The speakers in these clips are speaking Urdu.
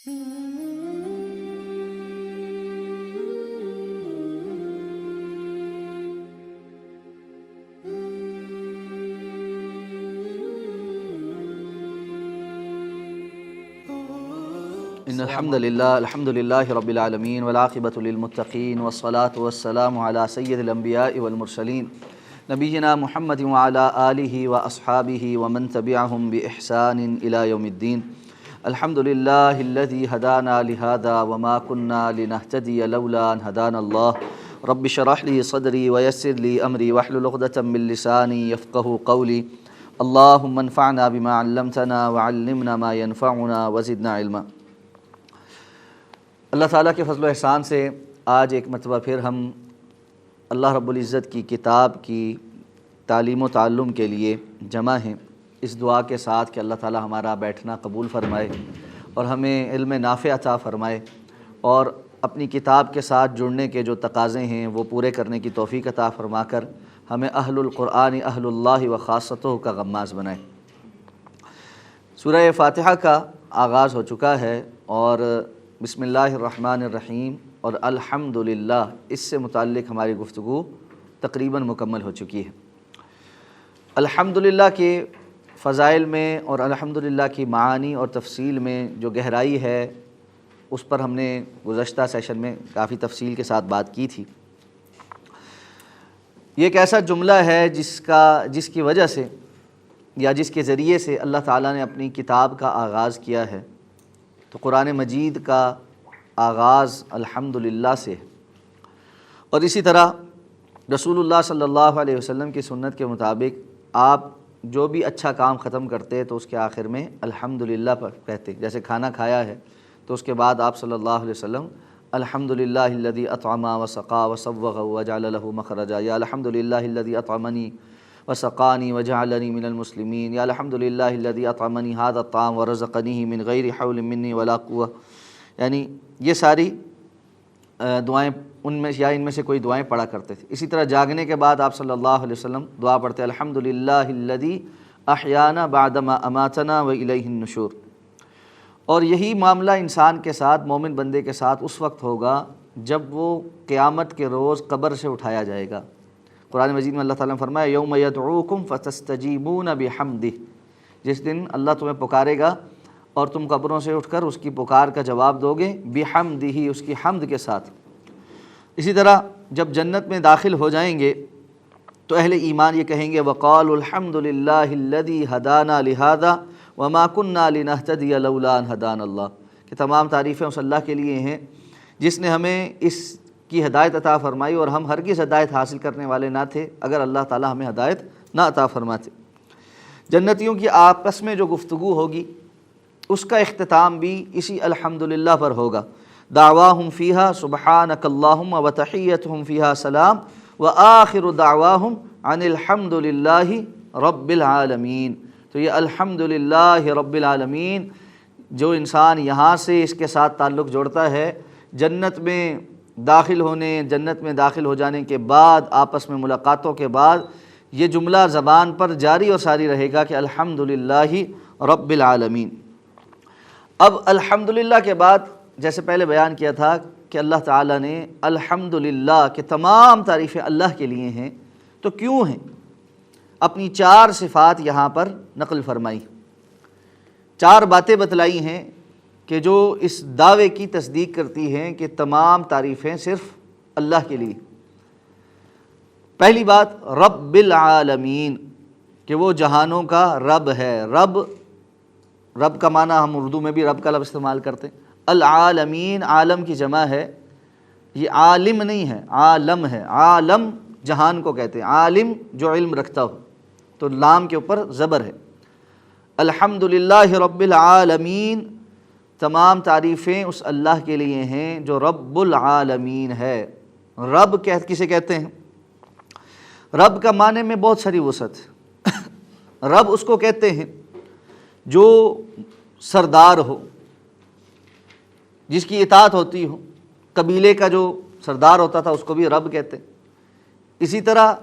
ان الحمد للہ رب العالمین والعاقبۃ للمتقین والصلاة والسلام علی سید الانبیاء والمرسلین نبینا محمد وعلی آلہ واصحابہ ومن تبعہم بإحسان الی یوم الدین۔ الحمد للہ الذی ہدانا لہذا وما كنا لنہتدی لولا ان ہدانا اللہ۔ رب اشرح لی صدری ویسر لی امری واحلل عقدۃ من لسانی یفقہوا قولی۔ اللہم انفعنا بما علمتنا وعلمنا ما ينفعنا وزدنا علما۔ اللہ تعالیٰ کے فضل و احسان سے آج ایک مرتبہ پھر ہم اللہ رب العزت کی کتاب کی تعلیم و تعلم کے لیے جمع ہیں، اس دعا کے ساتھ کہ اللہ تعالیٰ ہمارا بیٹھنا قبول فرمائے اور ہمیں علم نافع عطا فرمائے اور اپنی کتاب کے ساتھ جڑنے کے جو تقاضے ہیں وہ پورے کرنے کی توفیق عطا فرما کر ہمیں اہل القرآن اہل اللہ و خاصتہ کا غماز بنائے۔ سورہ فاتحہ کا آغاز ہو چکا ہے اور بسم اللہ الرحمن الرحیم اور الحمدللہ اس سے متعلق ہماری گفتگو تقریباً مکمل ہو چکی ہے۔ الحمدللہ کے فضائل میں اور الحمدللہ کی معانی اور تفصیل میں جو گہرائی ہے اس پر ہم نے گزشتہ سیشن میں کافی تفصیل کے ساتھ بات کی تھی۔ یہ ایک ایسا جملہ ہے جس کی وجہ سے یا جس کے ذریعے سے اللہ تعالیٰ نے اپنی کتاب کا آغاز کیا ہے، تو قرآن مجید کا آغاز الحمدللہ سے ہے، اور اسی طرح رسول اللہ صلی اللہ علیہ وسلم کی سنت کے مطابق آپ جو بھی اچھا کام ختم کرتے تو اس کے آخر میں الحمدللہ پر کہتے۔ جیسے کھانا کھایا ہے تو اس کے بعد آپ صلی اللہ علیہ وسلم الحمدللہ الذی اطعم وسقى وصوغ وجعل له مخرجا، یا الحمدللہ الذی اطعمنی وسقانی وجعلنی من المسلمین، یا الحمدللہ الذی اطعمنی هذا الطعام ورزقنیہ من غیر حول منی ولا قوہ۔ یعنی یہ ساری دعائیں ان میں سے کوئی دعائیں پڑھا کرتے تھے۔ اسی طرح جاگنے کے بعد آپ صلی اللہ علیہ وسلم دعا پڑھتے الحمدللہ الذی احیانا بعدما اماتنا والیہ النشور۔ اور یہی معاملہ انسان کے ساتھ، مومن بندے کے ساتھ اس وقت ہوگا جب وہ قیامت کے روز قبر سے اٹھایا جائے گا۔ قرآن مجید میں اللہ تعالیٰ نے فرمایا یوم یدعوکم فتستجیبون بحمدہ، جس دن اللہ تمہیں پکارے گا اور تم قبروں سے اٹھ کر اس کی پکار کا جواب دو گے، بحمدہ، اس کی حمد کے ساتھ۔ اسی طرح جب جنت میں داخل ہو جائیں گے تو اہل ایمان یہ کہیں گے وقالوا الحمدللہ الذی ہدانا لہذا وما كنا لنہتدی لولا ان ہدانا اللہ، کہ تمام تعریفیں اس اللہ کے لیے ہیں جس نے ہمیں اس کی ہدایت عطا فرمائی اور ہم ہرگز ہدایت حاصل کرنے والے نہ تھے اگر اللہ تعالیٰ ہمیں ہدایت نہ عطا فرماتے۔ جنتیوں کی آپس میں جو گفتگو ہوگی اس کا اختتام بھی اسی الحمدللہ پر ہوگا۔ دعواہم فیہا سبحانک اللہم وتحیتہم فیہا سلام وآخر دعواہم عن الحمدللہ رب العالمین۔ تو یہ الحمدللہ رب العالمین جو انسان یہاں سے اس کے ساتھ تعلق جوڑتا ہے، جنت میں داخل ہو جانے کے بعد، آپس میں ملاقاتوں کے بعد یہ جملہ زبان پر جاری اور ساری رہے گا کہ الحمدللہ رب العالمین۔ اب الحمدللہ کے بعد جیسے پہلے بیان کیا تھا کہ اللہ تعالیٰ نے الحمدللہ کہ تمام تعریفیں اللہ کے لیے ہیں، تو کیوں ہیں؟ اپنی 4 صفات یہاں پر نقل فرمائی، 4 باتیں بتلائی ہیں کہ جو اس دعوے کی تصدیق کرتی ہیں کہ تمام تعریفیں صرف اللہ کے لیے۔ پہلی بات رب العالمین، کہ وہ جہانوں کا رب ہے۔ رب کا معنی ہم اردو میں بھی رب کا لفظ استعمال کرتے ہیں۔ العالمین عالم کی جمع ہے، یہ عالم نہیں ہے، عالم ہے۔ عالم جہان کو کہتے ہیں، عالم جو علم رکھتا ہو، تو لام کے اوپر زبر ہے۔ الحمدللہ رب العالمین، تمام تعریفیں اس اللہ کے لیے ہیں جو رب العالمین ہے۔ رب کسے کہتے ہیں؟ رب کا معنی میں بہت ساری وسعت ہے۔ رب اس کو کہتے ہیں جو سردار ہو، جس کی اطاعت ہوتی ہو۔ قبیلے کا جو سردار ہوتا تھا اس کو بھی رب کہتے ہیں۔ اسی طرح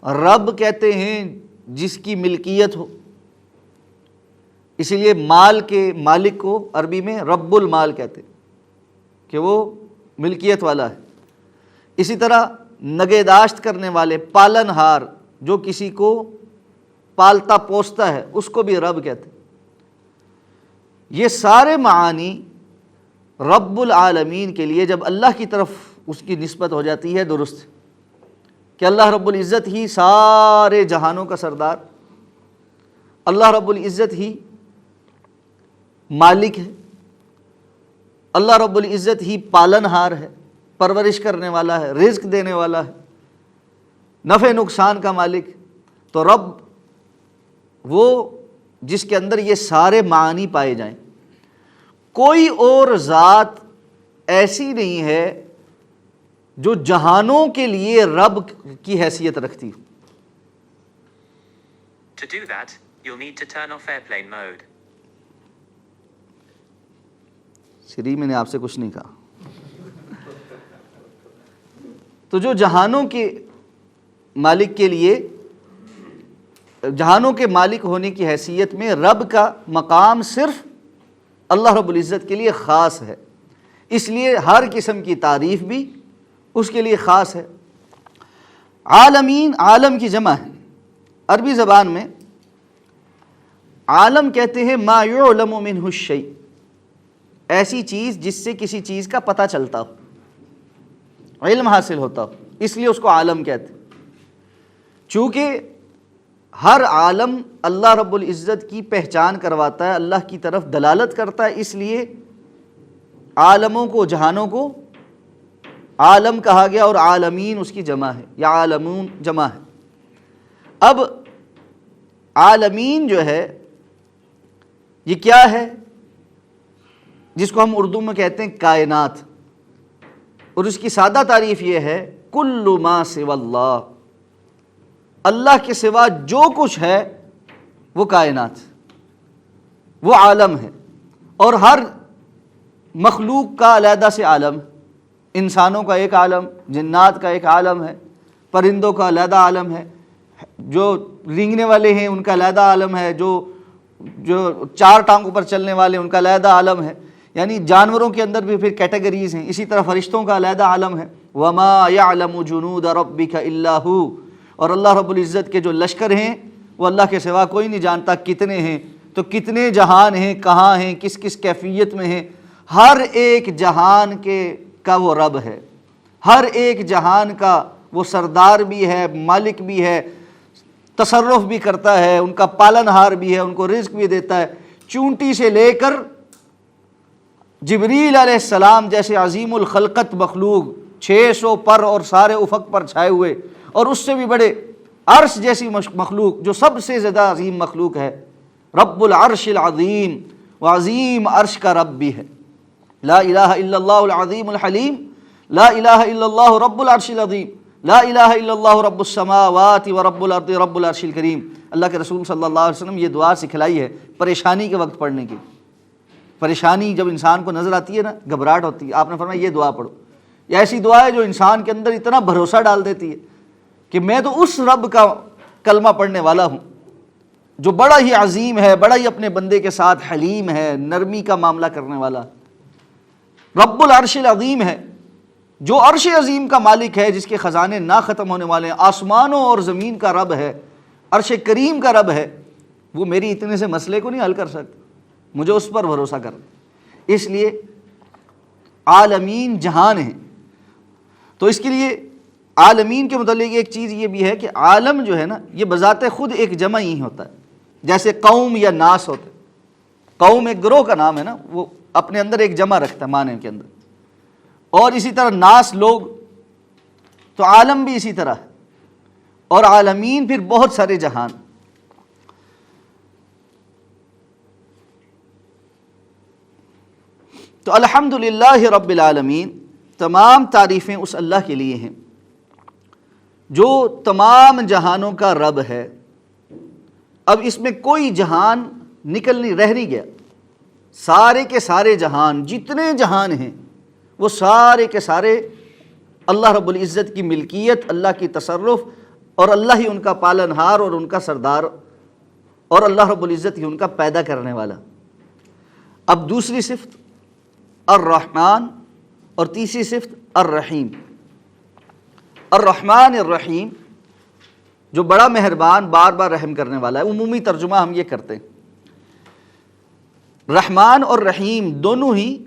رب کہتے ہیں جس کی ملکیت ہو، اسی لیے مال کے مالک کو عربی میں رب المال کہتے کہ وہ ملکیت والا ہے۔ اسی طرح نگہداشت کرنے والے، پالن ہار، جو کسی کو پالتا پوستا ہے، اس کو بھی رب کہتے۔ یہ سارے معانی رب العالمین کے لیے جب اللہ کی طرف اس کی نسبت ہو جاتی ہے درست، کہ اللہ رب العزت ہی سارے جہانوں کا سردار، اللہ رب العزت ہی مالک ہے، اللہ رب العزت ہی پالن ہار ہے، پرورش کرنے والا ہے، رزق دینے والا ہے، نفع نقصان کا مالک، تو رب وہ جس کے اندر یہ سارے معانی پائے جائیں۔ کوئی اور ذات ایسی نہیں ہے جو جہانوں کے لیے رب کی حیثیت رکھتی ہو۔ To do that, you'll need to turn off airplane mode. شری میں نے آپ سے کچھ نہیں کہا۔ تو جو جہانوں کے مالک کے لیے، جہانوں کے مالک ہونے کی حیثیت میں رب کا مقام صرف اللہ رب العزت کے لیے خاص ہے، اس لیے ہر قسم کی تعریف بھی اس کے لیے خاص ہے۔ عالمین، عالم کی جمع ہے۔ عربی زبان میں عالم کہتے ہیں ما یعلم منہ الشیء، ایسی چیز جس سے کسی چیز کا پتہ چلتا ہو، علم حاصل ہوتا ہو، اس لیے اس کو عالم کہتے ہیں۔ چونکہ ہر عالم اللہ رب العزت کی پہچان کرواتا ہے، اللہ کی طرف دلالت کرتا ہے، اس لیے عالموں کو، جہانوں کو عالم کہا گیا، اور عالمین اس کی جمع ہے، یا عالمون جمع ہے۔ اب عالمین جو ہے یہ کیا ہے؟ جس کو ہم اردو میں کہتے ہیں کائنات، اور اس کی سادہ تعریف یہ ہے کل ما سوی اللہ، اللہ کے سوا جو کچھ ہے وہ کائنات، وہ عالم ہے۔ اور ہر مخلوق کا علیحدہ سے عالم، انسانوں کا ایک عالم، جنات کا ایک عالم ہے، پرندوں کا علیحدہ عالم ہے، جو رینگنے والے ہیں ان کا علیحدہ عالم ہے، جو چار ٹانگوں پر چلنے والے ان کا علیحدہ عالم ہے، یعنی جانوروں کے اندر بھی پھر کیٹیگریز ہیں۔ اسی طرح فرشتوں کا علیحدہ عالم ہے، وَمَا يَعْلَمُ جُنُودَ رَبِّكَ إِلَّا هُوَ، اور اللہ رب العزت کے جو لشکر ہیں وہ اللہ کے سوا کوئی نہیں جانتا کتنے ہیں۔ تو کتنے جہان ہیں، کہاں ہیں، کس کس کیفیت میں ہیں، ہر ایک جہان کا وہ رب ہے، ہر ایک جہان کا وہ سردار بھی ہے، مالک بھی ہے، تصرف بھی کرتا ہے، ان کا پالن ہار بھی ہے، ان کو رزق بھی دیتا ہے۔ چونٹی سے لے کر جبریل علیہ السلام جیسے عظیم الخلقت مخلوق، 600 پر اور سارے افق پر چھائے ہوئے، اور اس سے بھی بڑے عرش جیسی مخلوق جو سب سے زیادہ عظیم مخلوق ہے، رب العرش العظیم، وہ عظیم عرش کا رب بھی ہے۔ لا الہ الا اللہ العظیم الحلیم، لا الہ الا اللہ رب العرش العظیم، لا الہ الا اللہ رب السماوات و رب الارض رب العرش الکریم۔ اللہ کے رسول صلی اللہ علیہ وسلم یہ دعا سکھلائی ہے پریشانی کے وقت پڑھنے کی۔ پریشانی جب انسان کو نظر آتی ہے نا، گھبراہٹ ہوتی ہے، آپ نے فرمایا یہ دعا پڑھو۔ یہ ایسی دعا ہے جو انسان کے اندر اتنا بھروسہ ڈال دیتی ہے کہ میں تو اس رب کا کلمہ پڑھنے والا ہوں جو بڑا ہی عظیم ہے، بڑا ہی اپنے بندے کے ساتھ حلیم ہے، نرمی کا معاملہ کرنے والا، رب العرش العظیم ہے، جو عرش عظیم کا مالک ہے، جس کے خزانے نہ ختم ہونے والے ہیں، آسمانوں اور زمین کا رب ہے، عرش کریم کا رب ہے۔ وہ میری اتنے سے مسئلے کو نہیں حل کر سکتا، مجھے اس پر بھروسہ کر۔ اس لیے عالمین جہان ہیں۔ تو اس کے لیے عالمین کے متعلق ایک چیز یہ بھی ہے کہ عالم جو ہے نا، یہ بذات خود ایک جمع ہی ہوتا ہے، جیسے قوم یا ناس ہوتے۔ قوم ایک گروہ کا نام ہے نا، وہ اپنے اندر ایک جمع رکھتا ہے معنی کے اندر، اور اسی طرح ناس لوگ، تو عالم بھی اسی طرح ہے، اور عالمین پھر بہت سارے جہان۔ تو الحمدللہ رب العالمین، تمام تعریفیں اس اللہ کے لیے ہیں جو تمام جہانوں کا رب ہے۔ اب اس میں کوئی جہان رہ نہیں گیا، سارے کے سارے جہان، جتنے جہان ہیں وہ سارے کے سارے اللہ رب العزت کی ملکیت، اللہ کی تصرف، اور اللہ ہی ان کا پالن ہار اور ان کا سردار اور اللہ رب العزت ہی ان کا پیدا کرنے والا۔ اب دوسری صفت الرحمن اور تیسری صفت الرحیم۔ الرحمن الرحیم، جو بڑا مہربان بار بار رحم کرنے والا ہے، عمومی ترجمہ ہم یہ کرتے ہیں۔ رحمان اور رحیم دونوں ہی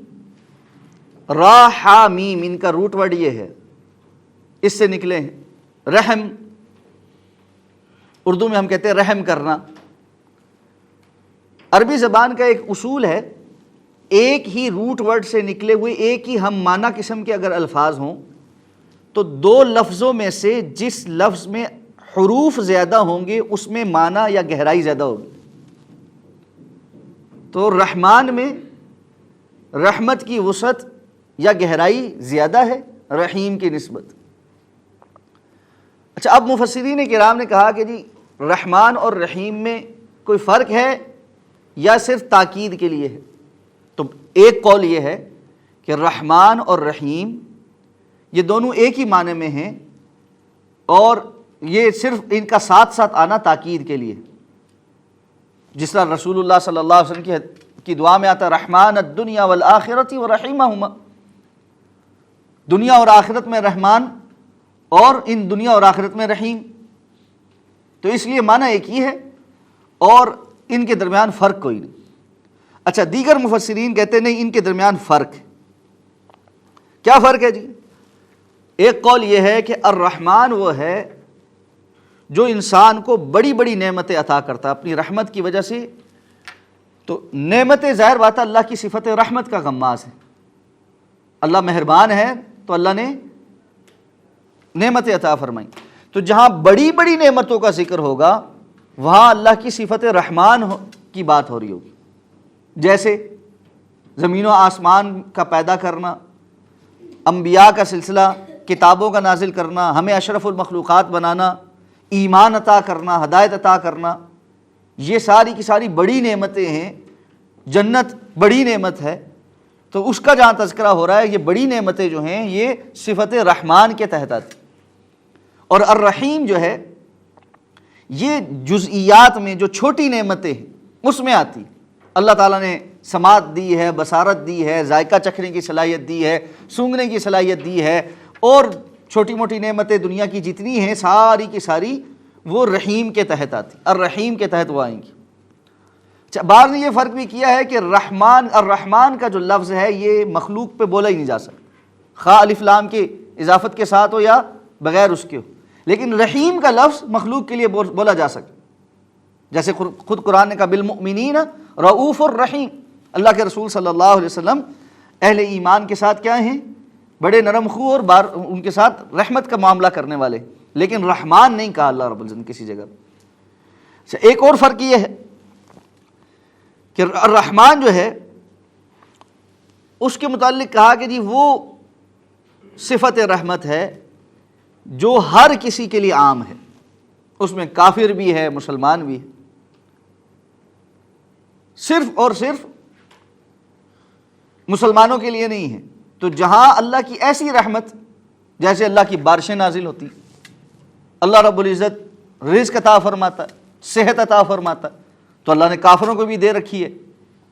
را حا میم، ان کا روٹ ورڈ یہ ہے، اس سے نکلے ہیں۔ رحم اردو میں ہم کہتے ہیں رحم کرنا۔ عربی زبان کا ایک اصول ہے، ایک ہی روٹ ورڈ سے نکلے ہوئے ایک ہی ہم معنی قسم کے اگر الفاظ ہوں تو دو لفظوں میں سے جس لفظ میں حروف زیادہ ہوں گے اس میں معنی یا گہرائی زیادہ ہوگی۔ تو رحمان میں رحمت کی وسعت یا گہرائی زیادہ ہے رحیم کی نسبت۔ اچھا، اب مفسرین کرام نے کہا کہ جی رحمان اور رحیم میں کوئی فرق ہے یا صرف تاکید کے لیے ہے؟ تو ایک قول یہ ہے کہ رحمان اور رحیم یہ دونوں ایک ہی معنی میں ہیں، اور یہ صرف ان کا ساتھ ساتھ آنا تاکید کے لیے، جس طرح رسول اللہ صلی اللہ علیہ وسلم کی دعا میں آتا ہے رحمان الدنیا والآخرۃ ورحیمہما، دنیا اور آخرت میں رحمان اور ان دنیا اور آخرت میں رحیم۔ تو اس لیے معنی ایک ہی ہے اور ان کے درمیان فرق کوئی نہیں۔ اچھا، دیگر مفسرین کہتے نہیں، ان کے درمیان فرق ہے۔ کیا فرق ہے جی؟ ایک قول یہ ہے کہ الرحمن وہ ہے جو انسان کو بڑی بڑی نعمتیں عطا کرتا ہے اپنی رحمت کی وجہ سے۔ تو نعمتیں ظاہر بات ہے اللہ کی صفت رحمت کا غماز ہے، اللہ مہربان ہے تو اللہ نے نعمتیں عطا فرمائی۔ تو جہاں بڑی بڑی نعمتوں کا ذکر ہوگا وہاں اللہ کی صفت رحمان کی بات ہو رہی ہوگی، جیسے زمین و آسمان کا پیدا کرنا، انبیاء کا سلسلہ، کتابوں کا نازل کرنا، ہمیں اشرف المخلوقات بنانا، ایمان عطا کرنا، ہدایت عطا کرنا، یہ ساری کی ساری بڑی نعمتیں ہیں۔ جنت بڑی نعمت ہے، تو اس کا جہاں تذکرہ ہو رہا ہے یہ بڑی نعمتیں جو ہیں یہ صفت رحمان کے تحت آتی۔ اور الرحیم جو ہے یہ جزئیات میں جو چھوٹی نعمتیں ہیں اس میں آتی۔ اللہ تعالیٰ نے سماعت دی ہے، بصارت دی ہے، ذائقہ چکھنے کی صلاحیت دی ہے، سونگھنے کی صلاحیت دی ہے، اور چھوٹی موٹی نعمتیں دنیا کی جتنی ہیں ساری کی ساری وہ رحیم کے تحت آتی، الرحیم کے تحت وہ آئیں گی۔ اچھا، بعض نے یہ فرق بھی کیا ہے کہ رحمان، الرحمن کا جو لفظ ہے یہ مخلوق پہ بولا ہی نہیں جا سکتا، خواہ الف لام کے اضافت کے ساتھ ہو یا بغیر اس کے ہو، لیکن رحیم کا لفظ مخلوق کے لیے بولا جا سکتا، جیسے خود قرآن نے کہا بالمؤمنین رؤوف الرحیم۔ اللہ کے رسول صلی اللہ علیہ وسلم اہل ایمان کے ساتھ کیا ہیں؟ بڑے نرم خو اور ان کے ساتھ رحمت کا معاملہ کرنے والے، لیکن رحمان نہیں کہا اللہ رب العزت نے کسی جگہ۔ اچھا، ایک اور فرق یہ ہے کہ الرحمن جو ہے اس کے متعلق کہا کہ جی وہ صفت رحمت ہے جو ہر کسی کے لیے عام ہے، اس میں کافر بھی ہے مسلمان بھی ہے، صرف اور صرف مسلمانوں کے لیے نہیں ہے۔ تو جہاں اللہ کی ایسی رحمت، جیسے اللہ کی بارشیں نازل ہوتی، اللہ رب العزت رزق عطا فرماتا ہے، صحت عطا فرماتا ہے، تو اللہ نے کافروں کو بھی دے رکھی ہے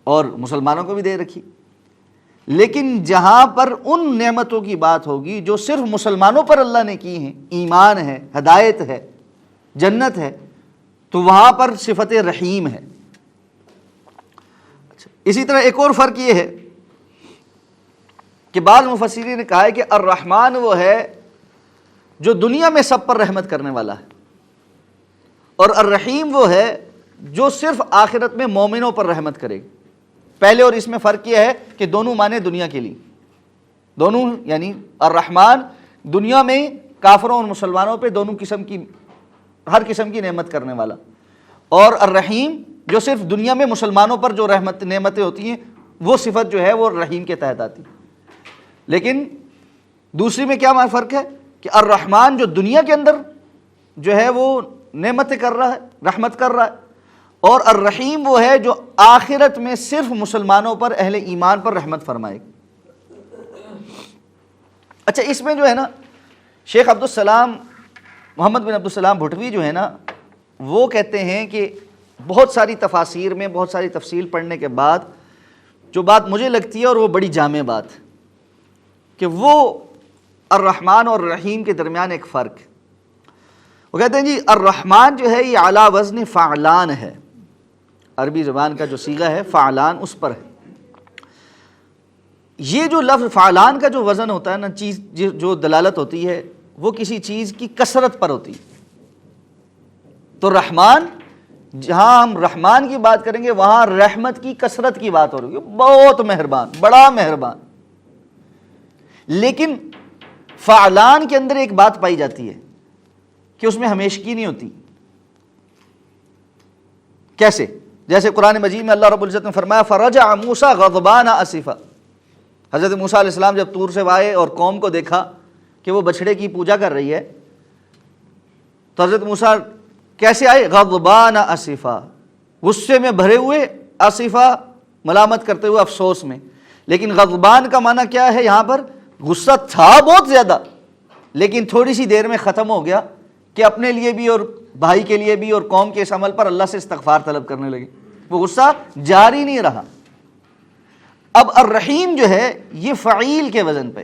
اور مسلمانوں کو بھی دے رکھی۔ لیکن جہاں پر ان نعمتوں کی بات ہوگی جو صرف مسلمانوں پر اللہ نے کی ہیں، ایمان ہے، ہدایت ہے، جنت ہے، تو وہاں پر صفت رحیم ہے۔ اسی طرح ایک اور فرق یہ ہے کہ بعض مفسرین نے کہا ہے کہ الرحمن وہ ہے جو دنیا میں سب پر رحمت کرنے والا ہے، اور الرحیم وہ ہے جو صرف آخرت میں مومنوں پر رحمت کرے گا۔ پہلے اور اس میں فرق یہ ہے کہ دونوں معنی دنیا کے لیے، دونوں یعنی الرحمن دنیا میں کافروں اور مسلمانوں پہ دونوں قسم کی، ہر قسم کی نعمت کرنے والا، اور الرحیم جو صرف دنیا میں مسلمانوں پر جو نعمتیں ہوتی ہیں وہ صفت جو ہے وہ رحیم کے تحت آتی۔ لیکن دوسری میں کیا فرق ہے کہ الرحمن جو دنیا کے اندر جو ہے وہ نعمتیں کر رہا ہے، رحمت کر رہا ہے، اور الرحیم وہ ہے جو آخرت میں صرف مسلمانوں پر، اہل ایمان پر رحمت فرمائے گا۔ اچھا، اس میں جو ہے نا شیخ عبدالسلام، محمد بن عبدالسلام بھٹوی جو ہے نا وہ کہتے ہیں کہ بہت ساری تفاسیر میں بہت ساری تفصیل پڑھنے کے بعد جو بات مجھے لگتی ہے اور وہ بڑی جامع بات کہ وہ الرحمن اور الرحیم کے درمیان ایک فرق ہے۔ وہ کہتے ہیں جی الرحمن جو ہے یہ اعلیٰ وزن فعلان ہے، عربی زبان کا جو صیغہ ہے فعلان اس پر ہے۔ یہ جو لفظ فعلان کا جو وزن ہوتا ہے نا، چیز جو دلالت ہوتی ہے وہ کسی چیز کی کثرت پر ہوتی ہے۔ تو رحمان، جہاں ہم رحمان کی بات کریں گے وہاں رحمت کی کثرت کی بات ہو رہی ہے، بہت مہربان، بڑا مہربان۔ لیکن فعلان کے اندر ایک بات پائی جاتی ہے کہ اس میں ہمیشگی نہیں ہوتی۔ کیسے؟ جیسے قرآن مجید میں اللہ رب العزت نے فرمایا فرجع موسیٰ غضبان اسفا، حضرت موسیٰ علیہ السلام جب طور سے آئے اور قوم کو دیکھا کہ وہ بچھڑے کی پوجا کر رہی ہے تو حضرت موسیٰ کیسے آئے؟ غضبان اسفا، غصے میں بھرے ہوئے، اسفا ملامت کرتے ہوئے، افسوس میں۔ لیکن غضبان کا معنی کیا ہے یہاں پر؟ غصہ تھا بہت زیادہ لیکن تھوڑی سی دیر میں ختم ہو گیا کہ اپنے لیے بھی اور بھائی کے لیے بھی اور قوم کے اس عمل پر اللہ سے استغفار طلب کرنے لگے، وہ غصہ جاری نہیں رہا۔ اب الرحیم جو ہے یہ فعیل کے وزن پہ،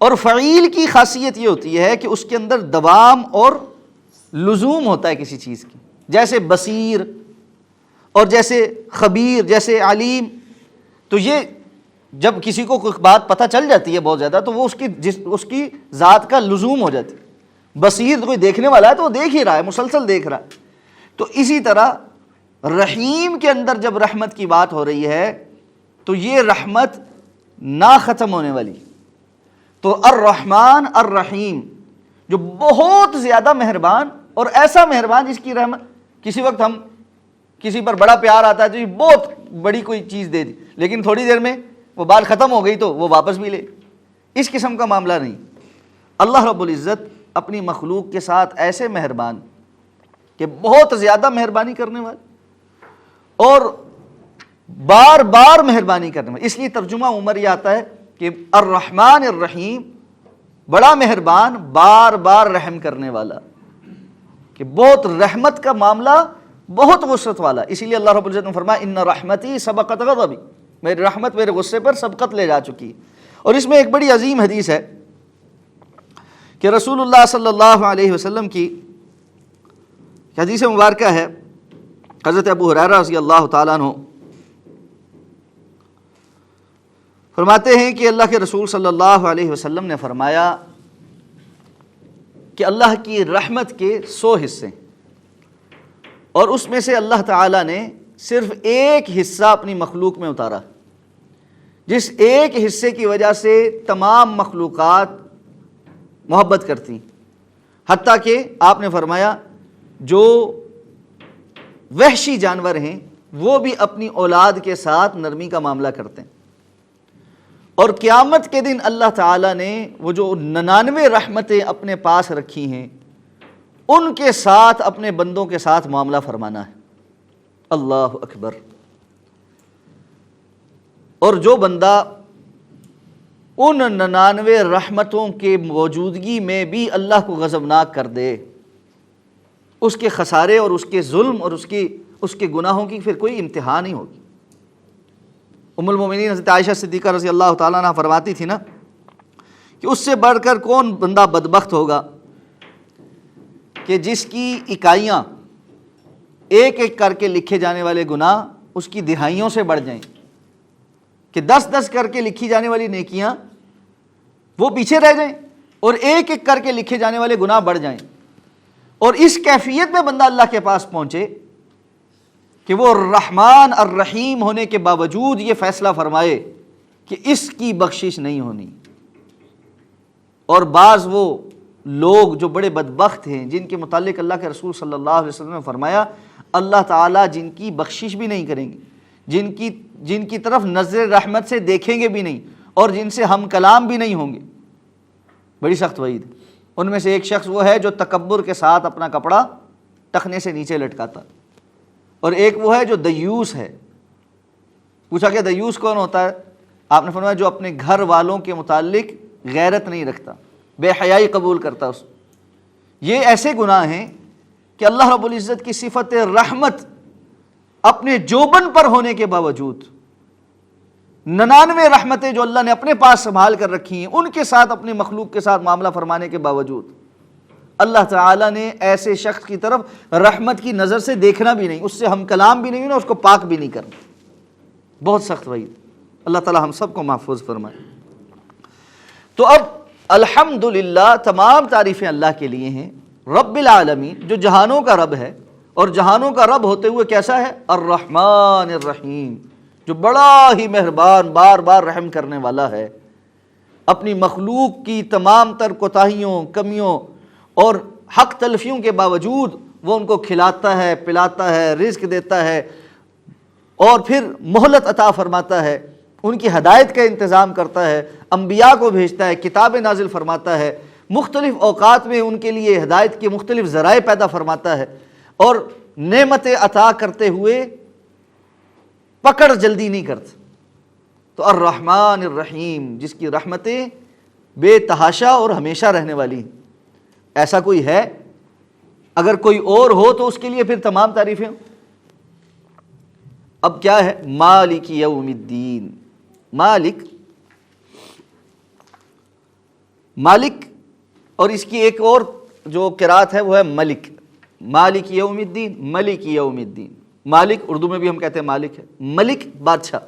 اور فعیل کی خاصیت یہ ہوتی ہے کہ اس کے اندر دوام اور لزوم ہوتا ہے کسی چیز کی، جیسے بصیر اور جیسے خبیر، جیسے علیم۔ تو یہ جب کسی کو کوئی بات پتہ چل جاتی ہے بہت زیادہ تو وہ اس کی ذات کا لزوم ہو جاتی ہے۔ بصیر کوئی دیکھنے والا ہے تو وہ دیکھ ہی رہا ہے، مسلسل دیکھ رہا ہے۔ تو اسی طرح رحیم کے اندر جب رحمت کی بات ہو رہی ہے تو یہ رحمت نہ ختم ہونے والی۔ تو الرحمن الرحیم جو بہت زیادہ مہربان، اور ایسا مہربان جس کی رحمت کسی وقت ہم کسی پر بڑا پیار آتا ہے تو یہ بہت بڑی کوئی چیز دے دی لیکن تھوڑی دیر میں وہ بات ختم ہو گئی تو وہ واپس بھی لے، اس قسم کا معاملہ نہیں۔ اللہ رب العزت اپنی مخلوق کے ساتھ ایسے مہربان کہ بہت زیادہ مہربانی کرنے والے اور بار بار مہربانی کرنے والے۔ اس لیے ترجمہ عمر یہ آتا ہے کہ الرحمن الرحیم، بڑا مہربان بار بار رحم کرنے والا، کہ بہت رحمت کا معاملہ، بہت وسعت والا۔ اسی لیے اللہ رب العزت نے فرمایا ان رحمتی سبقت غضبی، میری رحمت میرے غصے پر سبقت لے جا چکی ہے۔ اور اس میں ایک بڑی عظیم حدیث ہے کہ رسول اللہ صلی اللہ علیہ وسلم کی حدیث مبارکہ ہے، حضرت ابو ہریرہ رضی اللہ تعالیٰ عنہ فرماتے ہیں کہ اللہ کے رسول صلی اللہ علیہ وسلم نے فرمایا کہ اللہ کی رحمت کے 100 حصے اور اس میں سے اللہ تعالیٰ نے صرف ایک حصہ اپنی مخلوق میں اتارا، جس ایک حصے کی وجہ سے تمام مخلوقات محبت کرتی، حتیٰ کہ آپ نے فرمایا جو وحشی جانور ہیں وہ بھی اپنی اولاد کے ساتھ نرمی کا معاملہ کرتے ہیں۔ اور قیامت کے دن اللہ تعالیٰ نے وہ جو 99 رحمتیں اپنے پاس رکھی ہیں ان کے ساتھ اپنے بندوں کے ساتھ معاملہ فرمانا ہے۔ اللہ اکبر۔ اور جو بندہ ان 99 رحمتوں کے موجودگی میں بھی اللہ کو غضبناک کر دے، اس کے خسارے اور اس کے ظلم اور اس کے گناہوں کی پھر کوئی انتہا نہیں ہوگی۔ ام المومنین حضرت عائشہ صدیقہ رضی اللہ تعالیٰ عنہ فرماتی تھی نا کہ اس سے بڑھ کر کون بندہ بدبخت ہوگا کہ جس کی اکائیاں ایک ایک کر کے لکھے جانے والے گناہ اس کی دہائیوں سے بڑھ جائیں، کہ 10 کر کے لکھی جانے والی نیکیاں وہ پیچھے رہ جائیں اور ایک ایک کر کے لکھے جانے والے گناہ بڑھ جائیں، اور اس کیفیت میں بندہ اللہ کے پاس پہنچے کہ وہ رحمان الرحیم ہونے کے باوجود یہ فیصلہ فرمائے کہ اس کی بخشش نہیں ہونی۔ اور بعض وہ لوگ جو بڑے بدبخت ہیں جن کے متعلق اللہ کے رسول صلی اللہ علیہ وسلم نے فرمایا اللہ تعالیٰ جن کی بخشش بھی نہیں کریں گے، جن کی طرف نظر رحمت سے دیکھیں گے بھی نہیں، اور جن سے ہم کلام بھی نہیں ہوں گے، بڑی سخت وعید۔ ان میں سے ایک شخص وہ ہے جو تکبر کے ساتھ اپنا کپڑا ٹخنے سے نیچے لٹکاتا، اور ایک وہ ہے جو دیوس ہے۔ پوچھا کہ دیوس کون ہوتا ہے؟ آپ نے فرمایا جو اپنے گھر والوں کے متعلق غیرت نہیں رکھتا، بے حیائی قبول کرتا اس۔ یہ ایسے گناہ ہیں کہ اللہ رب العزت کی صفت رحمت اپنے جوبن پر ہونے کے باوجود 99 رحمتیں جو اللہ نے اپنے پاس سنبھال کر رکھی ہیں ان کے ساتھ اپنی مخلوق کے ساتھ معاملہ فرمانے کے باوجود اللہ تعالیٰ نے ایسے شخص کی طرف رحمت کی نظر سے دیکھنا بھی نہیں، اس سے ہم کلام بھی نہیں ہونا، اس کو پاک بھی نہیں کرنا۔ بہت سخت وعید۔ اللہ تعالیٰ ہم سب کو محفوظ فرمائے۔ تو اب الحمدللہ تمام تعریفیں اللہ کے لیے ہیں، رب العالمین جو جہانوں کا رب ہے، اور جہانوں کا رب ہوتے ہوئے کیسا ہے؟ الرحمن الرحیم، جو بڑا ہی مہربان، بار بار رحم کرنے والا ہے، اپنی مخلوق کی تمام تر کوتاہیوں، کمیوں اور حق تلفیوں کے باوجود وہ ان کو کھلاتا ہے، پلاتا ہے، رزق دیتا ہے، اور پھر مہلت عطا فرماتا ہے، ان کی ہدایت کا انتظام کرتا ہے، انبیاء کو بھیجتا ہے، کتابیں نازل فرماتا ہے، مختلف اوقات میں ان کے لیے ہدایت کے مختلف ذرائع پیدا فرماتا ہے، اور نعمتیں عطا کرتے ہوئے پکڑ جلدی نہیں کرتا۔ تو الرحمن الرحیم، جس کی رحمتیں بے تحاشا اور ہمیشہ رہنے والی ہیں۔ ایسا کوئی ہے؟ اگر کوئی اور ہو تو اس کے لیے پھر تمام تعریفیں ہوں۔ اب کیا ہے؟ مالک یوم الدین، مالک، اور اس کی ایک اور جو قرات ہے وہ ہے ملک، مالک یوم الدین، ملک یوم الدین۔ مالک اردو میں بھی ہم کہتے ہیں مالک ہے، ملک بادشاہ،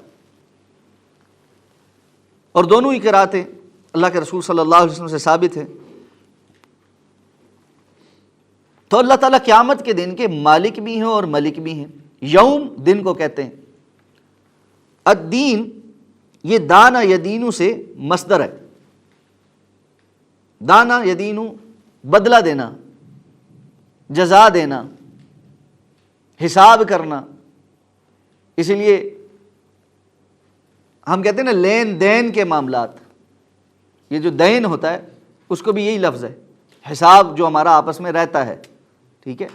اور دونوں ہی قراتیں اللہ کے رسول صلی اللہ علیہ وسلم سے ثابت ہیں۔ تو اللہ تعالیٰ قیامت کے دن کے مالک بھی ہیں اور ملک بھی ہیں۔ یوم دن کو کہتے ہیں، الدین یہ دانا یدینو سے مصدر ہے، دانا یدینو بدلہ دینا، جزا دینا، حساب کرنا۔ اسی لیے ہم کہتے ہیں نا لین دین کے معاملات، یہ جو دین ہوتا ہے اس کو بھی یہی لفظ ہے، حساب جو ہمارا آپس میں رہتا ہے، ٹھیک ہے۔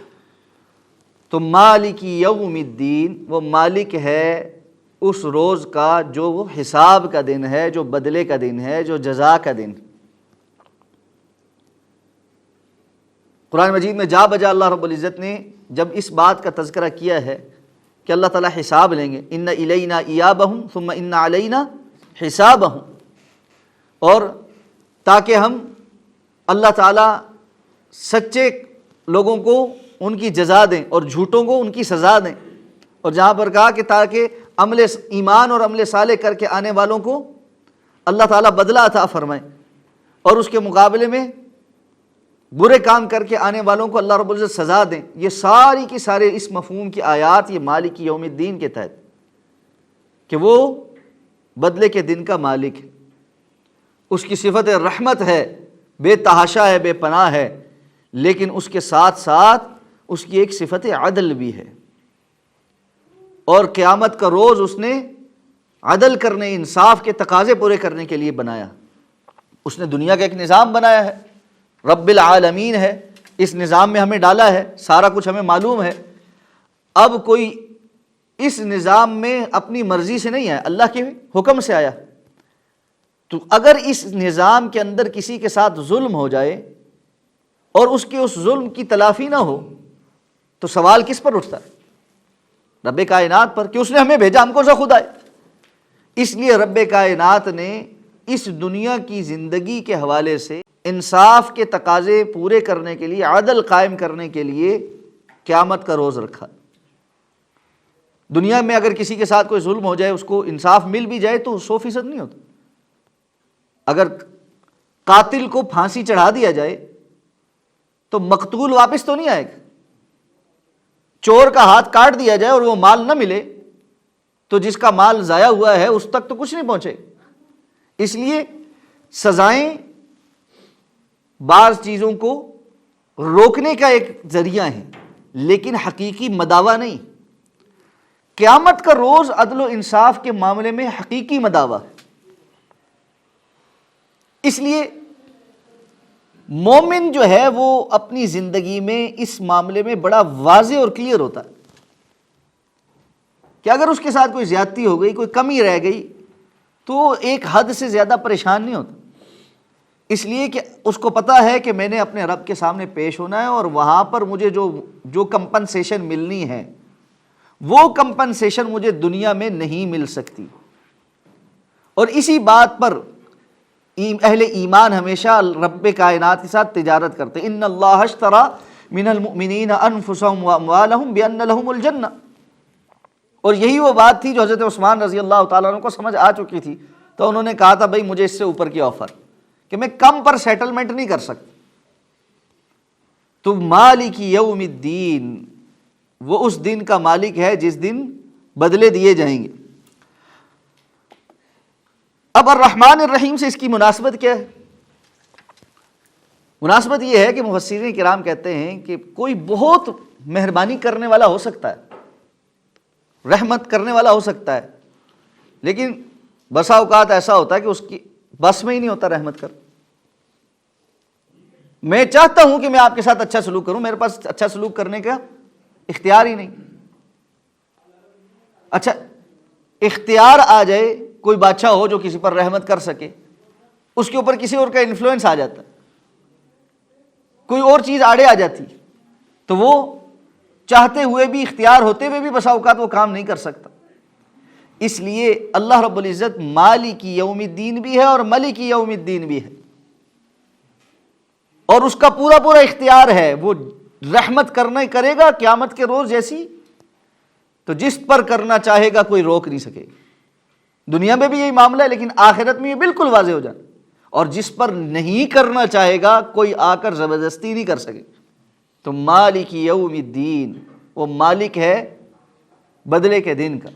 تو مالک یوم الدین، وہ مالک ہے اس روز کا جو وہ حساب کا دن ہے، جو بدلے کا دن ہے، جو جزا کا دن۔ قرآن مجید میں جا بجا اللہ رب العزت نے جب اس بات کا تذکرہ کیا ہے کہ اللہ تعالیٰ حساب لیں گے، ان الینا ایابہم ثم ان علینا حسابہم، اور تاکہ ہم اللہ تعالیٰ سچے لوگوں کو ان کی جزا دیں اور جھوٹوں کو ان کی سزا دیں، اور جہاں پر کہا کہ تاکہ عمل ایمان اور عمل صالح کر کے آنے والوں کو اللہ تعالیٰ بدلہ عطا فرمائے، اور اس کے مقابلے میں برے کام کر کے آنے والوں کو اللہ رب العزت سزا دیں۔ یہ ساری کی سارے اس مفہوم کی آیات یہ مالک یوم الدین کے تحت، کہ وہ بدلے کے دن کا مالک ہے، اس کی صفت رحمت ہے، بے تحاشا ہے، بے پناہ ہے، لیکن اس کے ساتھ ساتھ اس کی ایک صفت عدل بھی ہے، اور قیامت کا روز اس نے عدل کرنے، انصاف کے تقاضے پورے کرنے کے لیے بنایا۔ اس نے دنیا کا ایک نظام بنایا ہے، رب العالمین ہے، اس نظام میں ہمیں ڈالا ہے، سارا کچھ ہمیں معلوم ہے۔ اب کوئی اس نظام میں اپنی مرضی سے نہیں آیا، اللہ کے حکم سے آیا۔ تو اگر اس نظام کے اندر کسی کے ساتھ ظلم ہو جائے اور اس کے اس ظلم کی تلافی نہ ہو تو سوال کس پر اٹھتا ہے؟ رب کائنات پر، کہ اس نے ہمیں بھیجا، ہم کو سا خود آئے۔ اس لیے رب کائنات نے اس دنیا کی زندگی کے حوالے سے انصاف کے تقاضے پورے کرنے کے لیے، عدل قائم کرنے کے لیے قیامت کا روز رکھا۔ دنیا میں اگر کسی کے ساتھ کوئی ظلم ہو جائے، اس کو انصاف مل بھی جائے تو 100% نہیں ہوتا۔ اگر قاتل کو پھانسی چڑھا دیا جائے تو مقتول واپس تو نہیں آئے گا، چور کا ہاتھ کاٹ دیا جائے اور وہ مال نہ ملے تو جس کا مال ضائع ہوا ہے اس تک تو کچھ نہیں پہنچے۔ اس لیے سزائیں بعض چیزوں کو روکنے کا ایک ذریعہ ہیں، لیکن حقیقی مداوا نہیں۔ قیامت کا روز عدل و انصاف کے معاملے میں حقیقی مداوا ہے۔ اس لیے مومن جو ہے وہ اپنی زندگی میں اس معاملے میں بڑا واضح اور کلیئر ہوتا ہے کہ اگر اس کے ساتھ کوئی زیادتی ہو گئی، کوئی کمی رہ گئی، تو ایک حد سے زیادہ پریشان نہیں ہوتا۔ اس لیے کہ اس کو پتہ ہے کہ میں نے اپنے رب کے سامنے پیش ہونا ہے، اور وہاں پر مجھے جو کمپنسیشن ملنی ہے وہ کمپنسیشن مجھے دنیا میں نہیں مل سکتی۔ اور اسی بات پر اہل ایمان ہمیشہ رب کائنات کے ساتھ تجارت کرتے، ان اللہ اشتری من المؤمنین انفسهم واموالهم بان لهم الجنہ۔ اور یہی وہ بات تھی جو حضرت عثمان رضی اللہ تعالیٰ عنہ کو سمجھ آ چکی تھی، تو انہوں نے کہا تھا بھائی مجھے اس سے اوپر کی آفر کہ میں کم پر سیٹلمنٹ نہیں کر سکتا۔ تو مالک یوم الدین، وہ اس دن کا مالک ہے جس دن بدلے دیے جائیں گے۔ اب الرحمن الرحیم سے اس کی مناسبت کیا ہے؟ مناسبت یہ ہے کہ مفسرین کرام کہتے ہیں کہ کوئی بہت مہربانی کرنے والا ہو سکتا ہے، رحمت کرنے والا ہو سکتا ہے، لیکن بسا اوقات ایسا ہوتا ہے کہ اس کی بس میں ہی نہیں ہوتا رحمت کر۔ میں چاہتا ہوں کہ میں آپ کے ساتھ اچھا سلوک کروں، میرے پاس اچھا سلوک کرنے کا اختیار ہی نہیں۔ اچھا اختیار آ جائے، کوئی بادشاہ ہو جو کسی پر رحمت کر سکے، اس کے اوپر کسی اور کا انفلوئنس آ جاتا، کوئی اور چیز آڑے آ جاتی، تو وہ چاہتے ہوئے بھی، اختیار ہوتے ہوئے بھی بسا اوقات وہ کام نہیں کر سکتا۔ اس لیے اللہ رب العزت مالک یوم الدین بھی ہے اور ملک یوم الدین بھی ہے، اور اس کا پورا پورا اختیار ہے، وہ رحمت کرنا کرے گا قیامت کے روز جیسی، تو جس پر کرنا چاہے گا کوئی روک نہیں سکے گا۔ دنیا میں بھی یہی معاملہ ہے، لیکن آخرت میں یہ بالکل واضح ہو جانا، اور جس پر نہیں کرنا چاہے گا کوئی آ کر زبردستی نہیں کر سکے۔ تو مالک یوم الدین، وہ مالک ہے بدلے کے دن کا۔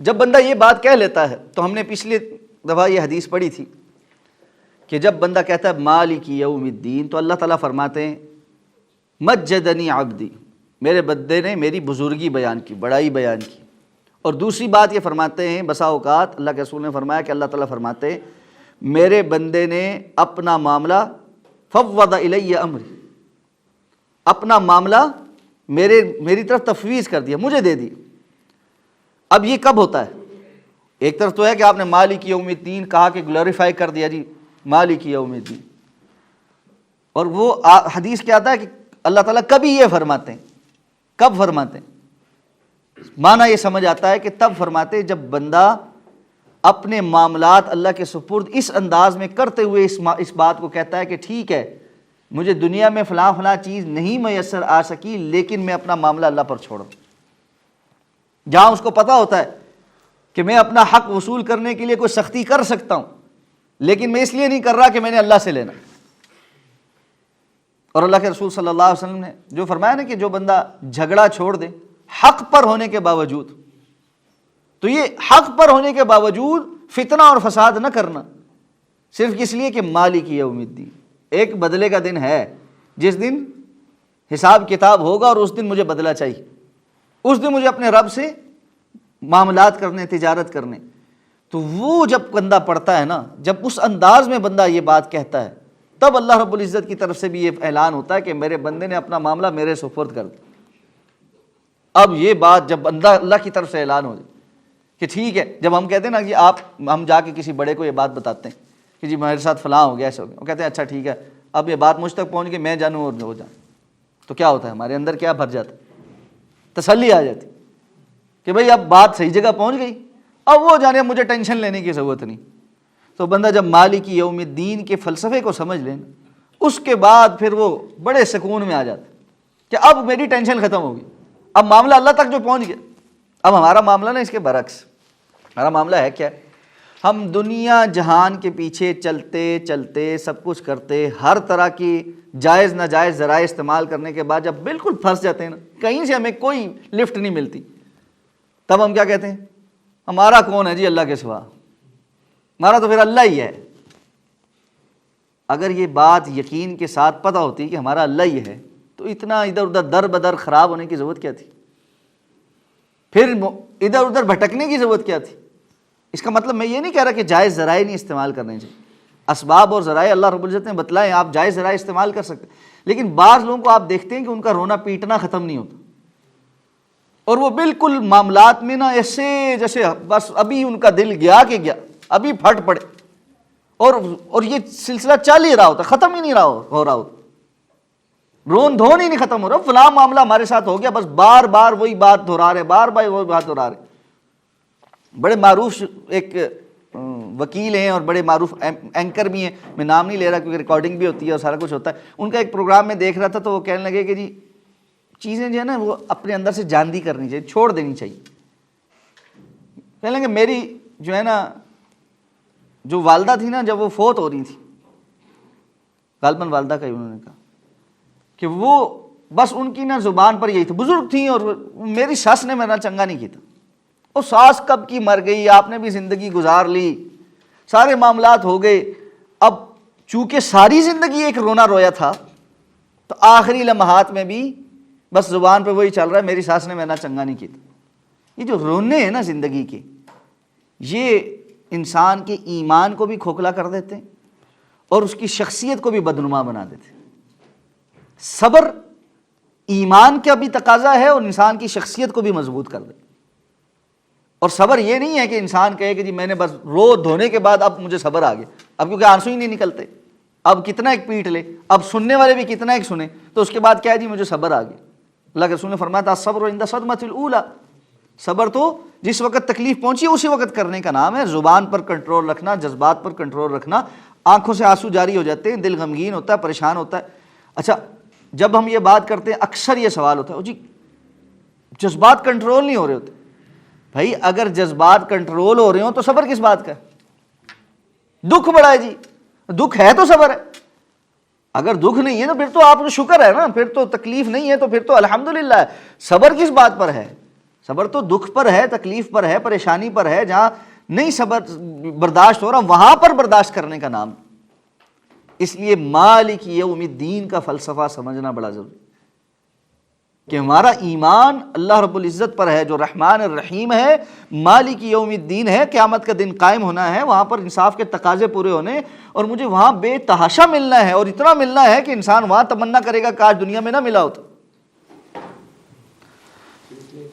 جب بندہ یہ بات کہہ لیتا ہے، تو ہم نے پچھلی دفعہ یہ حدیث پڑھی تھی کہ جب بندہ کہتا ہے مالک یوم الدین، تو اللہ تعالیٰ فرماتے ہیں مجدنی عبدی، میرے بندے نے میری بزرگی بیان کی، بڑائی بیان کی۔ اور دوسری بات یہ فرماتے ہیں، بسا اوقات اللہ کے رسول نے فرمایا کہ اللہ تعالیٰ فرماتے ہیں میرے بندے نے اپنا معاملہ فوض الی امری، اپنا معاملہ میری طرف تفویض کر دیا، مجھے دے دی۔ اب یہ کب ہوتا ہے؟ ایک طرف تو ہے کہ آپ نے مالک یوم الدین کہا کہ گلوریفائی کر دیا، جی مالک یوم الدین، اور وہ حدیث کیا آتا ہے کہ اللہ تعالیٰ کبھی یہ فرماتے ہیں، کب فرماتے ہیں؟ معنی یہ سمجھ آتا ہے کہ تب فرماتے ہیں جب بندہ اپنے معاملات اللہ کے سپرد اس انداز میں کرتے ہوئے اس بات کو کہتا ہے کہ ٹھیک ہے مجھے دنیا میں فلاں فلاں چیز نہیں میسر آ سکی، لیکن میں اپنا معاملہ اللہ پر چھوڑوں۔ جہاں اس کو پتہ ہوتا ہے کہ میں اپنا حق وصول کرنے کے لیے کوئی سختی کر سکتا ہوں، لیکن میں اس لیے نہیں کر رہا کہ میں نے اللہ سے لینا۔ اور اللہ کے رسول صلی اللہ علیہ وسلم نے جو فرمایا نا کہ جو بندہ جھگڑا چھوڑ دے حق پر ہونے کے باوجود، تو یہ حق پر ہونے کے باوجود فتنہ اور فساد نہ کرنا، صرف اس لیے کہ مالک یوم الدین، ایک بدلے کا دن ہے جس دن حساب کتاب ہوگا، اور اس دن مجھے بدلہ چاہیے، اس دن مجھے اپنے رب سے معاملات کرنے، تجارت کرنے۔ تو وہ جب بندہ پڑھتا ہے نا، جب اس انداز میں بندہ یہ بات کہتا ہے، تب اللہ رب العزت کی طرف سے بھی یہ اعلان ہوتا ہے کہ میرے بندے نے اپنا معاملہ میرے سپرد کر دیا۔ اب یہ بات جب بندہ اللہ کی طرف سے اعلان ہو جائے کہ ٹھیک ہے، جب ہم کہتے ہیں نا کہ ہم جا کے کسی بڑے کو یہ بات بتاتے ہیں کہ جی میرے ساتھ فلاں ہو گیا، ایسا ہو گیا، وہ کہتے ہیں اچھا ٹھیک ہے، اب یہ بات مجھ تک پہنچ گئی، میں جانوں اور ہو جائیں، تو کیا ہوتا ہے ہمارے اندر؟ کیا بھر جاتا ہے؟ تسلی آ جاتی کہ بھئی اب بات صحیح جگہ پہنچ گئی، اب وہ جانے، اب مجھے ٹینشن لینے کی ضرورت نہیں۔ تو بندہ جب مالک یوم الدین کے فلسفے کو سمجھ لے، اس کے بعد پھر وہ بڑے سکون میں آ جاتا کہ اب میری ٹینشن ختم ہوگی، اب معاملہ اللہ تک جو پہنچ گیا۔ اب ہمارا معاملہ نا اس کے برعکس، ہمارا معاملہ ہے کیا؟ ہم دنیا جہان کے پیچھے چلتے چلتے سب کچھ کرتے، ہر طرح کی جائز ناجائز ذرائع استعمال کرنے کے بعد جب بالکل پھنس جاتے ہیں نا، کہیں سے ہمیں کوئی لفٹ نہیں ملتی، تب ہم کیا کہتے ہیں؟ ہمارا کون ہے جی اللہ کے سوا، ہمارا تو پھر اللہ ہی ہے۔ اگر یہ بات یقین کے ساتھ پتہ ہوتی کہ ہمارا اللہ ہی ہے، تو اتنا ادھر ادھر در بدر خراب ہونے کی ضرورت کیا تھی؟ پھر ادھر ادھر بھٹکنے کی ضرورت کیا تھی؟ اس کا مطلب میں یہ نہیں کہہ رہا کہ جائز ذرائع نہیں استعمال کرنے چاہیے، اسباب اور ذرائع اللہ رب العزت نے بتلائے، آپ جائز ذرائع استعمال کر سکتے ہیں، لیکن بعض لوگوں کو آپ دیکھتے ہیں کہ ان کا رونا پیٹنا ختم نہیں ہوتا، اور وہ بالکل معاملات میں نا ایسے جیسے بس ابھی ان کا دل گیا کہ گیا، ابھی پھٹ پڑے، اور یہ سلسلہ چل ہی رہا ہوتا، ختم ہی نہیں ہو رہا ہوتا، رون دھون ہی نہیں ختم ہو رہا، فلاں معاملہ ہمارے ساتھ ہو گیا، بس بار بار وہی بات دہرا رہے، بار بار وہی بات دہرا رہے۔ بڑے معروف ایک وکیل ہیں اور بڑے معروف اینکر بھی ہیں، میں نام نہیں لے رہا کیونکہ ریکارڈنگ بھی ہوتی ہے اور سارا کچھ ہوتا ہے، ان کا ایک پروگرام میں دیکھ رہا تھا تو وہ کہنے لگے کہ جی چیزیں جو ہے نا وہ اپنے اندر سے جاندی کرنی چاہیے، چھوڑ دینی چاہیے۔ کہنے لگے میری جو ہے نا جو والدہ تھی نا، جب وہ فوت ہو رہی تھی، غالباً والدہ کا ہی انہوں نے کہا کہ وہ بس ان کی نا زبان پر یہی تھا، بزرگ تھیں اور میری ساس نے میرا چنگا نہیں کیا تھا، وہ ساس کب کی مر گئی، آپ نے بھی زندگی گزار لی، سارے معاملات ہو گئے، اب چونکہ ساری زندگی ایک رونا رویا تھا تو آخری لمحات میں بھی بس زبان پہ وہی چل رہا ہے، میری ساس نے میرا چنگا نہیں کیا تھا۔ یہ جو رونے ہیں نا زندگی کے، یہ انسان کے ایمان کو بھی کھوکھلا کر دیتے ہیں اور اس کی شخصیت کو بھی بدنما بنا دیتے ہیں۔ صبر ایمان کا بھی تقاضا ہے اور انسان کی شخصیت کو بھی مضبوط کر دے، اور صبر یہ نہیں ہے کہ انسان کہے کہ جی میں نے بس رو دھونے کے بعد اب مجھے صبر آ گیا، اب کیونکہ آنسو ہی نہیں نکلتے، اب کتنا ایک پیٹ لے، اب سننے والے بھی کتنا ایک سنیں، تو اس کے بعد کیا ہے جی مجھے صبر آ گیا۔ اللہ کے رسول نے فرمایا تھا الصبر عند الصدمۃ الاولی، صبر تو جس وقت تکلیف پہنچی اسی وقت کرنے کا نام ہے۔ زبان پر کنٹرول رکھنا، جذبات پر کنٹرول رکھنا، آنکھوں سے آنسو جاری ہو جاتے ہیں، دل غمگین ہوتا ہے، پریشان ہوتا ہے۔ اچھا جب ہم یہ بات کرتے ہیں اکثر یہ سوال ہوتا ہے جی جذبات کنٹرول نہیں ہو رہے ہوتے، بھائی اگر جذبات کنٹرول ہو رہے ہوں تو صبر کس بات کا ہے؟ دکھ بڑا ہے جی، دکھ ہے تو صبر ہے، اگر دکھ نہیں ہے تو پھر تو آپ کو شکر ہے نا، پھر تو تکلیف نہیں ہے تو پھر تو الحمدللہ ہے۔ صبر کس بات پر ہے؟ صبر تو دکھ پر ہے، تکلیف پر ہے، پریشانی پر ہے، جہاں نہیں صبر برداشت ہو رہا وہاں پر برداشت کرنے کا نام۔ اس لیے مالک یوم الدین کا فلسفہ سمجھنا بڑا ضروری کہ ہمارا ایمان اللہ رب العزت پر ہے جو رحمان الرحیم ہے، مالک یوم الدین ہے، قیامت کا دن قائم ہونا ہے، وہاں پر انصاف کے تقاضے پورے ہونے، اور مجھے وہاں بے تحاشا ملنا ہے، اور اتنا ملنا ہے کہ انسان وہاں تمنا کرے گا کاش دنیا میں نہ ملا ہوتا۔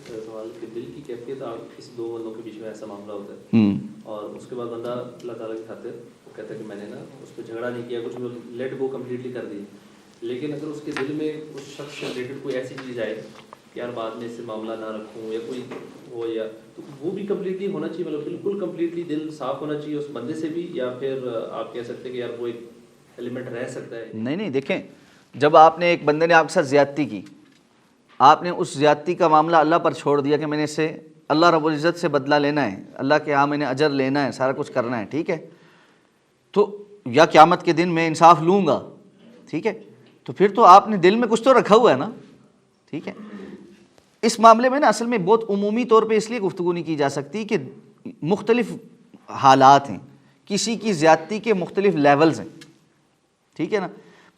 سوال کہ دل کی کیفیت اس دو بندوں کے بیچ میں ایسا معاملہ ہوتا ہے اور اس کے بعد بندہ اللہ تعالیٰ کی خاطر وہ کہتا ہے کہ میں نے نا اس پہ جھگڑا نہیں کیا، کچھ لیٹ گو کمپلیٹلی کر دی، لیکن اگر اس کے دل میں اس شخص سے ریلیٹڈ کوئی ایسی چیز آئے کہ یار بعد میں اس سے معاملہ نہ رکھوں یا کوئی ہو، یا تو وہ بھی کمپلیٹلی ہونا چاہیے، مطلب بالکل کمپلیٹلی دل صاف ہونا چاہیے اس بندے سے بھی، یا پھر آپ کہہ سکتے ہیں کہ یار وہ ایک ایلیمنٹ رہ سکتا ہے؟ نہیں دیکھیں، جب آپ نے ایک بندے نے آپ کے ساتھ زیادتی کی، آپ نے اس زیادتی کا معاملہ اللہ پر چھوڑ دیا کہ میں نے اس سے اللہ رب العزت سے بدلہ لینا ہے، اللہ کے ہاں میں نے اجر لینا ہے، سارا کچھ کرنا ہے، ٹھیک ہے، تو یا قیامت کے دن میں انصاف لوں گا، ٹھیک ہے، تو پھر تو آپ نے دل میں کچھ تو رکھا ہوا ہے نا، ٹھیک ہے۔ اس معاملے میں نا اصل میں بہت عمومی طور پہ اس لیے گفتگو نہیں کی جا سکتی کہ مختلف حالات ہیں، کسی کی زیادتی کے مختلف لیولز ہیں، ٹھیک ہے نا۔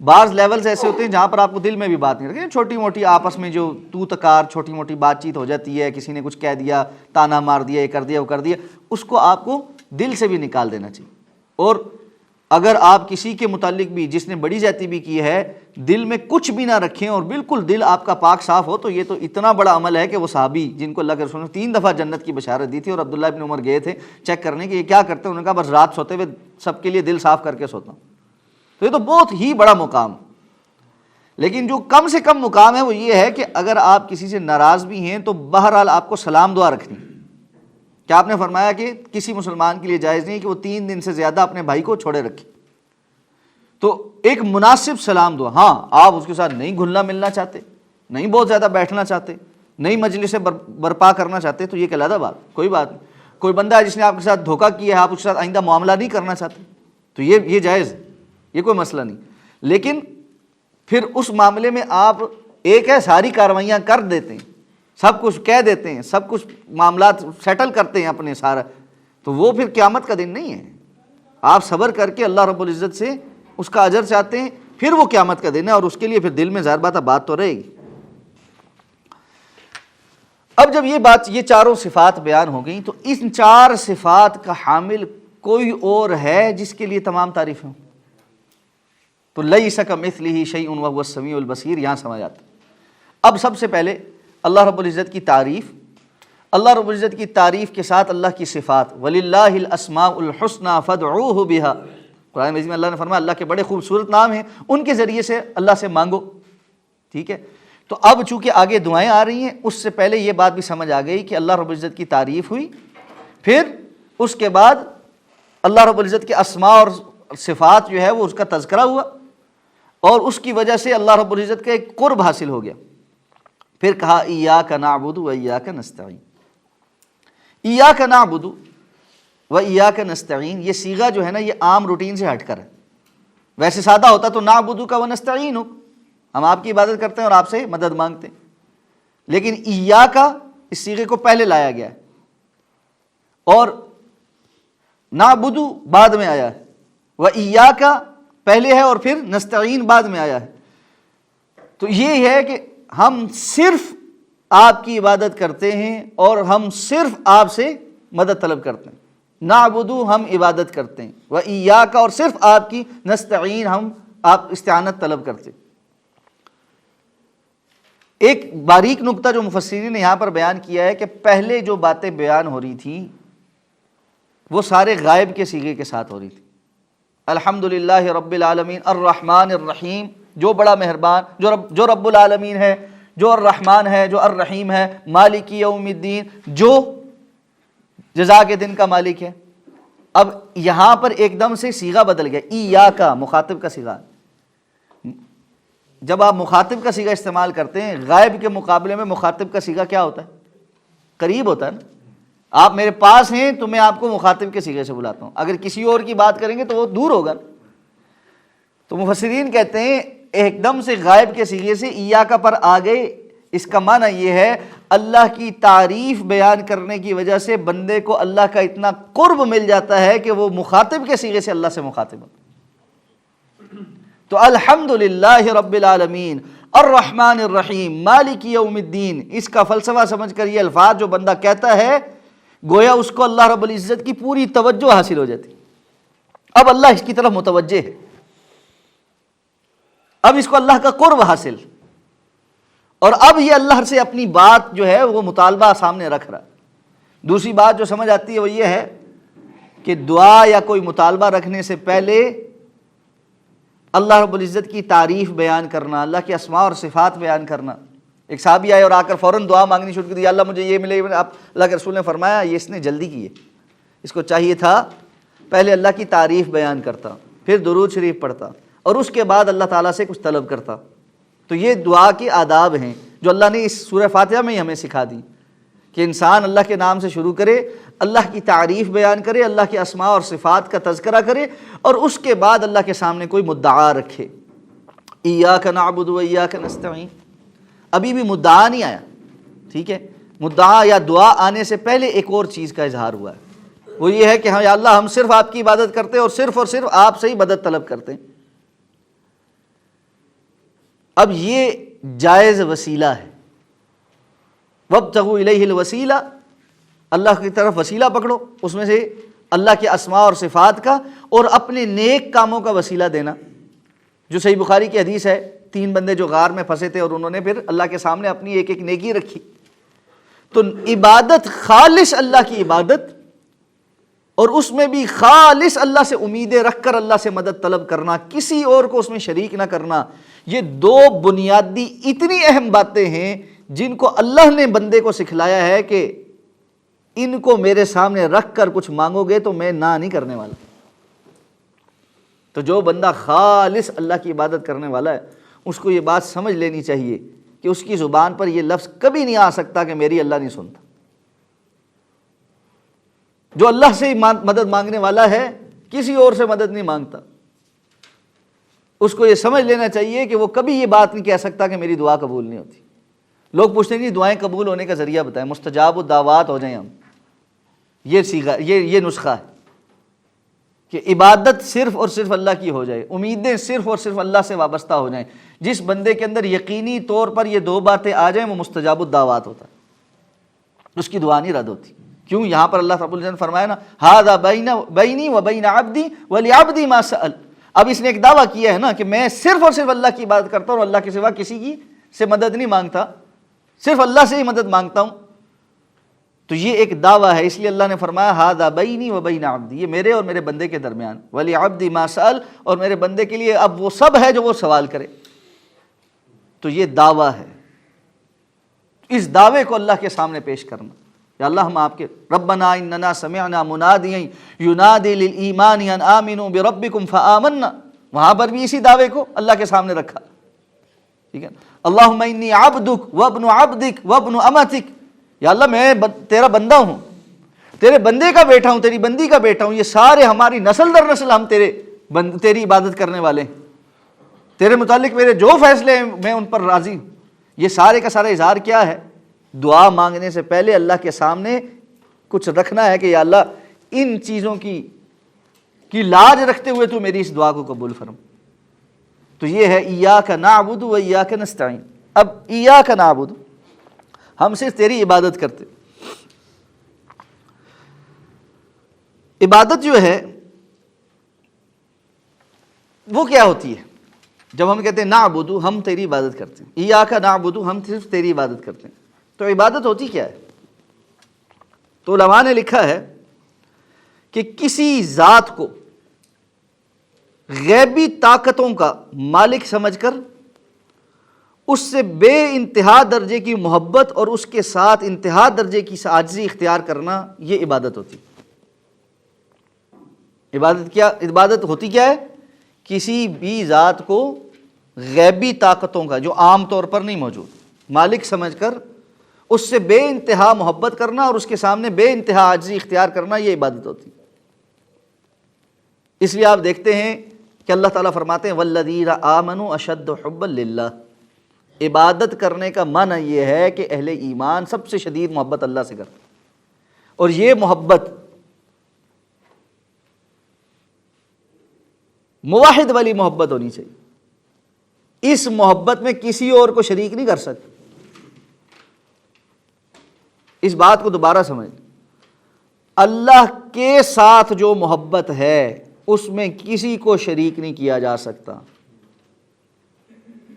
بعض لیولز ایسے ہوتے ہیں جہاں پر آپ کو دل میں بھی بات نہیں رکھیں، چھوٹی موٹی آپس میں جو تو تکار چھوٹی موٹی بات چیت ہو جاتی ہے، کسی نے کچھ کہہ دیا، تانا مار دیا، یہ کر دیا وہ کر دیا، اس کو آپ کو دل سے بھی نکال دینا چاہیے۔ اور اگر آپ کسی کے متعلق بھی جس نے بڑی زیادتی بھی کی ہے دل میں کچھ بھی نہ رکھیں اور بالکل دل آپ کا پاک صاف ہو، تو یہ تو اتنا بڑا عمل ہے کہ وہ صحابی جن کو اللہ کے رسول نے 3 دفعہ جنت کی بشارت دی تھی، اور عبداللہ ابن عمر گئے تھے چیک کرنے کہ یہ کیا کرتے ہیں، انہوں نے کہا بس رات سوتے ہوئے سب کے لیے دل صاف کر کے سوتا ہوں۔ تو یہ تو بہت ہی بڑا مقام، لیکن جو کم سے کم مقام ہے وہ یہ ہے کہ اگر آپ کسی سے ناراض بھی ہیں تو بہرحال آپ کو سلام دعا رکھنی۔ کیا آپ نے فرمایا کہ کسی مسلمان کے لیے جائز نہیں کہ وہ 3 دن سے زیادہ اپنے بھائی کو چھوڑے رکھے، تو ایک مناسب سلام دعا۔ ہاں آپ اس کے ساتھ نہیں گھلنا ملنا چاہتے، نہیں بہت زیادہ بیٹھنا چاہتے، نہیں مجلس برپا کرنا چاہتے، تو یہ ایک علیحدہ بات، کوئی بات نہیں۔ کوئی بندہ ہے جس نے آپ کے ساتھ دھوکہ کیا ہے، آپ اس کے ساتھ آئندہ معاملہ نہیں کرنا چاہتے، تو یہ جائز ہے، یہ کوئی مسئلہ نہیں۔ لیکن پھر اس معاملے میں آپ ایک ہے ساری کاروائیاں کر دیتے ہیں، سب کچھ کہہ دیتے ہیں، سب کچھ معاملات سیٹل کرتے ہیں اپنے سارا، تو وہ پھر قیامت کا دن نہیں ہے۔ آپ صبر کر کے اللہ رب العزت سے اس کا اجر چاہتے ہیں، پھر وہ قیامت کا دن ہے، اور اس کے لیے پھر دل میں ظاہر بات تو رہے گی۔ اب جب یہ چاروں صفات بیان ہو گئیں تو ان 4 صفات کا حامل کوئی اور ہے جس کے لیے تمام تعریفیں ہوں؟ تو لیس کمثلہ شیء وہو السمیع البصیر یہاں سمجھ آتا ہے۔ اب سب سے پہلے اللہ رب العزت کی تعریف، اللہ رب العزت کی تعریف کے ساتھ اللہ کی صفات، وَلِلَّهِ الْأَسْمَاءُ الْحُسْنَى فَادْعُوهُ بِهَا، قرآن مجید میں اللہ نے فرمایا اللہ کے بڑے خوبصورت نام ہیں، ان کے ذریعے سے اللہ سے مانگو، ٹھیک ہے۔ تو اب چونکہ آگے دعائیں آ رہی ہیں، اس سے پہلے یہ بات بھی سمجھ آ گئی کہ اللہ رب العزت کی تعریف ہوئی، پھر اس کے بعد اللہ رب العزت کے اسماء اور صفات جو ہے وہ اس کا تذکرہ ہوا، اور اس کی وجہ سے اللہ رب العزت کا ایک قرب حاصل ہو گیا۔ پھر کہا ایاک نعبد و ایاک نستعین، ایاک نعبد و ایاک نستعین، یہ صیغہ جو ہے نا یہ عام روٹین سے ہٹ کر ہے۔ ویسے سادہ ہوتا تو نعبد کا و نستعین ہو، ہم آپ کی عبادت کرتے ہیں اور آپ سے مدد مانگتے ہیں، لیکن ایاک اس صیغے کو پہلے لایا گیا ہے اور نعبد بعد میں آیا ہے، و ایاک پہلے ہے اور پھر نستعین بعد میں آیا ہے۔ تو یہ ہے کہ ہم صرف آپ کی عبادت کرتے ہیں اور ہم صرف آپ سے مدد طلب کرتے ہیں۔ نعبد ہم عبادت کرتے ہیں، و ایاک اور صرف آپ کی، نستعین ہم آپ استعانت طلب کرتے ہیں۔ ایک باریک نکتہ جو مفسرین نے یہاں پر بیان کیا ہے کہ پہلے جو باتیں بیان ہو رہی تھیں وہ سارے غائب کے صیغے کے ساتھ ہو رہی تھی۔ الحمدللہ رب العالمین الرحمن الرحیم، جو بڑا مہربان، جو رب العالمین ہے، جو الرحمن ہے، جو الرحیم ہے، مالک یوم الدین، جو جزا کے دن کا مالک ہے۔ اب یہاں پر ایک دم سے صیغہ بدل گیا، ایاک مخاطب کا صیغہ۔ جب آپ مخاطب کا صیغہ استعمال کرتے ہیں، غائب کے مقابلے میں مخاطب کا صیغہ کیا ہوتا ہے؟ قریب ہوتا ہے نا۔ آپ میرے پاس ہیں تو میں آپ کو مخاطب کے صیغے سے بلاتا ہوں، اگر کسی اور کی بات کریں گے تو وہ دور ہوگا۔ تو مفسرین کہتے ہیں ایک دم سے غائب کے صیغے سے ایاک پر آ گئے، اس کا معنی یہ ہے اللہ کی تعریف بیان کرنے کی وجہ سے بندے کو اللہ کا اتنا قرب مل جاتا ہے کہ وہ مخاطب کے صیغے سے اللہ سے مخاطب ہوتا۔ تو الحمدللہ رب العالمین الرحمن الرحیم مالک یوم الدین، اس کا فلسفہ سمجھ کر یہ الفاظ جو بندہ کہتا ہے گویا اس کو اللہ رب العزت کی پوری توجہ حاصل ہو جاتی، اب اللہ اس کی طرف متوجہ ہے، اب اس کو اللہ کا قرب حاصل، اور اب یہ اللہ سے اپنی بات جو ہے وہ مطالبہ سامنے رکھ رہا ہے۔ دوسری بات جو سمجھ آتی ہے وہ یہ ہے کہ دعا یا کوئی مطالبہ رکھنے سے پہلے اللہ رب العزت کی تعریف بیان کرنا، اللہ کے اسماء اور صفات بیان کرنا۔ ایک صحابی آئے اور آ کر فوراً دعا مانگنی شروع کر دی، یا اللہ مجھے یہ ملے، آپ اللہ کے رسول نے فرمایا یہ اس نے جلدی کی ہے، اس کو چاہیے تھا پہلے اللہ کی تعریف بیان کرتا، پھر درود شریف پڑھتا، اور اس کے بعد اللہ تعالیٰ سے کچھ طلب کرتا۔ تو یہ دعا کے آداب ہیں جو اللہ نے اس سورہ فاتحہ میں ہی ہمیں سکھا دی کہ انسان اللہ کے نام سے شروع کرے، اللہ کی تعریف بیان کرے، اللہ کے اسماء اور صفات کا تذکرہ کرے، اور اس کے بعد اللہ کے سامنے کوئی مدعا رکھے۔ ایاک نعبد و ایاک نستعین، ابھی بھی مدعا نہیں آیا، ٹھیک ہے۔ مدعا یا دعا آنے سے پہلے ایک اور چیز کا اظہار ہوا ہے، وہ یہ ہے کہ ہاں یا اللہ ہم صرف آپ کی عبادت کرتے ہیں اور صرف آپ سے ہی مدد طلب کرتے ہیں۔ اب یہ جائز وسیلہ ہے، وابتغوا الیہ الوسیلہ، اللہ کی طرف وسیلہ پکڑو، اس میں سے اللہ کے اسماء اور صفات کا اور اپنے نیک کاموں کا وسیلہ دینا۔ جو صحیح بخاری کی حدیث ہے، 3 بندے جو غار میں پھنسے تھے اور انہوں نے پھر اللہ کے سامنے اپنی ایک ایک نیکی رکھی۔ تو عبادت خالص اللہ کی عبادت، اور اس میں بھی خالص اللہ سے امیدیں رکھ کر اللہ سے مدد طلب کرنا، کسی اور کو اس میں شریک نہ کرنا، یہ 2 بنیادی اتنی اہم باتیں ہیں جن کو اللہ نے بندے کو سکھلایا ہے کہ ان کو میرے سامنے رکھ کر کچھ مانگو گے تو میں نہ نہیں کرنے والا۔ تو جو بندہ خالص اللہ کی عبادت کرنے والا ہے اس کو یہ بات سمجھ لینی چاہیے کہ اس کی زبان پر یہ لفظ کبھی نہیں آ سکتا کہ میری اللہ نہیں سنتا۔ جو اللہ سے مدد مانگنے والا ہے کسی اور سے مدد نہیں مانگتا، اس کو یہ سمجھ لینا چاہیے کہ وہ کبھی یہ بات نہیں کہہ سکتا کہ میری دعا قبول نہیں ہوتی۔ لوگ پوچھتے ہیں دعائیں قبول ہونے کا ذریعہ بتائیں، مستجاب الدعوات ہو جائیں ہم، یہ صیغہ، یہ نسخہ ہے کہ عبادت صرف اور صرف اللہ کی ہو جائے، امیدیں صرف اور صرف اللہ سے وابستہ ہو جائیں۔ جس بندے کے اندر یقینی طور پر یہ 2 باتیں آ جائیں وہ مستجاب الدعوات ہوتا ہے، اس کی دعا نہیں رد ہوتی۔ کیوں؟ یہاں پر اللہ رب العزت نے فرمایا نا ھذا بینی و بین عبدی ولعبدی ما سأل. اب اس نے ایک دعویٰ کیا ہے نا کہ میں صرف اور صرف اللہ کی عبادت کرتا ہوں اور اللہ کے سوا کسی کی سے مدد نہیں مانگتا، صرف اللہ سے ہی مدد مانگتا ہوں. تو یہ ایک دعویٰ ہے، اس لیے اللہ نے فرمایا ھذا بینی و بین عبدی، یہ میرے اور میرے بندے کے درمیان، ولعبدی ما سأل، اور میرے بندے کے لیے اب وہ سب ہے جو وہ سوال کرے. تو یہ دعویٰ ہے، اس دعوے کو اللہ کے سامنے پیش کرنا. یا اللہ ہم آپ کے ربنا اننا سمعنا منادیا ینادی للایمان ان آمنوا بربکم فآمنا، وہاں پر بھی اسی دعوے کو اللہ کے سامنے رکھا. ٹھیک ہے، اللہم انی عبدک وابن عبدک وابن امتک، یا اللہ میں تیرا بندہ ہوں، تیرے بندے کا بیٹا ہوں، تیری بندی کا بیٹا ہوں، یہ سارے ہماری نسل در نسل ہم تیری عبادت کرنے والے ہیں، تیرے متعلق میرے جو فیصلے ہیں میں ان پر راضی ہوں. یہ سارے کا سارا اظہار کیا ہے؟ دعا مانگنے سے پہلے اللہ کے سامنے کچھ رکھنا ہے کہ یا اللہ ان چیزوں کی لاج رکھتے ہوئے تو میری اس دعا کو قبول فرما. تو یہ ہے ایاک نعبد و ایاک نستعین. اب ایاک نعبد، ہم صرف تیری عبادت کرتے. عبادت جو ہے وہ کیا ہوتی ہے؟ جب ہم کہتے ہیں نعبد، ہم تیری عبادت کرتے ہیں، ایاک نعبد، ہم صرف تیری عبادت کرتے ہیں، تو عبادت ہوتی کیا ہے؟ تو علماء نے لکھا ہے کہ کسی ذات کو غیبی طاقتوں کا مالک سمجھ کر اس سے بے انتہا درجے کی محبت اور اس کے ساتھ انتہا درجے کی عاجزی اختیار کرنا، یہ عبادت ہوتی. عبادت ہوتی کیا ہے؟ کسی بھی ذات کو غیبی طاقتوں کا جو عام طور پر نہیں موجود مالک سمجھ کر اس سے بے انتہا محبت کرنا اور اس کے سامنے بے انتہا عاجزی اختیار کرنا، یہ عبادت ہوتی. اس لیے آپ دیکھتے ہیں کہ اللہ تعالیٰ فرماتے ہیں والذین آمنوا اشد حبا للہ. عبادت کرنے کا معنی یہ ہے کہ اہل ایمان سب سے شدید محبت اللہ سے کرتے، اور یہ محبت موحد والی محبت ہونی چاہیے. اس محبت میں کسی اور کو شریک نہیں کر سکتے. اس بات کو دوبارہ سمجھ، اللہ کے ساتھ جو محبت ہے اس میں کسی کو شریک نہیں کیا جا سکتا.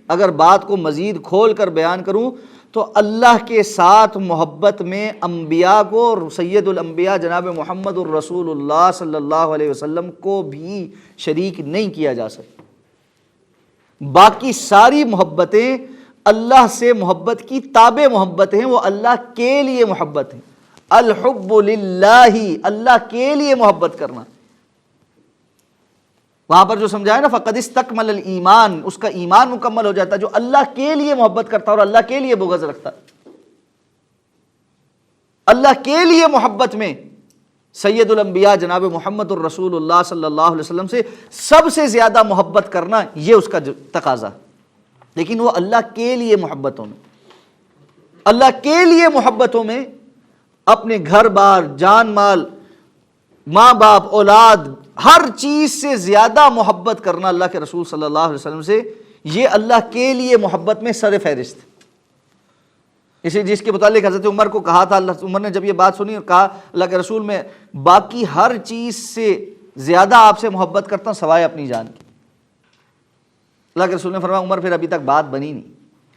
اگر بات کو مزید کھول کر بیان کروں تو اللہ کے ساتھ محبت میں انبیاء کو اور سید الانبیاء جناب محمد الرسول اللہ صلی اللہ علیہ وسلم کو بھی شریک نہیں کیا جا سکتا. باقی ساری محبتیں اللہ سے محبت کی تابع محبت ہیں، وہ اللہ کے لیے محبت ہیں. الحب للہ، اللہ کے لیے محبت کرنا. وہاں پر جو سمجھایا نا فقد استکمل الایمان، اس کا ایمان مکمل ہو جاتا ہے جو اللہ کے لیے محبت کرتا ہے اور اللہ کے لیے بغض رکھتا ہے. اللہ کے لیے محبت میں سید الانبیاء جناب محمد الرسول اللہ صلی اللہ علیہ وسلم سے سب سے زیادہ محبت کرنا، یہ اس کا تقاضا. لیکن وہ اللہ کے لیے محبتوں میں، اللہ کے لیے محبتوں میں اپنے گھر بار، جان مال، ماں باپ، اولاد، ہر چیز سے زیادہ محبت کرنا اللہ کے رسول صلی اللہ علیہ وسلم سے، یہ اللہ کے لیے محبت میں سر فہرست. اسی جس کے متعلق حضرت عمر کو کہا تھا، اللہ عمر نے جب یہ بات سنی اور کہا اللہ کے رسول میں باقی ہر چیز سے زیادہ آپ سے محبت کرتا ہوں سوائے اپنی جان کی. اللہ کے رسول نے فرمایا عمر پھر ابھی تک بات بنی نہیں.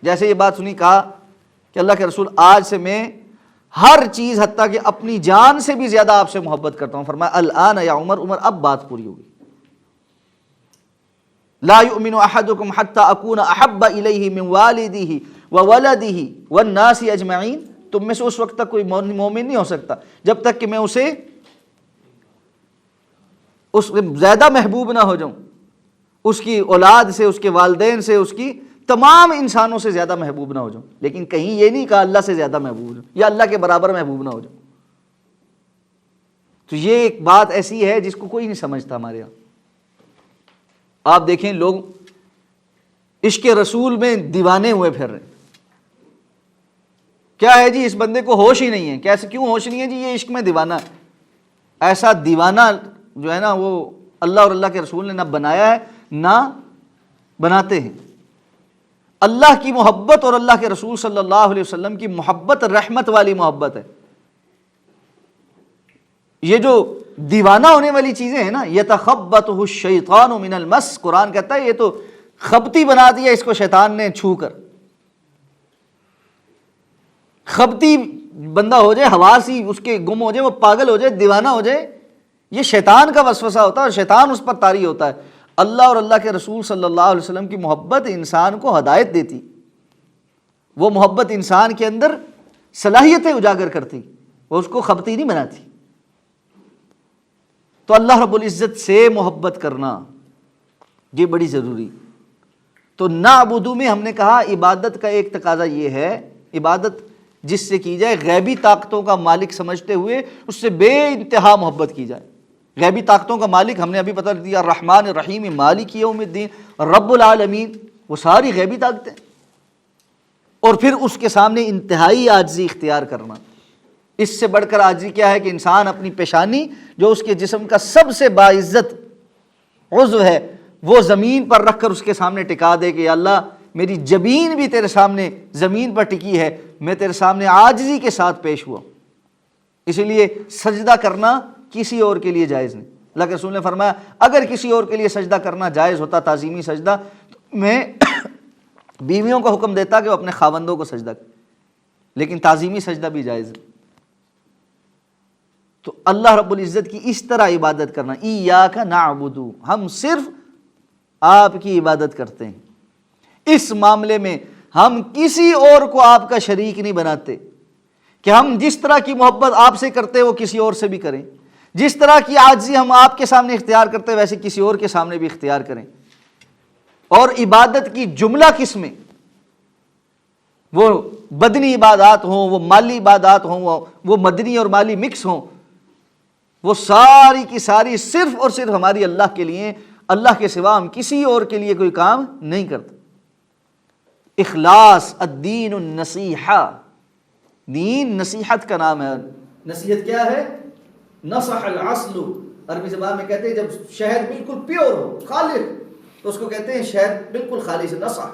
جیسے یہ بات سنی کہا کہ اللہ کے رسول آج سے میں ہر چیز حتیٰ کہ اپنی جان سے بھی زیادہ آپ سے محبت کرتا ہوں. فرمایا الآن یا عمر، عمر اب بات پوری ہوگی. لا یؤمن احدکم حتی اکون احب الیہ من والدہ وولدہ والناس اجمعین. تم میں سے اس وقت تک کوئی مومن نہیں ہو سکتا جب تک کہ میں اسے اس زیادہ محبوب نہ ہو جاؤں، اس کی اولاد سے، اس کے والدین سے، اس کی تمام انسانوں سے زیادہ محبوب نہ ہو جاؤں. لیکن کہیں یہ نہیں کہا اللہ سے زیادہ محبوب ہو جاؤں یا اللہ کے برابر محبوب نہ ہو جاؤں. تو یہ ایک بات ایسی ہے جس کو کوئی نہیں سمجھتا ہمارے یہاں. آپ دیکھیں لوگ عشق رسول میں دیوانے ہوئے پھر رہے ہیں. کیا ہے جی اس بندے کو ہوش ہی نہیں ہے. کیسے کیوں ہوش نہیں ہے جی؟ یہ عشق میں دیوانہ ہے. ایسا دیوانہ جو ہے نا وہ اللہ اور اللہ کے رسول نے نہ بنایا ہے نہ بناتے ہیں. اللہ کی محبت اور اللہ کے رسول صلی اللہ علیہ وسلم کی محبت رحمت والی محبت ہے. یہ جو دیوانہ ہونے والی چیزیں ہیں نا، یتخبطہ الشیطان من المس، قرآن کہتا ہے یہ تو خبتی بنا دیا اس کو شیطان نے چھو کر. خبتی بندہ ہو جائے، حواس ہی اس کے گم ہو جائے، وہ پاگل ہو جائے، دیوانہ ہو جائے، یہ شیطان کا وسوسہ ہوتا ہے اور شیطان اس پر طاری ہوتا ہے. اللہ اور اللہ کے رسول صلی اللہ علیہ وسلم کی محبت انسان کو ہدایت دیتی، وہ محبت انسان کے اندر صلاحیتیں اجاگر کرتی، وہ اس کو خبتی نہیں بناتی. تو اللہ رب العزت سے محبت کرنا یہ بڑی ضروری. تو نعبدو میں ہم نے کہا عبادت کا ایک تقاضا یہ ہے، عبادت جس سے کی جائے غیبی طاقتوں کا مالک سمجھتے ہوئے اس سے بے انتہا محبت کی جائے. غیبی طاقتوں کا مالک ہم نے ابھی پتہ دیا، الرحمن الرحیم مالک یوم الدین، رب العالمین، وہ ساری غیبی طاقتیں. اور پھر اس کے سامنے انتہائی عاجزی اختیار کرنا. اس سے بڑھ کر عاجزی کیا ہے کہ انسان اپنی پیشانی جو اس کے جسم کا سب سے باعزت عضو ہے وہ زمین پر رکھ کر اس کے سامنے ٹکا دے کہ یا اللہ میری جبین بھی تیرے سامنے زمین پر ٹکی ہے، میں تیرے سامنے عاجزی کے ساتھ پیش ہوا. اسی لیے سجدہ کرنا کسی اور کے لیے جائز نہیں. اللہ کے رسول نے فرمایا اگر کسی اور کے لیے سجدہ کرنا جائز ہوتا، تعظیمی سجدہ، تو میں بیویوں کو حکم دیتا کہ وہ اپنے خاوندوں کو سجدہ کریں، لیکن تعظیمی سجدہ بھی جائز ہے. تو اللہ رب العزت کی اس طرح عبادت کرنا، ایاک نعبد، ہم صرف آپ کی عبادت کرتے ہیں. اس معاملے میں ہم کسی اور کو آپ کا شریک نہیں بناتے کہ ہم جس طرح کی محبت آپ سے کرتے وہ کسی اور سے بھی کریں، جس طرح کی عاجزی ہم آپ کے سامنے اختیار کرتے ویسے کسی اور کے سامنے بھی اختیار کریں. اور عبادت کی جملہ قسمیں، وہ بدنی عبادات ہوں، وہ مالی عبادات ہوں، وہ مدنی اور مالی مکس ہوں، وہ ساری کی ساری صرف اور صرف ہماری اللہ کے لیے، اللہ کے سوا ہم کسی اور کے لیے کوئی کام نہیں کرتے. اخلاص، الدین النصیحہ، دین نصیحت کا نام ہے. نصیحت کیا ہے؟ نصح العسل، عربی زبان میں کہتے ہیں جب شہد بالکل پیور ہو، خالص، تو اس کو کہتے ہیں شہد بالکل خالص، نصح.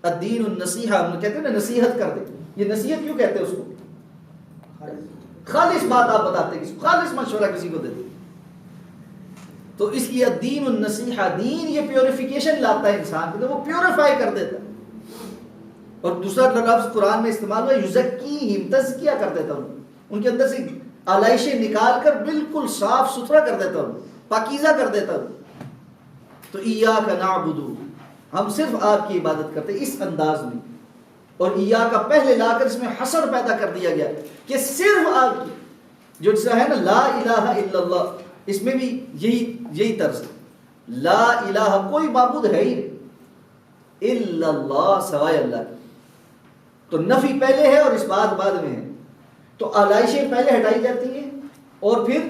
الدین النصیحہ، ہم کہتے ہیں نا نصیحت کر دے. یہ نصیحت کیوں کہتے ہیں اس کو؟ خالص بات آپ بتاتے ہیں، خالص مشورہ کسی کو دیتے. تو اس کی الدین النصیحہ، دین یہ پیوریفیکیشن لاتا ہے انسان کو، وہ پیوریفائی کر دیتا ہے. اور دوسرا لفظ قرآن میں استعمال ہوا یزکیہم، تزکیہ کر دیتا ہوں، ان کے اندر سے آلائشیں نکال کر بالکل صاف ستھرا کر دیتا ہوں، پاکیزہ کر دیتا ہوں. تو ایاک نعبد، ہم صرف آپ کی عبادت کرتے اس انداز میں. اور ایاک پہلے لا کر اس میں حصر پیدا کر دیا گیا کہ صرف آپ کی، جو ہے نا لا الہ الا اللہ، اس میں بھی یہی طرز ہے. لا الہ، کوئی معبود ہے ہی نہیں، الا اللہ، سوائے اللہ کی. تو نفی پہلے ہے اور اس بات بعد میں ہے. تو آلائشیں پہلے ہٹائی جاتی ہیں اور پھر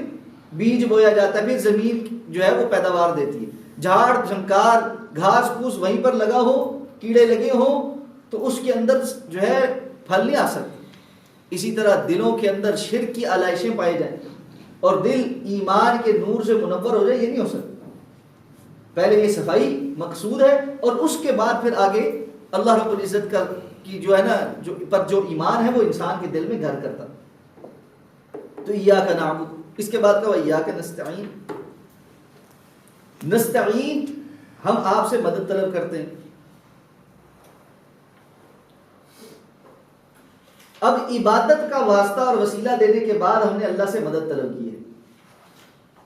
بیج بویا جاتا ہے، پھر زمین جو ہے وہ پیداوار دیتی ہے. جھاڑ جھنکار گھاس پھوس وہیں پر لگا ہو، کیڑے لگے ہوں تو اس کے اندر جو ہے پھل نہیں آ سکتے. اسی طرح دلوں کے اندر شرک کی آلائشیں پائی جائیں اور دل ایمان کے نور سے منور ہو جائے، یہ نہیں ہو سکتا. پہلے یہ صفائی مقصود ہے اور اس کے بعد پھر آگے اللہ رب العزت کا کی جو ہے نا جو ایمان ہے وہ انسان کے دل میں گھر کرتا. تو ایاک نعبد، اس کے بعد کہا ایاک نستعین. نستعین، ہم آپ سے مدد طلب کرتے ہیں. اب عبادت کا واسطہ اور وسیلہ دینے کے بعد ہم نے اللہ سے مدد طلب کی ہے.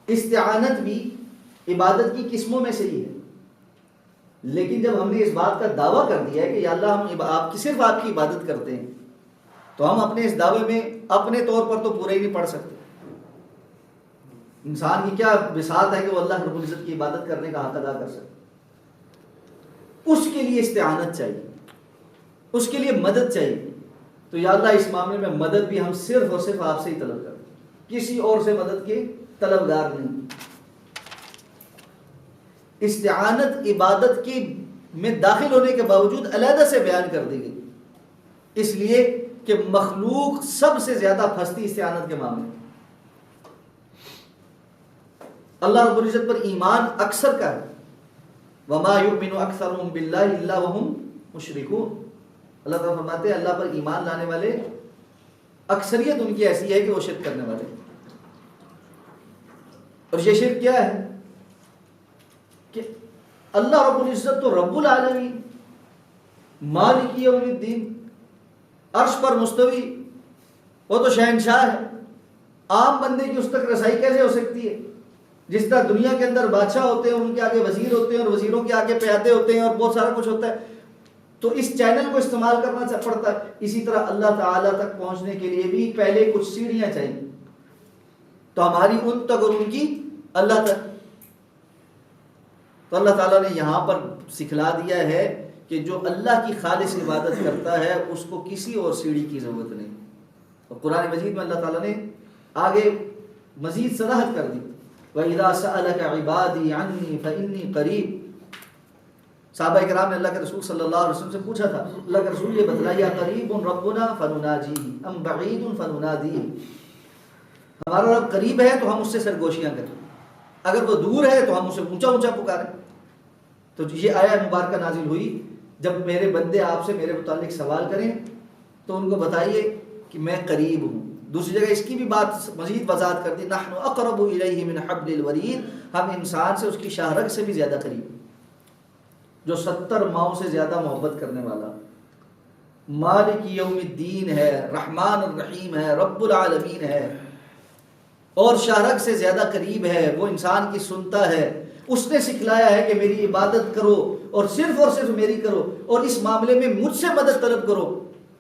استعانت بھی عبادت کی قسموں میں سے ہی ہے، لیکن جب ہم نے اس بات کا دعویٰ کر دیا ہے کہ یا اللہ ہم صرف آپ کی عبادت کرتے ہیں، تو ہم اپنے اس دعوے میں اپنے طور پر تو پورے ہی نہیں پڑھ سکتے. انسان کی کیا بساط ہے کہ وہ اللہ رب العزت کی عبادت کرنے کا حق ادا کر سکے. اس کے لیے استعانت چاہیے، اس کے لیے مدد چاہیے. تو یا اللہ اس معاملے میں مدد بھی ہم صرف اور صرف آپ سے ہی طلب کرتے ہیں، کسی اور سے مدد کے طلبگار نہیں. استعانت عبادت کی میں داخل ہونے کے باوجود علیحدہ سے بیان کر دی گئی، اس لیے کہ مخلوق سب سے زیادہ پھنستی استعانت کے معاملے میں. اللہ رب العزت پر ایمان اکثر کا ہے، وَمَا يُؤْمِنُ أَكْثَرُهُمْ بِاللَّهِ إِلَّا وَهُمْ مُشْرِكُونَ. اللہ تعالیٰ فرماتے ہیں اللہ پر ایمان لانے والے اکثریت ان کی ایسی ہے کہ وہ شرک کرنے والے. اور یہ شرک کیا ہے کہ اللہ رب العزت تو رب العالمین، مالک یوم الدین، عرش پر مستوی، وہ تو شہنشاہ ہے، عام بندے کی اس تک رسائی کیسے ہو سکتی ہے؟ جس طرح دنیا کے اندر بادشاہ ہوتے ہیں، ان کے آگے وزیر ہوتے ہیں، اور وزیروں کے آگے پیادے ہوتے ہیں، اور بہت سارا کچھ ہوتا ہے، تو اس چینل کو استعمال کرنا پڑتا ہے۔ اسی طرح اللہ تعالیٰ تک پہنچنے کے لیے بھی پہلے کچھ سیڑھیاں چاہیے، تو ہماری ان تک اور ان کی اللہ تک۔ تو اللہ تعالیٰ نے یہاں پر سکھلا دیا ہے کہ جو اللہ کی خالص عبادت کرتا ہے اس کو کسی اور سیڑھی کی ضرورت نہیں۔ اور قرآن مجید میں اللہ تعالیٰ نے آگے مزید صراحت کر دی، وَإِذَا سَأَلَكَ عِبَادِي عَنِّي فَإِنِّي قَرِيبٌ۔ صحابہ کرام نے اللہ کے رسول صلی اللہ علیہ وسلم سے پوچھا تھا، اللہ کے رسول یہ بتلائیے، قریب ربنا فنناجیہ ام بعید فننادیہ، ہمارا رب قریب ہے تو ہم اس سے سرگوشیاں کریں، اگر وہ دور ہے تو ہم اسے اونچا اونچا پکاریں۔ تو یہ آیت مبارکہ نازل ہوئی، جب میرے بندے آپ سے میرے متعلق سوال کریں تو ان کو بتائیے کہ میں قریب ہوں۔ دوسری جگہ اس کی بھی بات مزید وضاحت کر دی، نحن اقرب الیہ من حبل الورید، ہم انسان سے اس کی شاہ رگ سے بھی زیادہ قریب، جو 70 ماؤں سے زیادہ محبت کرنے والا، مالک یوم الدین ہے، رحمان الرحیم ہے، رب العالمین ہے، اور شاہ رگ سے زیادہ قریب ہے، وہ انسان کی سنتا ہے۔ اس نے سکھلایا ہے کہ میری عبادت کرو اور صرف میری کرو، اور اس معاملے میں مجھ سے مدد طلب کرو۔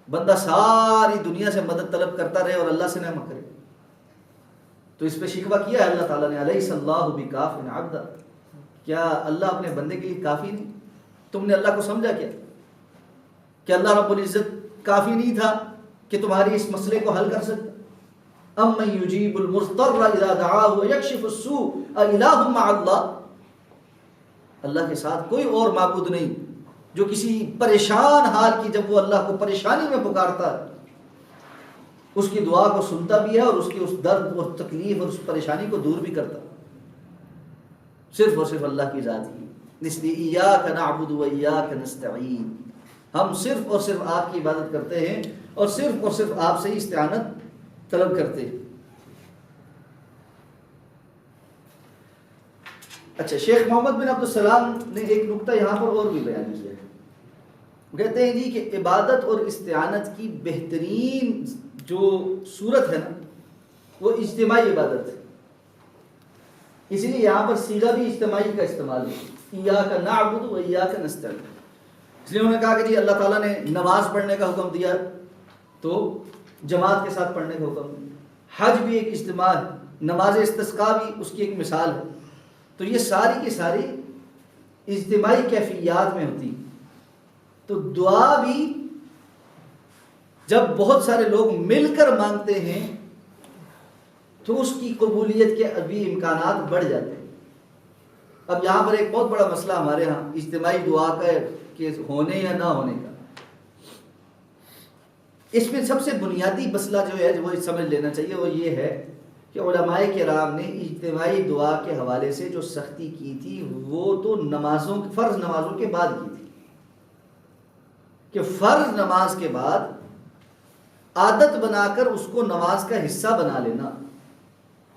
بندہ ساری دنیا سے مدد طلب کرتا رہے اور اللہ سے نہ کرے، تو اس پہ شکوہ کیا ہے اللہ تعالیٰ نے، الیس اللہ بکاف عبدا، کیا اللہ اپنے بندے کے لیے کافی نہیں؟ تم نے اللہ کو سمجھا کیا کہ اللہ رب العزت کافی نہیں تھا کہ تمہاری اس مسئلے کو حل کر سکتا؟ امن یجیب المضطر اذا دعاہ ویکشف السوء االہ مع اللہ، اللہ کے ساتھ کوئی اور معبود نہیں جو کسی پریشان حال کی، جب وہ اللہ کو پریشانی میں پکارتا ہے اس کی دعا کو سنتا بھی ہے، اور اس کی اس درد اور تکلیف اور اس پریشانی کو دور بھی کرتا، صرف اور صرف اللہ کی ذات کی۔ اس لیے ایاک نعبد و ایاک نستعین، ہم صرف اور صرف آپ کی عبادت کرتے ہیں اور صرف آپ سے ہی استعانت طلب کرتے ہیں۔ اچھا، شیخ محمد بن عبد السلام نے ایک نقطہ یہاں پر اور بھی بیان کیا ہے، کہتے ہیں جی کہ عبادت اور استعانت کی بہترین جو صورت ہے نا وہ اجتماعی عبادت ہے، اس لیے یہاں پر صیغہ بھی اجتماعی کا استعمال ہے، ایاک نعبد و ایاک نستعین۔ اس لیے انہوں نے کہا کہ جی اللہ تعالیٰ نے نماز پڑھنے کا حکم دیا تو جماعت کے ساتھ پڑھنے کا حکم دیا، حج بھی ایک اجتماع ہے، نماز استسقاء بھی اس کی ایک مثال ہے، تو یہ ساری کی ساری اجتماعی کیفیات میں ہوتی۔ تو دعا بھی جب بہت سارے لوگ مل کر مانگتے ہیں تو اس کی قبولیت کے ابھی امکانات بڑھ جاتے ہیں۔ اب یہاں پر ایک بہت بڑا مسئلہ ہمارے ہاں اجتماعی دعا کا کہ ہونے یا نہ ہونے کا، اس میں سب سے بنیادی مسئلہ جو ہے وہ سمجھ لینا چاہیے، وہ یہ ہے کہ علماء کرام نے اجتماعی دعا کے حوالے سے جو سختی کی تھی وہ تو فرض نمازوں کے بعد کی تھی، کہ فرض نماز کے بعد عادت بنا کر اس کو نماز کا حصہ بنا لینا،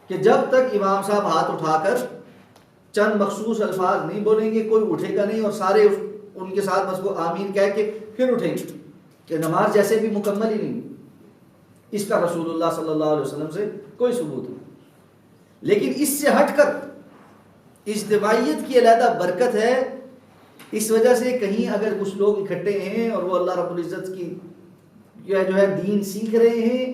کہ جب تک امام صاحب ہاتھ اٹھا کر چند مخصوص الفاظ نہیں بولیں گے کوئی اٹھے گا نہیں، اور سارے ان کے ساتھ بس وہ آمین کہہ کے پھر اٹھیں گے، کہ نماز جیسے بھی مکمل ہی نہیں۔ اس کا رسول اللہ صلی اللہ علیہ وسلم سے کوئی ثبوت نہیں۔ لیکن اس سے ہٹ کر اجتماعیت کی علیحدہ برکت ہے، اس وجہ سے کہیں اگر کچھ لوگ اکٹھے ہیں اور وہ اللہ رب العزت کی جو ہے دین سیکھ رہے ہیں،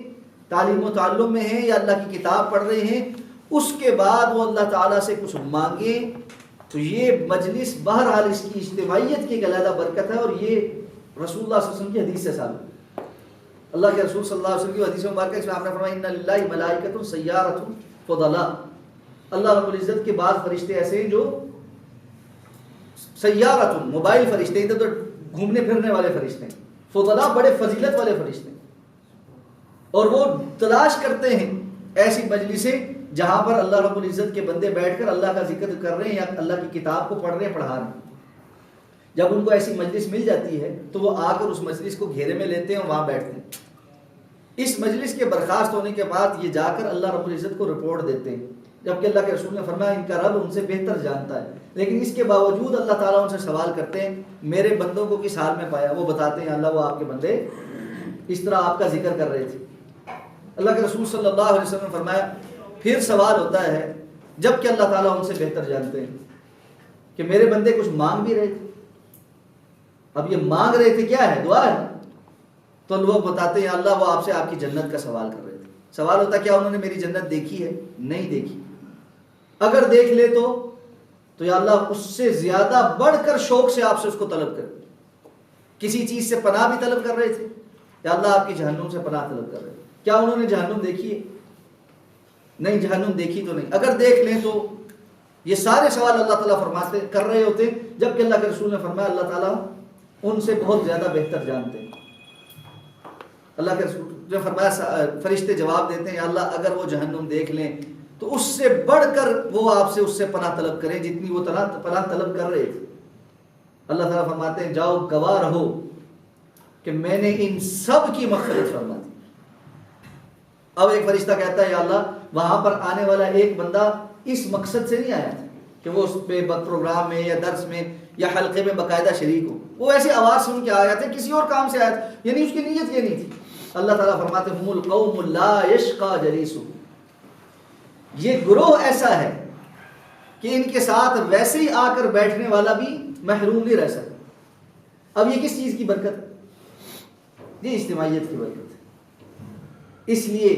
تعلیم و تعلم میں ہیں، یا اللہ کی کتاب پڑھ رہے ہیں، اس کے بعد وہ اللہ تعالیٰ سے کچھ مانگیں، تو یہ مجلس بہرحال اس کی اجتماعیت کی ایک علیحدہ برکت ہے، اور یہ رسول اللہ صلی اللہ علیہ وسلم کی حدیث سے ثابت ہے۔ اللہ کے رسول صلی اللہ علیہ وسلم کی حدیث مبارکہ اس میں آپ نے فرمایا ان للہ ملائکۃ سیارۃ فضلاء، اللہ رب العزت کے بعض فرشتے ایسے ہیں جو سیارۃ، موبائل فرشتے ہیں، تو گھومنے پھرنے والے فرشتے ہیں، فضلاء بڑے فضیلت والے فرشتے ہیں، اور وہ تلاش کرتے ہیں ایسی مجلسیں جہاں پر اللہ رب العزت کے بندے بیٹھ کر اللہ کا ذکر کر رہے ہیں یا اللہ کی کتاب کو پڑھ رہے ہیں، پڑھا رہے ہیں۔ جب ان کو ایسی مجلس مل جاتی ہے تو وہ آ کر اس مجلس کو گھیرے میں لیتے ہیں اور وہاں بیٹھتے ہیں۔ اس مجلس کے برخاست ہونے کے بعد یہ جا کر اللہ رب العزت کو رپورٹ دیتے ہیں جبکہ اللہ کے رسول نے فرمایا ان کا رب ان سے بہتر جانتا ہے، لیکن اس کے باوجود اللہ تعالیٰ ان سے سوال کرتے ہیں میرے بندوں کو کس حال میں پایا؟ وہ بتاتے ہیں اللہ وہ آپ کے بندے اس طرح آپ کا ذکر کر رہے تھے۔ اللہ کے رسول صلی اللہ علیہ وسلم نے فرمایا پھر سوال ہوتا ہے جب کہ اللہ تعالیٰ ان سے بہتر جانتے ہیں کہ میرے بندے کچھ مانگ بھی رہے تھے، اب یہ مانگ رہے تھے کیا ہے؟ دعا ہے نا، تو لوگ بتاتے ہیں اللہ وہ آپ سے آپ کی جنت کا سوال کر رہے تھے۔ سوال ہوتا ہے کیا انہوں نے میری جنت دیکھی ہے؟ نہیں دیکھی، اگر دیکھ لے تو یا اللہ اس سے زیادہ بڑھ کر شوق سے آپ سے اس کو طلب کر، کسی چیز سے پناہ بھی طلب کر رہے تھے، یا اللہ آپ کی جہنم سے پناہ طلب کر رہے تھے۔ کیا انہوں نے جہنم دیکھی ہے؟ نہیں، جہنم دیکھی تو نہیں، اگر دیکھ لیں تو یہ سارے سوال اللہ تعالیٰ فرماتے کر رہے ہوتے ہیں، جبکہ اللہ کے رسول نے فرمایا اللہ تعالیٰ ان سے بہت زیادہ بہتر جانتے ہیں۔ اللہ کے رسول نے فرمایا فرشتے جواب دیتے ہیں یا اللہ اگر وہ جہنم دیکھ لیں تو اس سے بڑھ کر وہ آپ سے اس سے پناہ طلب کریں جتنی وہ پناہ طلب کر رہے تھے۔ اللہ تعالیٰ فرماتے ہیں جاؤ گواہ رہو کہ میں نے ان سب کی مغفرت فرما دی۔ اب ایک فرشتہ کہتا ہے یا اللہ وہاں پر آنے والا ایک بندہ اس مقصد سے نہیں آیا تھا کہ وہ اس پہ پروگرام میں یا درس میں یا حلقے میں باقاعدہ شریک ہو، وہ ایسی آواز سن کے آیا تھا، کسی اور کام سے آیا تھا، یعنی اس کی نیت یہ نہیں تھی۔ اللہ تعالیٰ فرماتے ہیں ہم القوم لا یشقی جلیسہم، یہ گروہ ایسا ہے کہ ان کے ساتھ ویسے ہی آ کر بیٹھنے والا بھی محروم نہیں رہ سکتا۔ اب یہ کس چیز کی برکت ہے؟ یہ اجتماعیت کی برکت ہے۔ اس لیے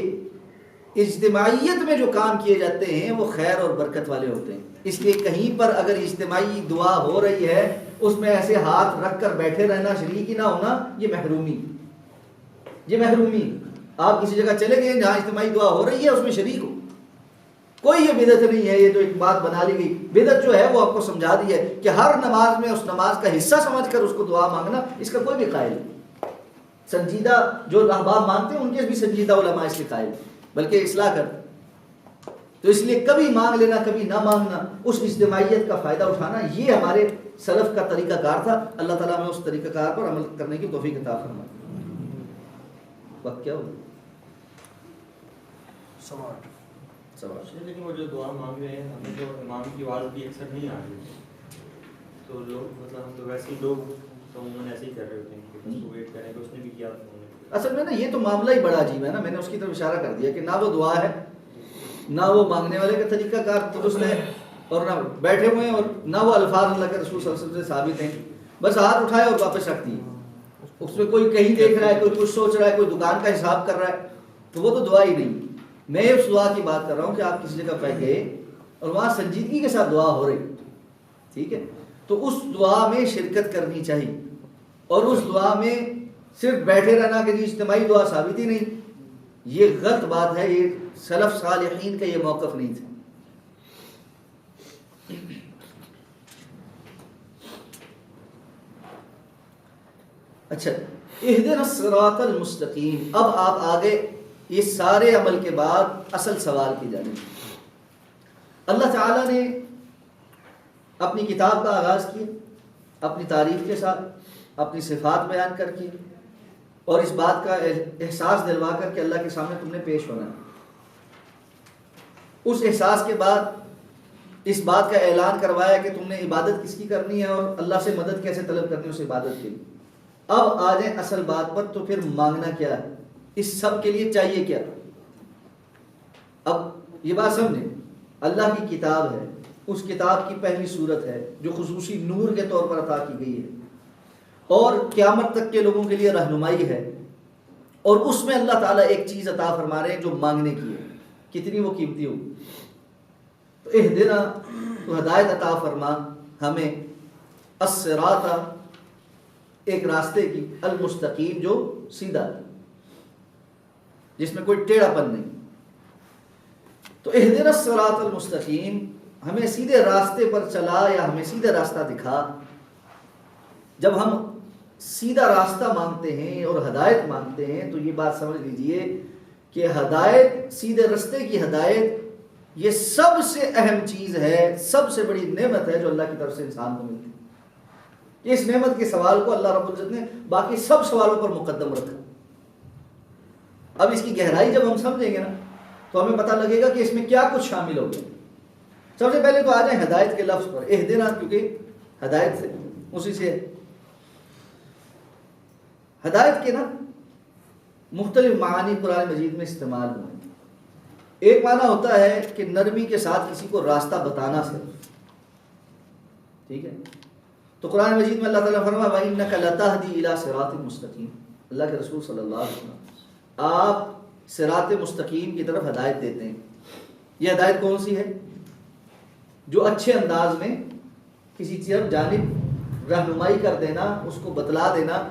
اجتماعیت میں جو کام کیے جاتے ہیں وہ خیر اور برکت والے ہوتے ہیں۔ اس لیے کہیں پر اگر اجتماعی دعا ہو رہی ہے اس میں ایسے ہاتھ رکھ کر بیٹھے رہنا، شریک ہی نہ ہونا، یہ محرومی، یہ محرومی۔ آپ کسی جگہ چلے گئے جہاں اجتماعی دعا ہو رہی ہے اس میں شریک ہو، کوئی یہ بدعت نہیں ہے، یہ جو ایک بات بنا لی گئی بدعت جو ہے وہ آپ کو سمجھا دی ہے کہ ہر نماز میں اس نماز کا حصہ سمجھ کر اس کو دعا مانگنا، اس کا کوئی بھی قائل نہیں۔ سنجیدہ جو احباب مانتے ہیں ان کے بھی سنجیدہ علماء اس کے قائل، بلکہ اصلاح کر، تو اس لیے کبھی مانگ لینا کبھی نہ مانگنا، اس اجتماعیت کا فائدہ اٹھانا، یہ ہمارے سلف کا طریقہ کار تھا۔ اللہ تعالیٰ ہمیں اس طریقہ کار پر عمل کرنے کی توفیق عطا فرمائے۔ وقت کیا ہو؟ سوال۔ لیکن وہ جو دعا مانگ رہے ہیں ہمیں تو امام کی آواز بھی اکثر نہیں آ رہی، تو لوگ مطلب ہم تو ویسے ہی لوگ تو عموماً ایسے ہی کر رہے ہوتے ہیں کہ بس ویٹ کریں کہ اس نے بھی کیا۔ اصل میں نا یہ تو معاملہ ہی بڑا عجیب ہے نا، میں نے اس کی طرف اشارہ کر دیا کہ نہ وہ دعا ہے، نہ وہ مانگنے والے کا طریقہ کار درست ہے، اور نہ بیٹھے ہوئے ہیں، اور نہ وہ الفاظ اللہ کے رسول صلی اللہ علیہ وسلم سے ثابت ہیں، بس ہاتھ اٹھائے اور واپس رکھ دیے۔ اس میں کوئی کہیں دیکھ رہا ہے، کوئی کچھ سوچ رہا ہے، کوئی دکان کا حساب کر رہا ہے، تو وہ تو دعا ہی نہیں۔ میں اس دعا کی بات کر رہا ہوں کہ آپ کسی جگہ پہ گئے اور وہاں سنجیدگی کے ساتھ دعا ہو رہی، ٹھیک ہے، تو اس دعا میں شرکت کرنی چاہیے، اور اس دعا میں صرف بیٹھے رہنا کہ جی اجتماعی دعا ثابت ہی نہیں، یہ غلط بات ہے، یہ سلف صالحین کا یہ موقف نہیں تھا۔ اچھا، اہدنا الصراط المستقیم۔ اب آپ آگے اس سارے عمل کے بعد اصل سوال کی جانب اللہ تعالیٰ نے اپنی کتاب کا آغاز کیا اپنی تعریف کے ساتھ، اپنی صفات بیان کر کے، اور اس بات کا احساس دلوا کر کہ اللہ کے سامنے تم نے پیش ہونا ہے۔ اس احساس کے بعد اس بات کا اعلان کروایا کہ تم نے عبادت کس کی کرنی ہے اور اللہ سے مدد کیسے طلب کرنی ہے اس عبادت کے لیے۔ اب آ جائیں اصل بات پر، تو پھر مانگنا کیا ہے، اس سب کے لیے چاہیے کیا؟ اب یہ بات سمجھیں، اللہ کی کتاب ہے، اس کتاب کی پہلی صورت ہے جو خصوصی نور کے طور پر عطا کی گئی ہے، اور قیامت تک کے لوگوں کے لیے رہنمائی ہے، اور اس میں اللہ تعالیٰ ایک چیز عطا فرما رہے ہیں جو مانگنے کی ہے، کتنی وہ قیمتی ہو۔ تو اہدنا، تو ہدایت عطا فرما ہمیں، الصراط، ایک راستے کی، المستقیم، جو سیدھا، جس میں کوئی ٹیڑھا پن نہیں۔ تو اہدنا الصراط المستقیم، ہمیں سیدھے راستے پر چلا یا ہمیں سیدھا راستہ دکھا۔ جب ہم سیدھا راستہ مانگتے ہیں اور ہدایت مانگتے ہیں تو یہ بات سمجھ لیجئے کہ ہدایت، سیدھے راستے کی ہدایت، یہ سب سے اہم چیز ہے، سب سے بڑی نعمت ہے جو اللہ کی طرف سے انسان کو ملتی ہے۔ اس نعمت کے سوال کو اللہ رب العزت نے باقی سب سوالوں پر مقدم رکھا۔ اب اس کی گہرائی جب ہم سمجھیں گے نا تو ہمیں پتہ لگے گا کہ اس میں کیا کچھ شامل ہو گیا۔ سب سے پہلے تو آ جائیں ہدایت کے لفظ پر، اہدنا، کیونکہ ہدایت سے اسی سے ہدایت کے نا مختلف معانی قرآن مجید میں استعمال ہوئے ہیں۔ ایک معنی ہوتا ہے کہ نرمی کے ساتھ کسی کو راستہ بتانا صرف، ٹھیک ہے؟ تو قرآن مجید میں اللہ تعالیٰ فرمایا وَإِنَّكَ لَتَهْدِي إِلَىٰ صِرَاطٍ مُسْتَقِيمٍ، اللہ کے رسول صلی اللہ علیہ وسلم آپ صراط مستقیم کی طرف ہدایت دیتے ہیں۔ یہ ہدایت کون سی ہے؟ جو اچھے انداز میں کسی طرف جانب رہنمائی کر دینا، اس کو بتلا دینا۔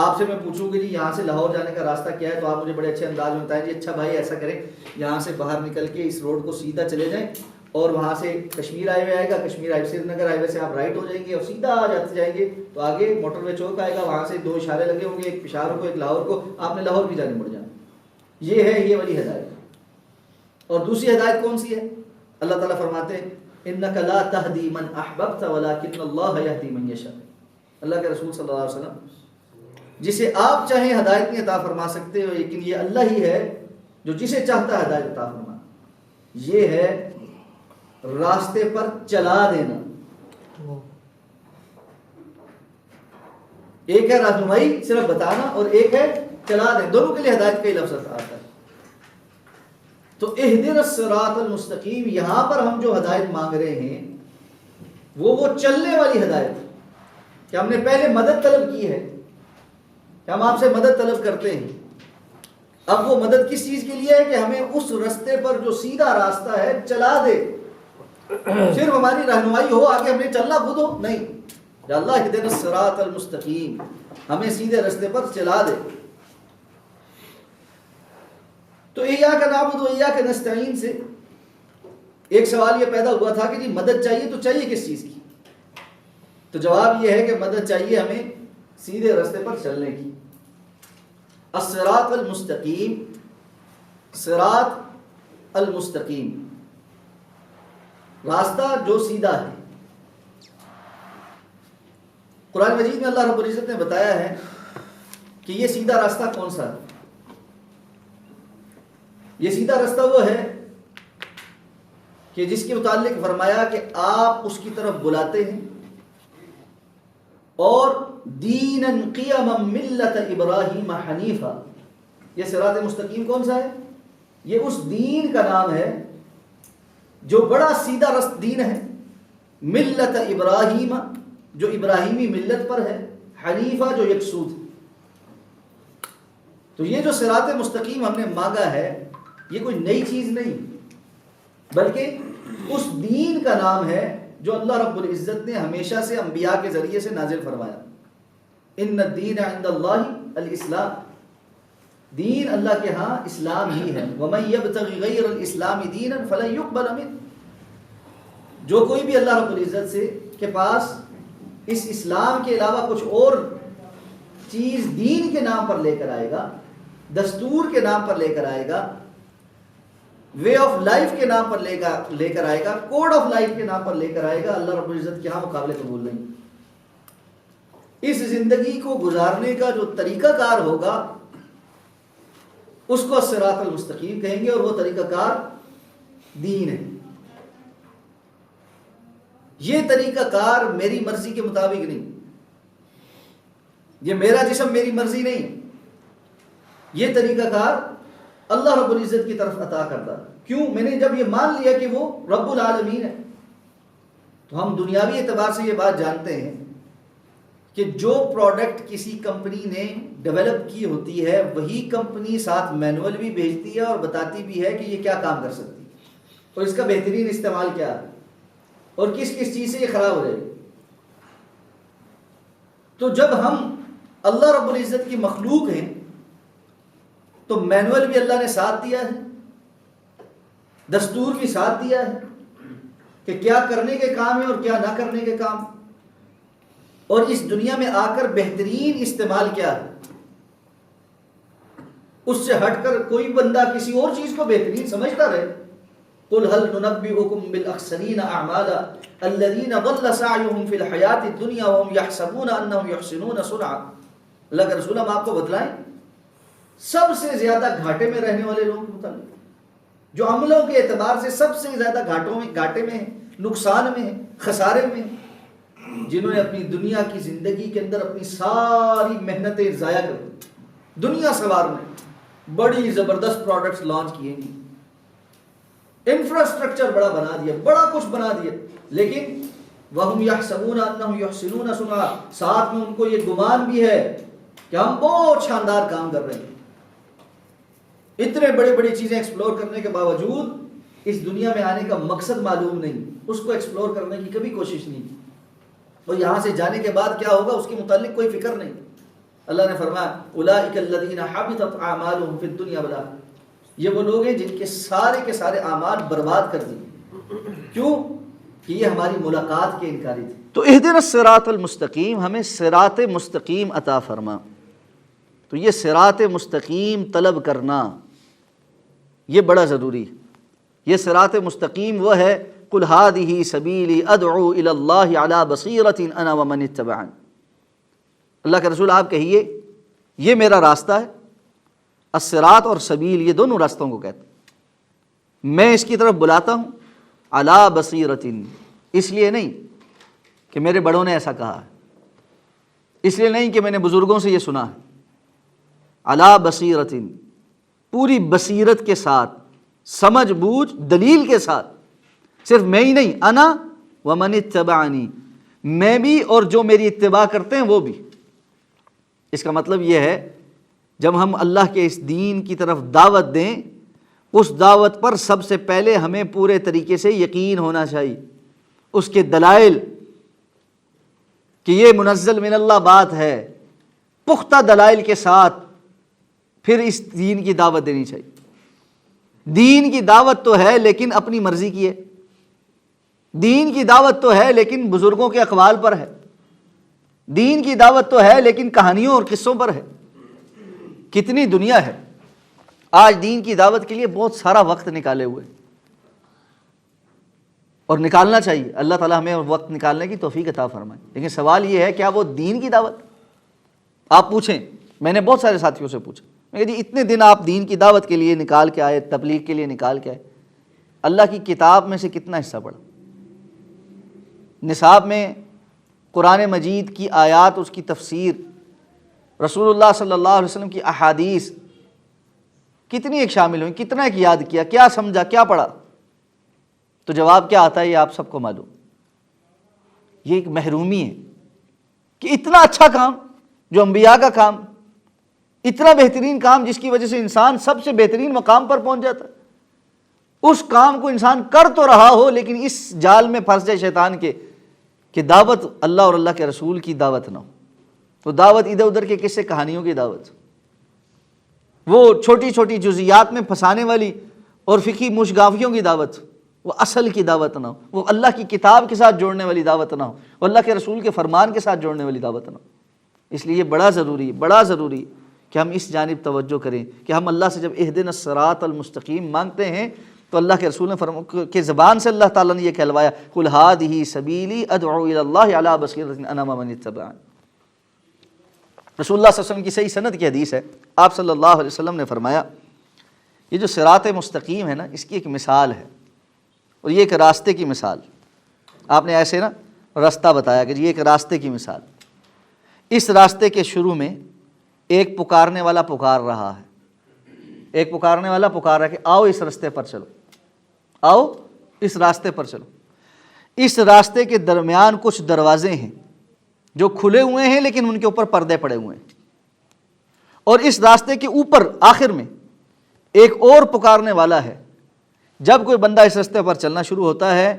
آپ سے میں پوچھوں کہ جی یہاں سے لاہور جانے کا راستہ کیا ہے، تو آپ مجھے بڑے اچھے انداز میں بتائیں جی اچھا بھائی ایسا کریں، یہاں سے باہر نکل کے اس روڈ کو سیدھا چلے جائیں اور وہاں سے کشمیر ہائی وے آئے گا، کشمیر ہائی وے سری نگر ہائی وے سے آپ رائٹ ہو جائیں گے اور سیدھا جاتے جائیں گے تو آگے موٹر وے چوک آئے گا، وہاں سے 2 اشارے لگے ہوں گے، ایک پشاور کو ایک لاہور کو، آپ نے لاہور کی جانب مڑ جانا۔ یہ ہے یہ والی ہدایت۔ اور دوسری ہدایت کون سی ہے؟ اللہ تعالیٰ فرماتے ہیں انک لا تہدی من احببت ولکن اللہ یہدی من یشاء، اللہ کے رسول صلی اللہ علیہ وسلم جسے آپ چاہیں ہدایت نہیں عطا فرما سکتے ہو، لیکن یہ اللہ ہی ہے جو جسے چاہتا ہے ہدایت عطا فرمانا۔ یہ ہے راستے پر چلا دینا، ایک ہے رہنمائی صرف بتانا اور ایک ہے چلا دیں، دونوں کے لیے ہدایت کا ہی لفظ آتا ہے۔ تو اہدنا الصراط المستقیم، یہاں پر ہم جو ہدایت مانگ رہے ہیں وہ چلنے والی ہدایت، کہ ہم نے پہلے مدد طلب کی ہے کہ ہم آپ سے مدد طلب کرتے ہیں، اب وہ مدد کس چیز کے لیے ہے کہ ہمیں اس راستے پر جو سیدھا راستہ ہے چلا دے، صرف ہماری رہنمائی ہو، آگے ہم نے چلنا خود ہو نہیں، یا اللہ اہدنا الصراط المستقیم، ہمیں سیدھے راستے پر چلا دے۔ تو ایاک نعبد و ایاک نستعین سے ایک سوال یہ پیدا ہوا تھا کہ جی مدد چاہیے تو چاہیے کس چیز کی؟ تو جواب یہ ہے کہ مدد چاہیے ہمیں سیدھے راستے پر چلنے کی۔ الصراط المستقیم، صراط المستقیم، راستہ جو سیدھا ہے۔ قرآن مجید میں اللہ رب العزت نے بتایا ہے کہ یہ سیدھا راستہ کون سا ہے۔ یہ سیدھا راستہ وہ ہے کہ جس کے متعلق فرمایا کہ آپ اس کی طرف بلاتے ہیں، اور دینا قیما ملت ابراہیم حنیفا، یہ صراط مستقیم کون سا ہے؟ یہ اس دین کا نام ہے جو بڑا سیدھا دین ہے، ملت ابراہیم جو ابراہیمی ملت پر ہے، حنیفہ جو یکسو تھی۔ تو یہ جو صراط مستقیم ہم نے مانگا ہے یہ کوئی نئی چیز نہیں، بلکہ اس دین کا نام ہے جو اللہ رب العزت نے ہمیشہ سے انبیاء کے ذریعے سے نازل فرمایا۔ ان الدین عند اللہ الاسلام، دین اللہ کے ہاں اسلام ہی ہے۔ ومن یبتغی غیر الاسلام دینا فلن یقبل منہ، جو کوئی بھی اللہ رب العزت سے کے پاس اس اسلام کے علاوہ کچھ اور چیز دین کے نام پر لے کر آئے گا، دستور کے نام پر لے کر آئے گا، وے آف لائف کے نام پر لے کر آئے گا، کوڈ آف لائف کے نام پر لے کر آئے گا، اللہ رب العزت کے ہاں مقابلے قبول نہیں۔ اس زندگی کو گزارنے کا جو طریقہ کار ہوگا اس کو صراط المستقیم کہیں گے، اور وہ طریقہ کار دین ہے۔ یہ طریقہ کار میری مرضی کے مطابق نہیں، یہ میرا جسم میری مرضی نہیں، یہ طریقہ کار اللہ رب العزت کی طرف عطا کردہ۔ کیوں؟ میں نے جب یہ مان لیا کہ وہ رب العالمین ہے، تو ہم دنیاوی اعتبار سے یہ بات جانتے ہیں کہ جو پروڈکٹ کسی کمپنی نے ڈیولپ کی ہوتی ہے وہی کمپنی ساتھ مینول بھی بھیجتی ہے اور بتاتی بھی ہے کہ یہ کیا کام کر سکتی ہے اور اس کا بہترین استعمال کیا ہے اور کس کس چیز سے یہ خراب ہو جائے گی۔ تو جب ہم اللہ رب العزت کی مخلوق ہیں تو مینول بھی اللہ نے ساتھ دیا ہے، دستور بھی ساتھ دیا ہے کہ کیا کرنے کے کام ہے اور کیا نہ کرنے کے کام، اور اس دنیا میں آ کر بہترین استعمال کیا ہے۔ اس سے ہٹ کر کوئی بندہ کسی اور چیز کو بہترین سمجھتا رہے۔ قل هل ننبئكم بالاخسرین اعمالا الذین ضل سعیهم فی الحیاۃ الدنیا وهم یحسبون انهم یحسنون صنعا، اللہ کے رسول ہم آپ کو بتلائیں سب سے زیادہ گھاٹے میں رہنے والے لوگوں کے متعلق جو عملوں کے اعتبار سے سب سے زیادہ گھاٹے میں ہیں، نقصان میں ہیں، خسارے میں ہیں، جنہوں نے اپنی دنیا کی زندگی کے اندر اپنی ساری محنتیں ضائع کر دی، دنیا سوار میں بڑی زبردست پروڈکٹس لانچ کیے گی، انفراسٹرکچر بڑا بنا دیا، بڑا کچھ بنا دیا، لیکن وَهُمْ يَحْسَبُونَ أَنَّهُمْ يُحْسِنُونَ صُنْعًا، ساتھ میں ان کو یہ گمان بھی ہے کہ ہم بہت شاندار کام کر رہے ہیں۔ اتنے بڑی بڑی چیزیں ایکسپلور کرنے کے باوجود اس دنیا میں آنے کا مقصد معلوم نہیں، اس کو ایکسپلور کرنے کی کبھی کوشش نہیں کی، اور یہاں سے جانے کے بعد کیا ہوگا اس کے متعلق کوئی فکر نہیں۔ اللہ نے فرمایا اولئک الذین حبطت اعمالهم فی الدنیا والآخرہ، یہ وہ لوگ ہیں جن کے سارے اعمال برباد کر دیے۔ کیوں؟ کہ یہ ہماری ملاقات کے انکاری تھے۔ تو اہدنا الصراط المستقیم، ہمیں صراط مستقیم عطا فرما۔ تو یہ صراط مستقیم طلب کرنا یہ بڑا ضروری ہے۔ یہ صراط مستقیم وہ ہے قل هذه سبیلی ادعو الی اللہ علی بصیرۃ انا ومن اتبعني۔ اللہ کے رسول آپ کہیے یہ میرا راستہ ہے۔ الصراط اور سبیل یہ دونوں راستوں کو کہتے ہیں، میں اس کی طرف بلاتا ہوں علی بصیرۃ، اس لیے نہیں کہ میرے بڑوں نے ایسا کہا ہے، اس لیے نہیں کہ میں نے بزرگوں سے یہ سنا ہے، علی بصیرۃ، پوری بصیرت کے ساتھ، سمجھ بوجھ دلیل کے ساتھ، صرف میں ہی نہیں، انا ومن اتبعنی، میں بھی اور جو میری اتباع کرتے ہیں وہ بھی۔ اس کا مطلب یہ ہے جب ہم اللہ کے اس دین کی طرف دعوت دیں، اس دعوت پر سب سے پہلے ہمیں پورے طریقے سے یقین ہونا چاہیے، اس کے دلائل کہ یہ منزل من اللہ بات ہے، پختہ دلائل کے ساتھ پھر اس دین کی دعوت دینی چاہیے۔ دین کی دعوت تو ہے لیکن اپنی مرضی کی ہے، دین کی دعوت تو ہے لیکن بزرگوں کے اقوال پر ہے، دین کی دعوت تو ہے لیکن کہانیوں اور قصوں پر ہے۔ کتنی دنیا ہے آج دین کی دعوت کے لیے بہت سارا وقت نکالے ہوئے، اور نکالنا چاہیے، اللہ تعالیٰ ہمیں وقت نکالنے کی توفیق عطا فرمائے۔ لیکن سوال یہ ہے کیا وہ دین کی دعوت؟ آپ پوچھیں، میں نے بہت سارے ساتھیوں سے پوچھا، میں کہا جی اتنے دن آپ دین کی دعوت کے لیے نکال کے آئے، تبلیغ کے لیے نکال کے آئے، اللہ کی کتاب میں سے کتنا حصہ پڑھا؟ نصاب میں قرآن مجید کی آیات، اس کی تفسیر، رسول اللہ صلی اللہ علیہ وسلم کی احادیث کتنی ایک شامل ہوئی، کتنا ایک یاد کیا، کیا سمجھا، کیا پڑھا؟ تو جواب کیا آتا ہے یہ آپ سب کو معلوم۔ یہ ایک محرومی ہے کہ اتنا اچھا کام جو انبیاء کا کام، اتنا بہترین کام جس کی وجہ سے انسان سب سے بہترین مقام پر پہنچ جاتا ہے، اس کام کو انسان کر تو رہا ہو لیکن اس جال میں پھنس جائے شیطان کے کہ دعوت اللہ اور اللہ کے رسول کی دعوت نہ ہو، تو دعوت ادھر ادھر کے قصے کہانیوں کی دعوت، وہ چھوٹی چھوٹی جزیات میں پھنسانے والی اور فقہی مشگافیوں کی دعوت، وہ اصل کی دعوت نہ ہو، وہ اللہ کی کتاب کے ساتھ جوڑنے والی دعوت نہ ہو، وہ اللہ کے رسول کے فرمان کے ساتھ جوڑنے والی دعوت نہ ہو۔ اس لیے یہ بڑا ضروری ہے کہ ہم اس جانب توجہ کریں کہ ہم اللہ سے جب اہدنا الصراط المستقیم مانگتے ہیں تو اللہ کے رسول نے فرمایا کہ زبان سے اللہ تعالیٰ نے یہ کہلوایا قل هذه سبیلی ادعو الی اللہ علی بصیرۃ انا ومن اتبعني۔ رسول اللہ صلی اللہ علیہ وسلم کی صحیح سند کی حدیث ہے، آپ صلی اللہ علیہ وسلم نے فرمایا یہ جو صراط مستقیم ہے نا، اس کی ایک مثال ہے، اور یہ ایک راستے کی مثال۔ آپ نے ایسے نا راستہ بتایا کہ یہ ایک راستے کی مثال، اس راستے کے شروع میں ایک پکارنے والا پکار رہا ہے، ایک پکارنے والا پکار رہا ہے کہ آؤ اس راستے پر چلو، آؤ اس راستے پر چلو۔ اس راستے کے درمیان کچھ دروازے ہیں جو کھلے ہوئے ہیں لیکن ان کے اوپر پردے پڑے ہوئے ہیں، اور اس راستے کے اوپر آخر میں ایک اور پکارنے والا ہے۔ جب کوئی بندہ اس راستے پر چلنا شروع ہوتا ہے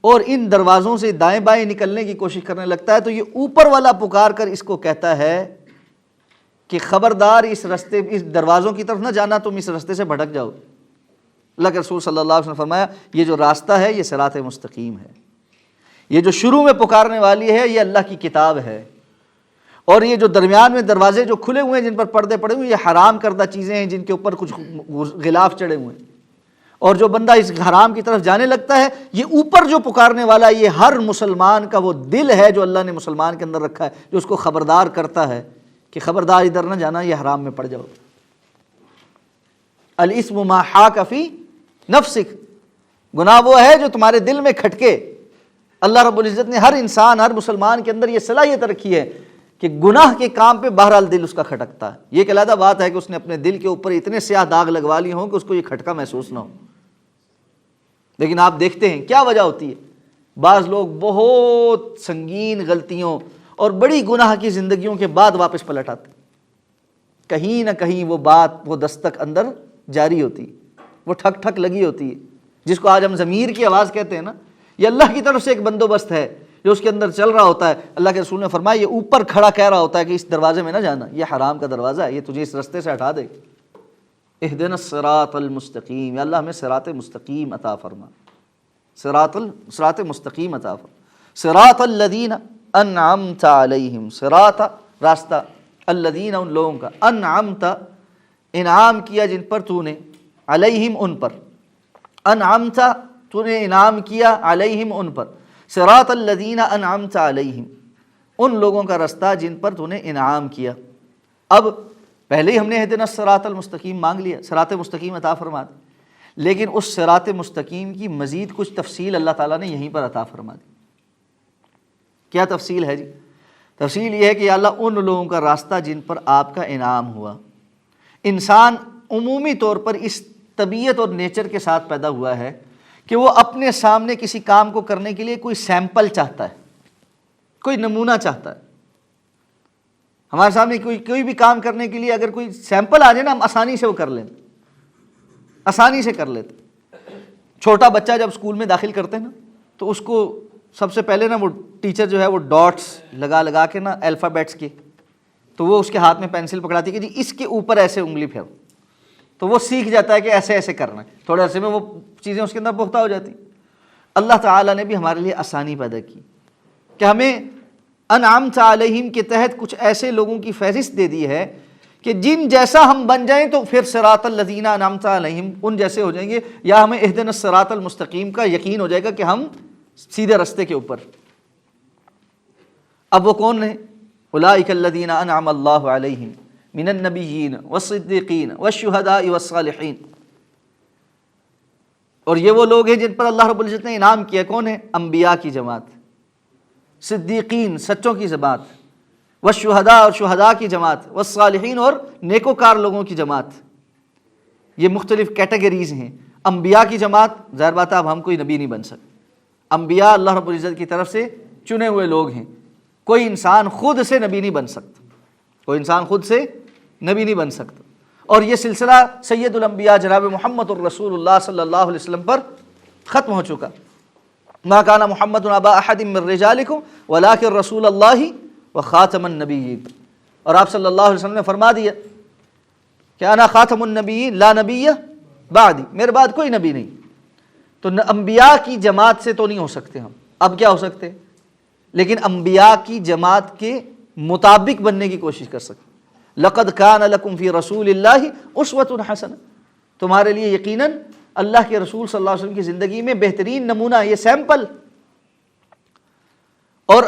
اور ان دروازوں سے دائیں بائیں نکلنے کی کوشش کرنے لگتا ہے تو یہ اوپر والا پکار کر اس کو کہتا ہے کہ خبردار اس راستے، اس دروازوں کی طرف نہ جانا، تم اس راستے سے بھٹک جاؤ۔ اللہ کے رسول صلی اللہ علیہ وسلم نے فرمایا یہ جو راستہ ہے یہ صراط مستقیم ہے، یہ جو شروع میں پکارنے والی ہے یہ اللہ کی کتاب ہے، اور یہ جو درمیان میں دروازے جو کھلے ہوئے ہیں جن پر پردے پڑے ہوئے ہیں یہ حرام کردہ چیزیں ہیں جن کے اوپر کچھ غلاف چڑھے ہوئے ہیں، اور جو بندہ اس حرام کی طرف جانے لگتا ہے یہ اوپر جو پکارنے والا یہ ہر مسلمان کا وہ دل ہے جو اللہ نے مسلمان کے اندر رکھا ہے، جو اس کو خبردار کرتا ہے کہ خبردار ادھر نہ جانا، یہ حرام میں پڑ جاؤ۔ الاسم ما حاک فی نفسک، گناہ وہ ہے جو تمہارے دل میں کھٹکے۔ اللہ رب العزت نے ہر انسان، ہر مسلمان کے اندر یہ صلاحیت رکھی ہے کہ گناہ کے کام پہ بہرحال دل اس کا کھٹکتا ہے۔ یہ ایک علیحدہ بات ہے کہ اس نے اپنے دل کے اوپر اتنے سیاہ داغ لگوا لیے ہوں کہ اس کو یہ کھٹکا محسوس نہ ہو، لیکن آپ دیکھتے ہیں کیا وجہ ہوتی ہے، بعض لوگ بہت سنگین غلطیوں اور بڑی گناہ کی زندگیوں کے بعد واپس پلٹ آتے، کہیں نہ کہیں وہ بات، وہ دستک اندر جاری ہوتی ہے، وہ ٹھک ٹھک لگی ہوتی ہے، جس کو آج ہم ضمیر کی آواز کہتے ہیں نا۔ یہ اللہ کی طرف سے ایک بندوبست ہے جو اس کے اندر چل رہا ہوتا ہے۔ اللہ کے رسول نے فرمایا یہ اوپر کھڑا کہہ رہا ہوتا ہے کہ اس دروازے میں نہ جانا، یہ حرام کا دروازہ ہے، یہ تجھے اس رستے سے ہٹا دے۔ اہدنا الصراط المستقیم، یا اللہ ہمیں صراط مستقیم عطا فرما، صراط مستقیم عطا فرما۔ صراط الذین انعمت علیہم، صراط راستہ، الذین ان لوگوں کا، انعمت انعام کیا جن پر تو نے، علیہم ان پر، انعمت تو نے انعام کیا، علیہم ان پر، صراط الذین انعمت علیہم ان لوگوں کا راستہ جن پر تو نے انعام کیا۔ اب پہلے ہی ہم نے اہدنا الصراط المستقیم مانگ لیا، صراط مستقیم عطا فرما دی، لیکن اس صراط مستقیم کی مزید کچھ تفصیل اللہ تعالیٰ نے یہیں پر عطا فرما دی۔ کیا تفصیل ہے جی؟ تفصیل یہ ہے کہ یا اللہ ان لوگوں کا راستہ جن پر آپ کا انعام ہوا۔ انسان عمومی طور پر اس طبیعت اور نیچر کے ساتھ پیدا ہوا ہے کہ وہ اپنے سامنے کسی کام کو کرنے کے لیے کوئی سیمپل چاہتا ہے، کوئی نمونہ چاہتا ہے۔ ہمارے سامنے کوئی بھی کام کرنے کے لیے اگر کوئی سیمپل آ جائے نا، ہم آسانی سے وہ کر لیتے، آسانی سے کر لیتے۔ چھوٹا بچہ جب اسکول میں داخل کرتے ہیں نا تو اس کو سب سے پہلے نا وہ ٹیچر جو ہے وہ ڈاٹس لگا کے نا الفابیٹس کے، تو وہ اس کے ہاتھ میں پینسل پکڑاتی ہے کہ جی اس کے اوپر ایسے انگلی پھیرو، تو وہ سیکھ جاتا ہے کہ ایسے ایسے کرنا ہے، تھوڑے عرصے میں وہ چیزیں اس کے اندر پختہ ہو جاتی۔ اللہ تعالیٰ نے بھی ہمارے لیے آسانی پیدا کی کہ ہمیں انعمت علیہم کے تحت کچھ ایسے لوگوں کی فہرست دے دی ہے کہ جن جیسا ہم بن جائیں تو پھر صراط الذین انعمت علیہم ان جیسے ہو جائیں گے، یا ہمیں اہدنا الصراط المستقیم کا یقین ہو جائے گا کہ ہم سیدھے رستے کے اوپر۔ اب وہ کون ہیں؟ اولئک الذین انعم اللہ علیہم من النبیین والصدیقین والشہداء والصالحین، اور یہ وہ لوگ ہیں جن پر اللہ رب العزت نے انعام کیا۔ کون ہے؟ انبیاء کی جماعت، صدیقین سچوں کی جماعت، والشہداء اور شہداء کی جماعت، والصالحین اور نیکوکار لوگوں کی جماعت۔ یہ مختلف کیٹیگریز ہیں۔ انبیاء کی جماعت، ظاہر بات ہے اب ہم کوئی نبی نہیں بن سکتے، انبیاء اللہ رب العزت کی طرف سے چنے ہوئے لوگ ہیں، کوئی انسان خود سے نبی نہیں بن سکتا، کوئی انسان خود سے نبی نہیں بن سکتا۔ اور یہ سلسلہ سید الانبیاء جناب محمد الرسول اللہ صلی اللہ علیہ وسلم پر ختم ہو چکا۔ ما کان محمد ابا احد من رجالکم ولکن رسول اللہ وخاتم النبیین، اور آپ صلی اللہ علیہ وسلم نے فرما دیا کہ انا خاتم النبیین لا نبی بعدی، میرے بعد کوئی نبی نہیں۔ تو انبیاء کی جماعت سے تو نہیں ہو سکتے ہم، اب کیا ہو سکتے؟ لیکن انبیاء کی جماعت کے مطابق بننے کی کوشش کر سکتے۔ لقد کان لکم فی رسول اللہ اسوۃ حسنہ، تمہارے لیے یقیناً اللہ کے رسول صلی اللہ علیہ وسلم کی زندگی میں بہترین نمونہ، یہ سیمپل۔ اور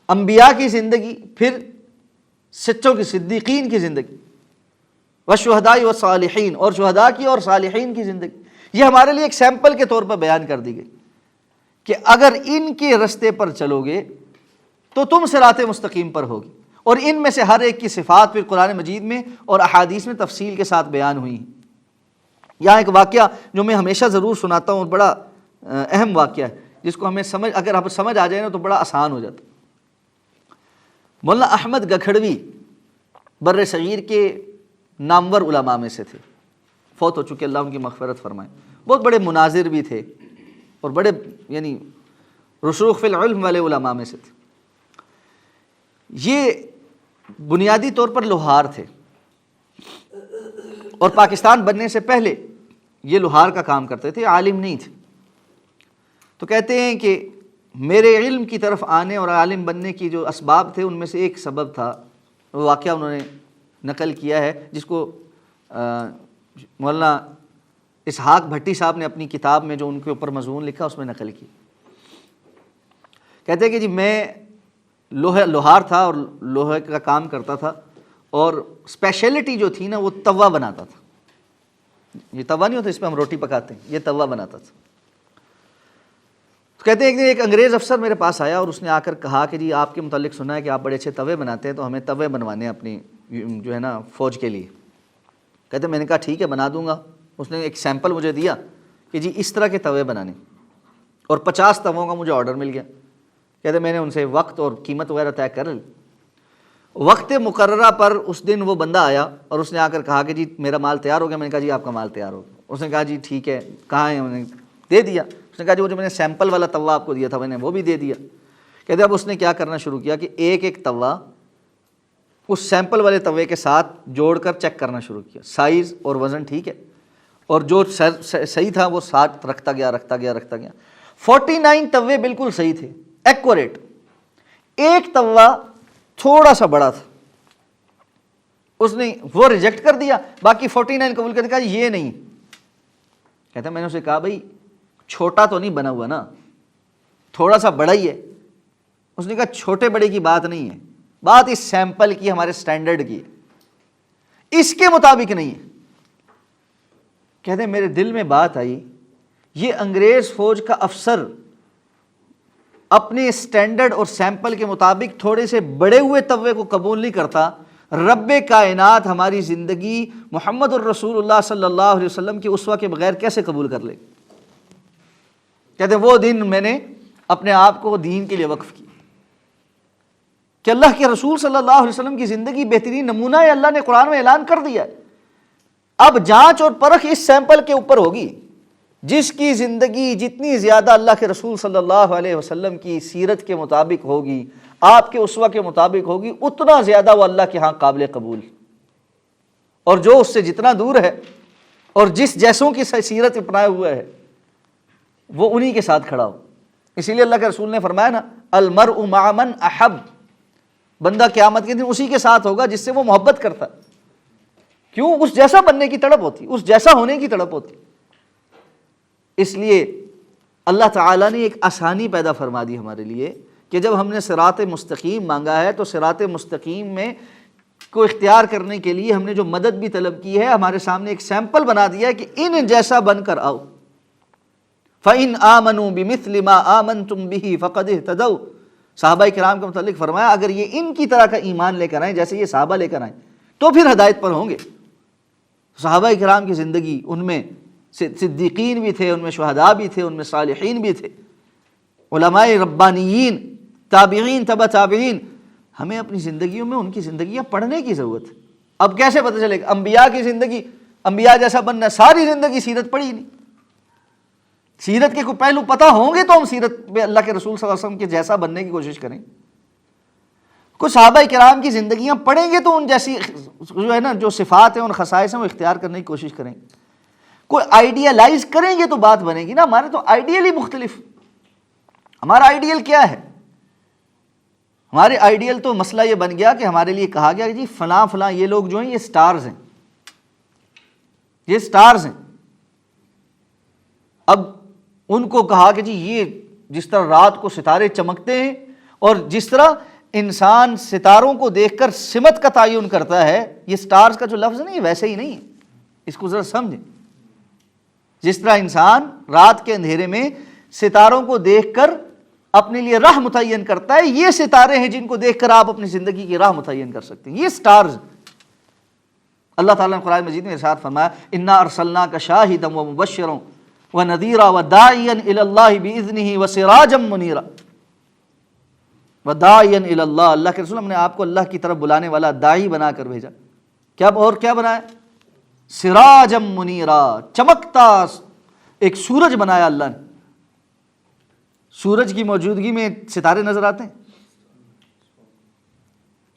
انبیاء کی زندگی، پھر سچوں کی، صدیقین کی زندگی، والشہداء والصالحین، اور شہداء کی اور صالحین کی زندگی، یہ ہمارے لیے ایک سیمپل کے طور پر بیان کر دی گئی کہ اگر ان کے رستے پر چلو گے تو تم صراط مستقیم پر ہوگی۔ اور ان میں سے ہر ایک کی صفات پھر قرآن مجید میں اور احادیث میں تفصیل کے ساتھ بیان ہوئی ہیں۔ یہاں ایک واقعہ جو میں ہمیشہ ضرور سناتا ہوں، بڑا اہم واقعہ ہے جس کو ہمیں اگر ہم سمجھ آ جائے نا تو بڑا آسان ہو جاتا۔ مولانا احمد گکھڑوی بر صغیر کے نامور علماء میں سے تھے، فوت ہو چکے، اللہ ان کی مغفرت فرمائے۔ بہت بڑے مناظر بھی تھے اور بڑے یعنی رسوخ فی العلم والے علماء میں سے تھے۔ یہ بنیادی طور پر لوہار تھے، اور پاکستان بننے سے پہلے یہ لوہار کا کام کرتے تھے، عالم نہیں تھے۔ تو کہتے ہیں کہ میرے علم کی طرف آنے اور عالم بننے کی جو اسباب تھے ان میں سے ایک سبب تھا، وہ واقعہ انہوں نے نقل کیا ہے جس کو مولانا اسحاق بھٹی صاحب نے اپنی کتاب میں جو ان کے اوپر مضمون لکھا اس میں نقل کی۔ کہتے ہیں کہ جی میں لوہار تھا اور لوہے کا کام کرتا تھا، اور اسپیشلٹی جو تھی نا وہ توا بناتا تھا۔ یہ توا نہیں ہوتا اس پہ ہم روٹی پکاتے ہیں، یہ توا بناتا تھا۔ تو کہتے ہیں ایک دن ایک انگریز افسر میرے پاس آیا اور اس نے آ کر کہا کہ جی آپ کے متعلق سنا ہے کہ آپ بڑے اچھے توے بناتے ہیں، تو ہمیں توے بنوانے ہیں اپنی جو ہے نا فوج کے لیے۔ کہتے ہیں میں نے کہا ٹھیک ہے بنا دوں گا۔ اس نے ایک سیمپل مجھے دیا کہ جی اس طرح کے توے بنانے، اور 50 تووں کا مجھے آرڈر مل گیا۔ کہتے ہیں میں نے ان سے وقت اور قیمت وغیرہ طے کر لی۔ وقت مقررہ پر اس دن وہ بندہ آیا اور اس نے آ کر کہا کہ جی میرا مال تیار ہو گیا۔ میں نے کہا جی آپ کا مال تیار ہو گیا۔ اس نے کہا جی ٹھیک ہے کہاں ہے؟ انہوں نے دے دیا۔ اس نے کہا جی وہ جو میں نے سیمپل والا توا آپ کو دیا تھا میں نے وہ بھی دے دیا۔ کہتے اب اس نے کیا کرنا شروع کیا کہ ایک ایک توا اس سیمپل والے توے کے ساتھ جوڑ کر چیک کرنا شروع کیا، سائز اور وزن ٹھیک ہے، اور جو صحیح تھا وہ ساتھ رکھتا گیا 49 توے بالکل صحیح تھے، ایکوریٹ۔ ایک توا تھوڑا سا بڑا تھا، اس نے وہ ریجیکٹ کر دیا، باقی 49 قبول کر دیا، کہا یہ نہیں۔ کہتا میں نے اسے کہا بھائی چھوٹا تو نہیں بنا ہوا نا، تھوڑا سا بڑا ہی ہے۔ اس نے کہا چھوٹے بڑے کی بات نہیں ہے، بات اس سیمپل کی، ہمارے سٹینڈرڈ کی ہے، اس کے مطابق نہیں ہے۔ کہتے ہیں میرے دل میں بات آئی، یہ انگریز فوج کا افسر اپنے سٹینڈرڈ اور سیمپل کے مطابق تھوڑے سے بڑے ہوئے توے کو قبول نہیں کرتا، رب کائنات ہماری زندگی محمد الرسول اللہ صلی اللہ علیہ وسلم کے اسوہ کے بغیر کیسے قبول کر لے؟ کہتے ہیں وہ دن میں نے اپنے آپ کو دین کے لیے وقف کیا کہ اللہ کے رسول صلی اللہ علیہ وسلم کی زندگی بہترین نمونہ ہے، اللہ نے قرآن میں اعلان کر دیا ہے۔ اب جانچ اور پرکھ اس سیمپل کے اوپر ہوگی، جس کی زندگی جتنی زیادہ اللہ کے رسول صلی اللہ علیہ وسلم کی سیرت کے مطابق ہوگی، آپ کے اسوہ کے مطابق ہوگی، اتنا زیادہ وہ اللہ کے ہاں قابل قبول، اور جو اس سے جتنا دور ہے اور جس جیسوں کی سیرت اپنائے ہوئے ہے وہ انہی کے ساتھ کھڑا ہو۔ اسی لیے اللہ کے رسول نے فرمایا نا المرء مع من احب، بندہ قیامت کے دن اسی کے ساتھ ہوگا جس سے وہ محبت کرتا۔ کیوں؟ اس جیسا بننے کی تڑپ ہوتی، اس جیسا ہونے کی تڑپ ہوتی۔ اس لیے اللہ تعالیٰ نے ایک آسانی پیدا فرما دی ہمارے لیے کہ جب ہم نے صراط مستقیم مانگا ہے تو صراط مستقیم میں کو اختیار کرنے کے لیے ہم نے جو مدد بھی طلب کی ہے، ہمارے سامنے ایک سیمپل بنا دیا ہے کہ ان جیسا بن کر آؤ۔ فَإِنْ آمَنُوا بِمِثْلِ مَا آمَنْتُمْ بِهِ فَقَدْ اهْتَدَوْا۔ صحابہ کرام کے متعلق فرمایا اگر یہ ان کی طرح کا ایمان لے کر آئیں جیسے یہ صحابہ لے کر آئیں تو پھر ہدایت پر ہوں گے۔ صحابہ کرام کی زندگی، ان میں صدیقین بھی تھے، ان میں شہداء بھی تھے، ان میں صالحین بھی تھے، علماء ربانیین، تابعین، تبع تابعین۔ ہمیں اپنی زندگیوں میں ان کی زندگیاں پڑھنے کی ضرورت ہے۔ اب کیسے پتہ چلے گا؟ انبیاء کی زندگی، انبیاء جیسا بننا ہے، ساری زندگی سیرت پڑھی ہی نہیں۔ سیرت کے کوئی پہلو پتہ ہوں گے تو ہم سیرت میں اللہ کے رسول صلی اللہ علیہ وسلم کے جیسا بننے کی کوشش کریں۔ کچھ صحابہ کرام کی زندگیاں پڑھیں گے تو ان جیسی جو ہے نا جو صفات ہیں، ان خصائص ہیں، وہ اختیار کرنے کی کوشش کریں۔ کوئی آئیڈیالائز کریں گے تو بات بنے گی نا۔ ہمارے تو آئیڈیل ہی مختلف۔ ہمارا آئیڈیل کیا ہے؟ ہمارے آئیڈیل تو مسئلہ یہ بن گیا کہ ہمارے لیے کہا گیا کہ جی فلاں فلاں یہ لوگ جو ہیں یہ سٹارز ہیں، یہ سٹارز ہیں۔ اب ان کو کہا کہ جی یہ جس طرح رات کو ستارے چمکتے ہیں اور جس طرح انسان ستاروں کو دیکھ کر سمت کا تعین کرتا ہے، یہ سٹارز کا جو لفظ نہیں ویسے ہی نہیں ہے، اس کو ذرا سمجھیں۔ جس طرح انسان رات کے اندھیرے میں ستاروں کو دیکھ کر اپنے لیے راہ متعین کرتا ہے، یہ ستارے ہیں جن کو دیکھ کر آپ اپنی زندگی کی راہ متعین کر سکتے ہیں، یہ سٹارز۔ اللہ تعالیٰ نے قرآن مجید میں ارشاد فرمایا انا ارسلناک شاہدا ومبشرا ونذیرا وداعیا الی اللہ باذنہ وسراجا منیرا۔ وداعیا الی اللہ، اللہ کے رسول ہم نے آپ کو اللہ کی طرف بلانے والا داعی بنا کر بھیجا۔ کیا اور کیا بنایا؟ سراجا منیرا، چمکتا ایک سورج بنایا اللہ نے۔ سورج کی موجودگی میں ستارے نظر آتے ہیں؟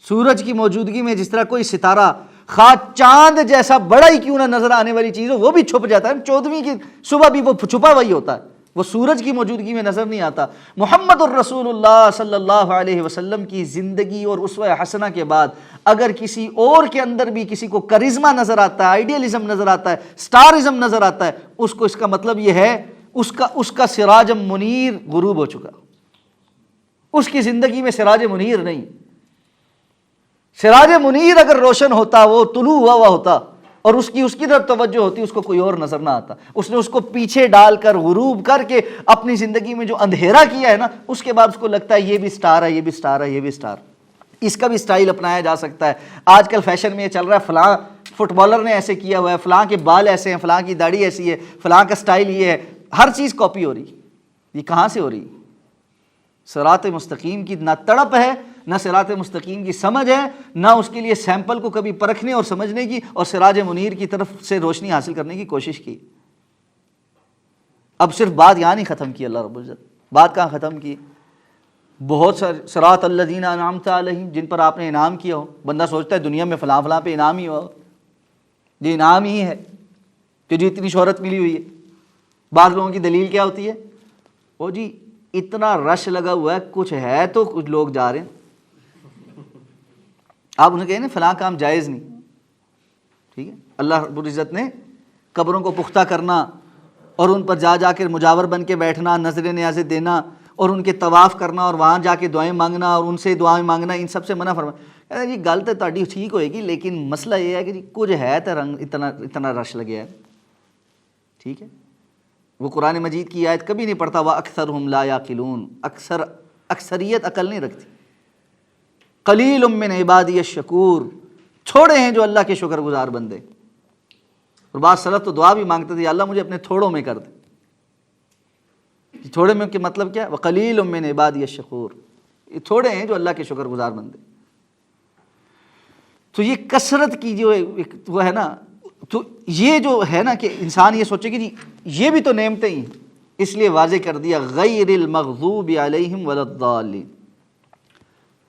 سورج کی موجودگی میں جس طرح کوئی ستارہ خواہ چاند جیسا بڑا ہی کیوں نہ نظر آنے والی چیز ہو وہ بھی چھپ جاتا ہے، 14ویں کی صبح بھی وہ چھپا وہی ہوتا ہے، وہ سورج کی موجودگی میں نظر نہیں آتا۔ محمد الرسول اللہ صلی اللہ علیہ وسلم کی زندگی اور اسوہ حسنہ کے بعد اگر کسی اور کے اندر بھی کسی کو کرزما نظر آتا ہے، آئیڈیلزم نظر آتا ہے، سٹارزم نظر آتا ہے، اس کو اس کا مطلب یہ ہے اس کا سراج منیر غروب ہو چکا، اس کی زندگی میں سراج منیر نہیں۔ سراج منیر اگر روشن ہوتا، وہ طلوع ہوا ہوتا اور اس کی طرف توجہ ہوتی، اس کو کوئی اور نظر نہ آتا. اس نے اس کو پیچھے ڈال کر غروب کر کے اپنی زندگی میں جو اندھیرا کیا ہے نا، اس کے بعد اس کو لگتا ہے یہ بھی سٹار ہے، یہ بھی سٹار ہے، یہ بھی سٹار. اس کا بھی سٹائل اپنایا جا سکتا ہے. آج کل فیشن میں یہ چل رہا ہے فلاں فٹ بالر نے ایسے کیا ہوا ہے، فلاں کے بال ایسے ہیں، فلاں کی داڑھی ایسی ہے، فلاں کا سٹائل یہ ہے. ہر چیز کاپی ہو رہی. یہ کہاں سے ہو رہی؟ صراط مستقیم کی نہ تڑپ ہے، نہ صراط مستقیم کی سمجھ ہے، نہ اس کے لیے سیمپل کو کبھی پرکھنے اور سمجھنے کی اور سراج منیر کی طرف سے روشنی حاصل کرنے کی کوشش کی. اب صرف بات یہاں نہیں ختم کی اللہ رب العزت. بات کہاں ختم کی؟ بہت سارے صراط الذین انعمت علیہم، جن پر آپ نے انعام کیا ہو. بندہ سوچتا ہے دنیا میں فلاں فلاں پہ انعام ہی ہوا، یہ انعام ہی ہے کہ جو اتنی شہرت ملی ہوئی ہے. بعض لوگوں کی دلیل کیا ہوتی ہے؟ او جی اتنا رش لگا ہوا ہے، کچھ ہے تو کچھ لوگ جا رہے ہیں. آپ انہیں کہیں نا فلاں کام جائز نہیں. ٹھیک ہے، اللہ رب العزت نے قبروں کو پختہ کرنا اور ان پر جا کے مجاور بن کے بیٹھنا، نظر نیازیں دینا اور ان کے طواف کرنا اور وہاں جا کے دعائیں مانگنا اور ان سے دعائیں مانگنا، ان سب سے منع فرمایا. جی گل تو تہاڈی ٹھیک ہوئے گی، لیکن مسئلہ یہ ہے کہ جی کچھ ہے تو رنگ اتنا رش لگیا ہے. ٹھیک ہے، وہ قرآن مجید کی آیت کبھی نہیں پڑھتا وَأَكْثَرُهُمْ لَا يَعْقِلُونَ. اکثریت عقل نہیں رکھتی. قلیل من عبادی الشکور، تھوڑے ہیں جو اللہ کے شکر گزار بندے. اور بعض سلف تو دعا بھی مانگتے تھے، اللہ مجھے اپنے تھوڑوں میں کر دے. تھوڑے میں کے مطلب کیا؟ وقلیل من عبادی الشکور، یہ تھوڑے ہیں جو اللہ کے شکر گزار بندے. تو یہ کثرت کی جو وہ ہے نا، تو یہ جو ہے نا کہ انسان یہ سوچے کہ جی یہ بھی تو نعمتیں ہی، اس لیے واضح کر دیا غیر المغضوب علیہم ولا الضالین.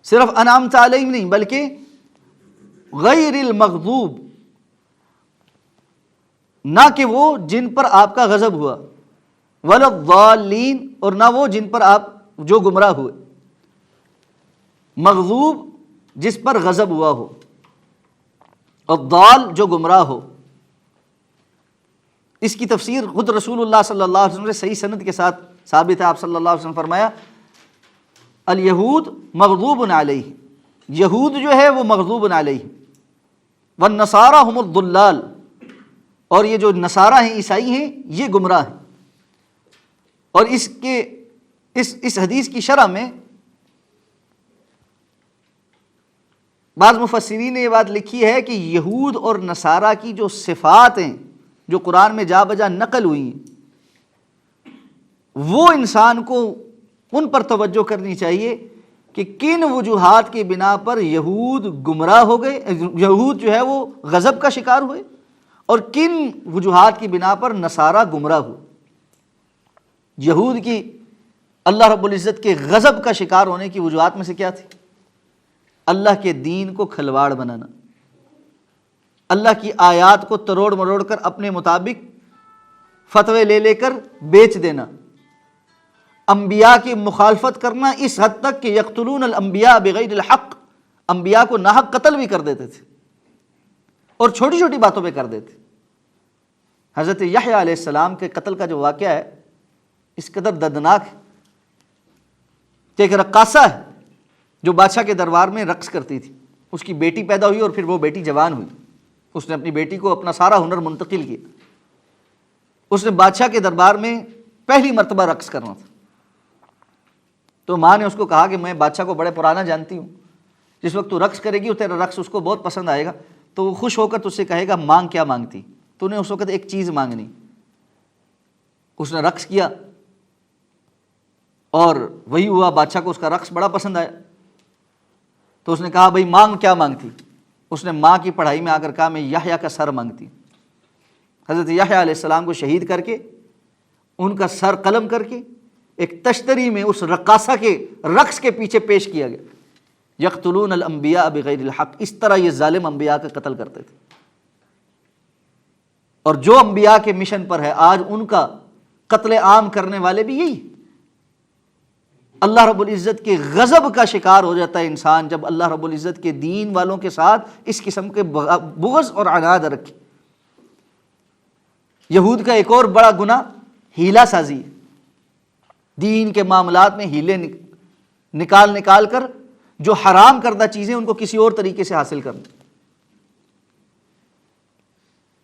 صرف انعمت علیہم نہیں بلکہ غیر المغضوب، نہ کہ وہ جن پر آپ کا غضب ہوا، ولا الضالین، اور نہ وہ جن پر آپ جو گمراہ ہوئے. مغضوب جس پر غضب ہوا ہو، الضال جو گمراہ ہو. اس کی تفسیر خود رسول اللہ صلی اللہ علیہ وسلم سے صحیح سند کے ساتھ ثابت ہے. آپ صلی اللہ علیہ وسلم فرمایا الیہود مغضوب علیہ، یہود جو ہے وہ مغضوب علیہ، والنصارى هم الضلال، اور یہ جو نصارہ ہیں عیسائی ہیں یہ گمراہ ہیں. اور اس حدیث کی شرح میں بعض مفسرین نے یہ بات لکھی ہے کہ یہود اور نصارہ کی جو صفات ہیں جو قرآن میں جا بجا نقل ہوئی ہیں، وہ انسان کو ان پر توجہ کرنی چاہیے کہ کن وجوہات کی بنا پر یہود گمراہ ہو گئے، یہود جو ہے وہ غضب کا شکار ہوئے، اور کن وجوہات کی بنا پر نصارہ گمراہ ہوئے. یہود کی اللہ رب العزت کے غضب کا شکار ہونے کی وجوہات میں سے کیا تھی؟ اللہ کے دین کو کھلواڑ بنانا، اللہ کی آیات کو تروڑ مروڑ کر اپنے مطابق فتوے لے کر بیچ دینا، انبیاء کی مخالفت کرنا اس حد تک کہ یقتلون الانبیاء بغیر الحق، انبیاء کو ناحق قتل بھی کر دیتے تھے اور چھوٹی چھوٹی باتوں پہ کر دیتے. حضرت یحییٰ علیہ السلام کے قتل کا جو واقعہ ہے اس قدر دردناک ہے کہ ایک رقاصہ ہے جو بادشاہ کے دربار میں رقص کرتی تھی، اس کی بیٹی پیدا ہوئی اور پھر وہ بیٹی جوان ہوئی. اس نے اپنی بیٹی کو اپنا سارا ہنر منتقل کیا. اس نے بادشاہ کے دربار میں پہلی مرتبہ رقص کرنا تھا. تو ماں نے اس کو کہا کہ میں بادشاہ کو بڑے پرانا جانتی ہوں، جس وقت تو رقص کرے گی تیرا رقص اس کو بہت پسند آئے گا، تو وہ خوش ہو کر تجھ سے کہے گا مانگ کیا مانگتی. تو نے اس وقت ایک چیز مانگنی. اس نے رقص کیا اور وہی ہوا، بادشاہ کو اس کا رقص بڑا پسند آیا. تو اس نے کہا بھئی مانگ کیا مانگتی؟ اس نے ماں کی پڑھائی میں آ کر کہا میں یحییٰ کا سر مانگتی. حضرت یحییٰ علیہ السلام کو شہید کر کے ان کا سر قلم کر کے ایک تشتری میں اس رقاصہ کے رقص کے پیچھے پیش کیا گیا. یقتلون الانبیاء بغیر الحق، اس طرح یہ ظالم انبیاء کا قتل کرتے تھے. اور جو انبیاء کے مشن پر ہے آج ان کا قتل عام کرنے والے بھی یہی. اللہ رب العزت کے غضب کا شکار ہو جاتا ہے انسان جب اللہ رب العزت کے دین والوں کے ساتھ اس قسم کے بغض اور عناد رکھے. یہود کا ایک اور بڑا گناہ ہیلا سازی ہے. دین کے معاملات میں ہیلے نکال کر جو حرام کردہ چیزیں ان کو کسی اور طریقے سے حاصل کرنا.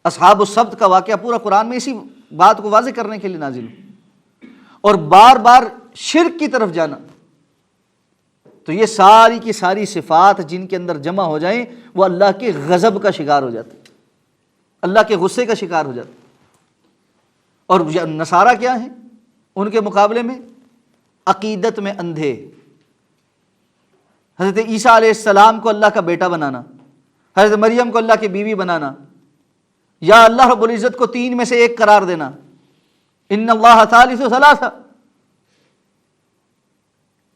اصحاب السبت کا واقعہ پورا قرآن میں اسی بات کو واضح کرنے کے لیے نازل ہو، اور بار بار شرک کی طرف جانا. تو یہ ساری کی ساری صفات جن کے اندر جمع ہو جائیں وہ اللہ کے غضب کا شکار ہو جاتے، اللہ کے غصے کا شکار ہو جاتے. اور نصارہ کیا ہیں ان کے مقابلے میں؟ عقیدت میں اندھے. حضرت عیسیٰ علیہ السلام کو اللہ کا بیٹا بنانا، حضرت مریم کو اللہ کی بیوی بنانا، یا اللہ رب العزت کو تین میں سے ایک قرار دینا، ان اللہ ثالث ثلاثہ.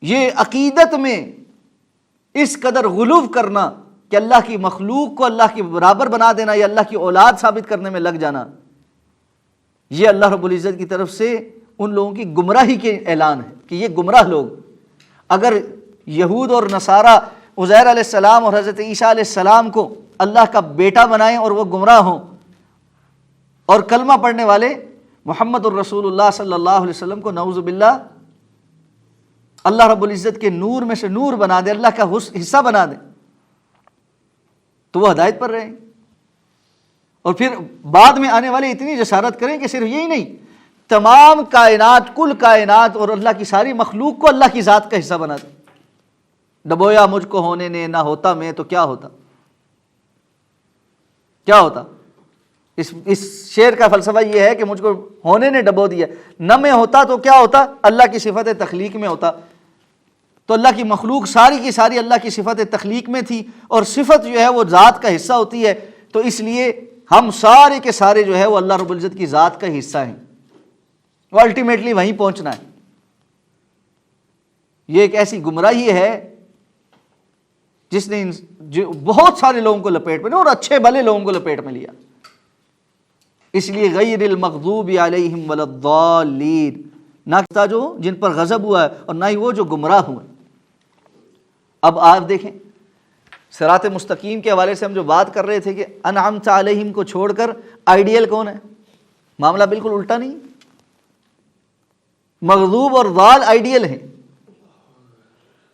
یہ عقیدت میں اس قدر غلو کرنا کہ اللہ کی مخلوق کو اللہ کے برابر بنا دینا یا اللہ کی اولاد ثابت کرنے میں لگ جانا، یہ اللہ رب العزت کی طرف سے ان لوگوں کی گمراہی کے اعلان ہے کہ یہ گمراہ لوگ. اگر یہود اور نصارہ عزیر علیہ السلام اور حضرت عیسیٰ علیہ السلام کو اللہ کا بیٹا بنائیں اور وہ گمراہ ہوں، اور کلمہ پڑھنے والے محمد الرسول اللہ صلی اللہ علیہ وسلم کو نعوذ باللہ اللہ رب العزت کے نور میں سے نور بنا دے، اللہ کا حصہ بنا دے، تو وہ ہدایت پر رہیں. اور پھر بعد میں آنے والے اتنی جسارت کریں کہ صرف یہی نہیں، تمام کائنات، کل کائنات اور اللہ کی ساری مخلوق کو اللہ کی ذات کا حصہ بنا دیں. ڈبویا مجھ کو ہونے نے، نہ ہوتا میں تو کیا ہوتا، کیا ہوتا. اس شعر کا فلسفہ یہ ہے کہ مجھ کو ہونے نے ڈبو دیا، نہ میں ہوتا تو کیا ہوتا، اللہ کی صفت تخلیق میں ہوتا. تو اللہ کی مخلوق ساری کی ساری اللہ کی صفت تخلیق میں تھی، اور صفت جو ہے وہ ذات کا حصہ ہوتی ہے، تو اس لیے ہم سارے کے سارے جو ہے وہ اللہ رب العزت کی ذات کا حصہ ہیں، وہ الٹیمیٹلی وہیں پہنچنا ہے. یہ ایک ایسی گمراہی ہے جس نے بہت سارے لوگوں کو لپیٹ میں، اور اچھے بھلے لوگوں کو لپیٹ میں لیا. اس لیے غیر المغضوب علیہم ولا الضالین، نہ جو جن پر غضب ہوا ہے اور نہ ہی وہ جو گمراہ ہوئے. اب آپ دیکھیں صراط مستقیم کے حوالے سے ہم جو بات کر رہے تھے کہ انعمت علیہم کو چھوڑ کر آئیڈیل کون ہے؟ معاملہ بالکل الٹا نہیں. مغضوب اور ضال آئیڈیل ہیں،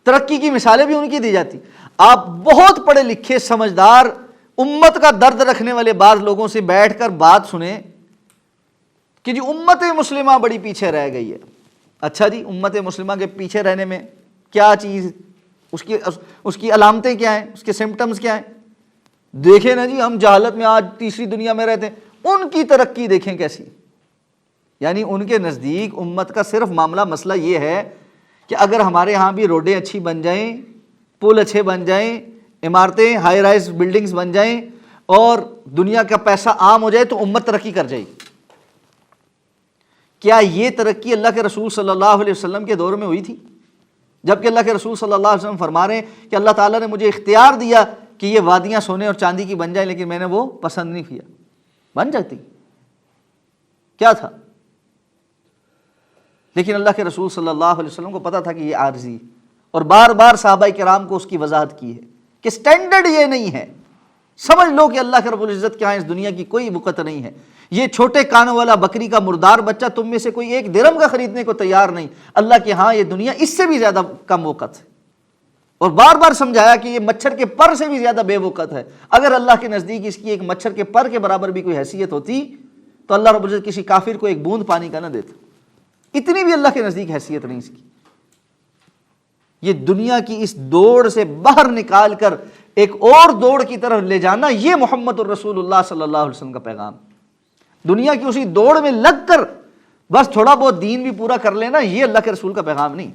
ترقی کی مثالیں بھی ان کی دی جاتی. آپ بہت پڑھے لکھے سمجھدار امت کا درد رکھنے والے بعض لوگوں سے بیٹھ کر بات سنیں کہ جی امت مسلمہ بڑی پیچھے رہ گئی ہے. اچھا جی، امت مسلمہ کے پیچھے رہنے میں کیا چیز، اس کی علامتیں کیا ہیں، اس کے سمپٹمز کیا ہیں؟ دیکھیں نا جی، ہم جہالت میں آج تیسری دنیا میں رہتے ہیں، ان کی ترقی دیکھیں کیسی. یعنی ان کے نزدیک امت کا صرف معاملہ مسئلہ یہ ہے کہ اگر ہمارے ہاں بھی روڈیں اچھی بن جائیں، پل اچھے بن جائیں، عمارتیں ہائی رائز بلڈنگز بن جائیں، اور دنیا کا پیسہ عام ہو جائے تو امت ترقی کر جائے گی. کیا یہ ترقی اللہ کے رسول صلی اللہ علیہ وسلم کے دور میں ہوئی تھی؟ جبکہ اللہ کے رسول صلی اللہ علیہ وسلم فرما رہے ہیں کہ اللہ تعالیٰ نے مجھے اختیار دیا کہ یہ وادیاں سونے اور چاندی کی بن جائیں، لیکن میں نے وہ پسند نہیں کیا. بن جاتی، کیا تھا؟ لیکن اللہ کے رسول صلی اللہ علیہ وسلم کو پتا تھا کہ یہ عارضی، اور بار بار صحابہ کرام کو اس کی وضاحت کی ہے کہ سٹینڈرڈ یہ نہیں ہے. سمجھ لو کہ اللہ کے رب العزت کے ہاں اس دنیا کی کوئی وقت نہیں ہے. یہ چھوٹے کانوں والا بکری کا مردار بچہ تم میں سے کوئی ایک درہم کا خریدنے کو تیار نہیں. اللہ کے ہاں یہ دنیا اس سے بھی زیادہ کم وقت ہے. اور بار بار سمجھایا کہ یہ مچھر کے پر سے بھی زیادہ بے وقت ہے. اگر اللہ کے نزدیک اس کی ایک مچھر کے پر کے برابر بھی کوئی حیثیت ہوتی تو اللہ رب العزت کسی کافر کو ایک بوند پانی کا نہ دیتا. اتنی بھی اللہ کے نزدیک حیثیت نہیں اس کی. یہ دنیا کی اس دوڑ سے باہر نکال کر ایک اور دوڑ کی طرف لے جانا، یہ محمد الرسول اللہ صلی اللہ علیہ وسلم کا پیغام. دنیا کی اسی دوڑ میں لگ کر بس تھوڑا بہت دین بھی پورا کر لینا، یہ اللہ کے رسول کا پیغام نہیں.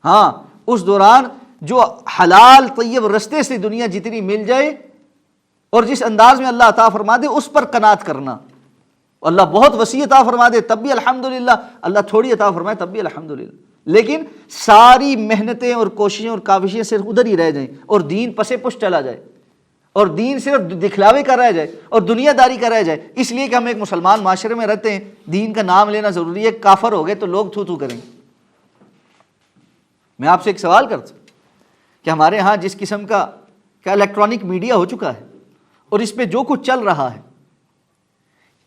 ہاں، اس دوران جو حلال طیب رستے سے دنیا جتنی مل جائے اور جس انداز میں اللہ عطا فرما دے اس پر قناعت کرنا. اللہ بہت وسیع عطا فرما دے تب بھی الحمدللہ، اللہ تھوڑی عطا فرمائے تب بھی الحمدللہ. لیکن ساری محنتیں اور کوششیں اور کاوشیں صرف ادھر ہی رہ جائیں اور دین پسے پش چلا جائے اور دین صرف دکھلاوے کا رہ جائے اور دنیا داری کا رہ جائے، اس لیے کہ ہم ایک مسلمان معاشرے میں رہتے ہیں، دین کا نام لینا ضروری ہے، کافر ہو گئے تو لوگ تھو تھو کریں گے. میں آپ سے ایک سوال کرتا ہوں کہ ہمارے ہاں جس قسم کا الیکٹرانک میڈیا ہو چکا ہے اور اس پہ جو کچھ چل رہا ہے،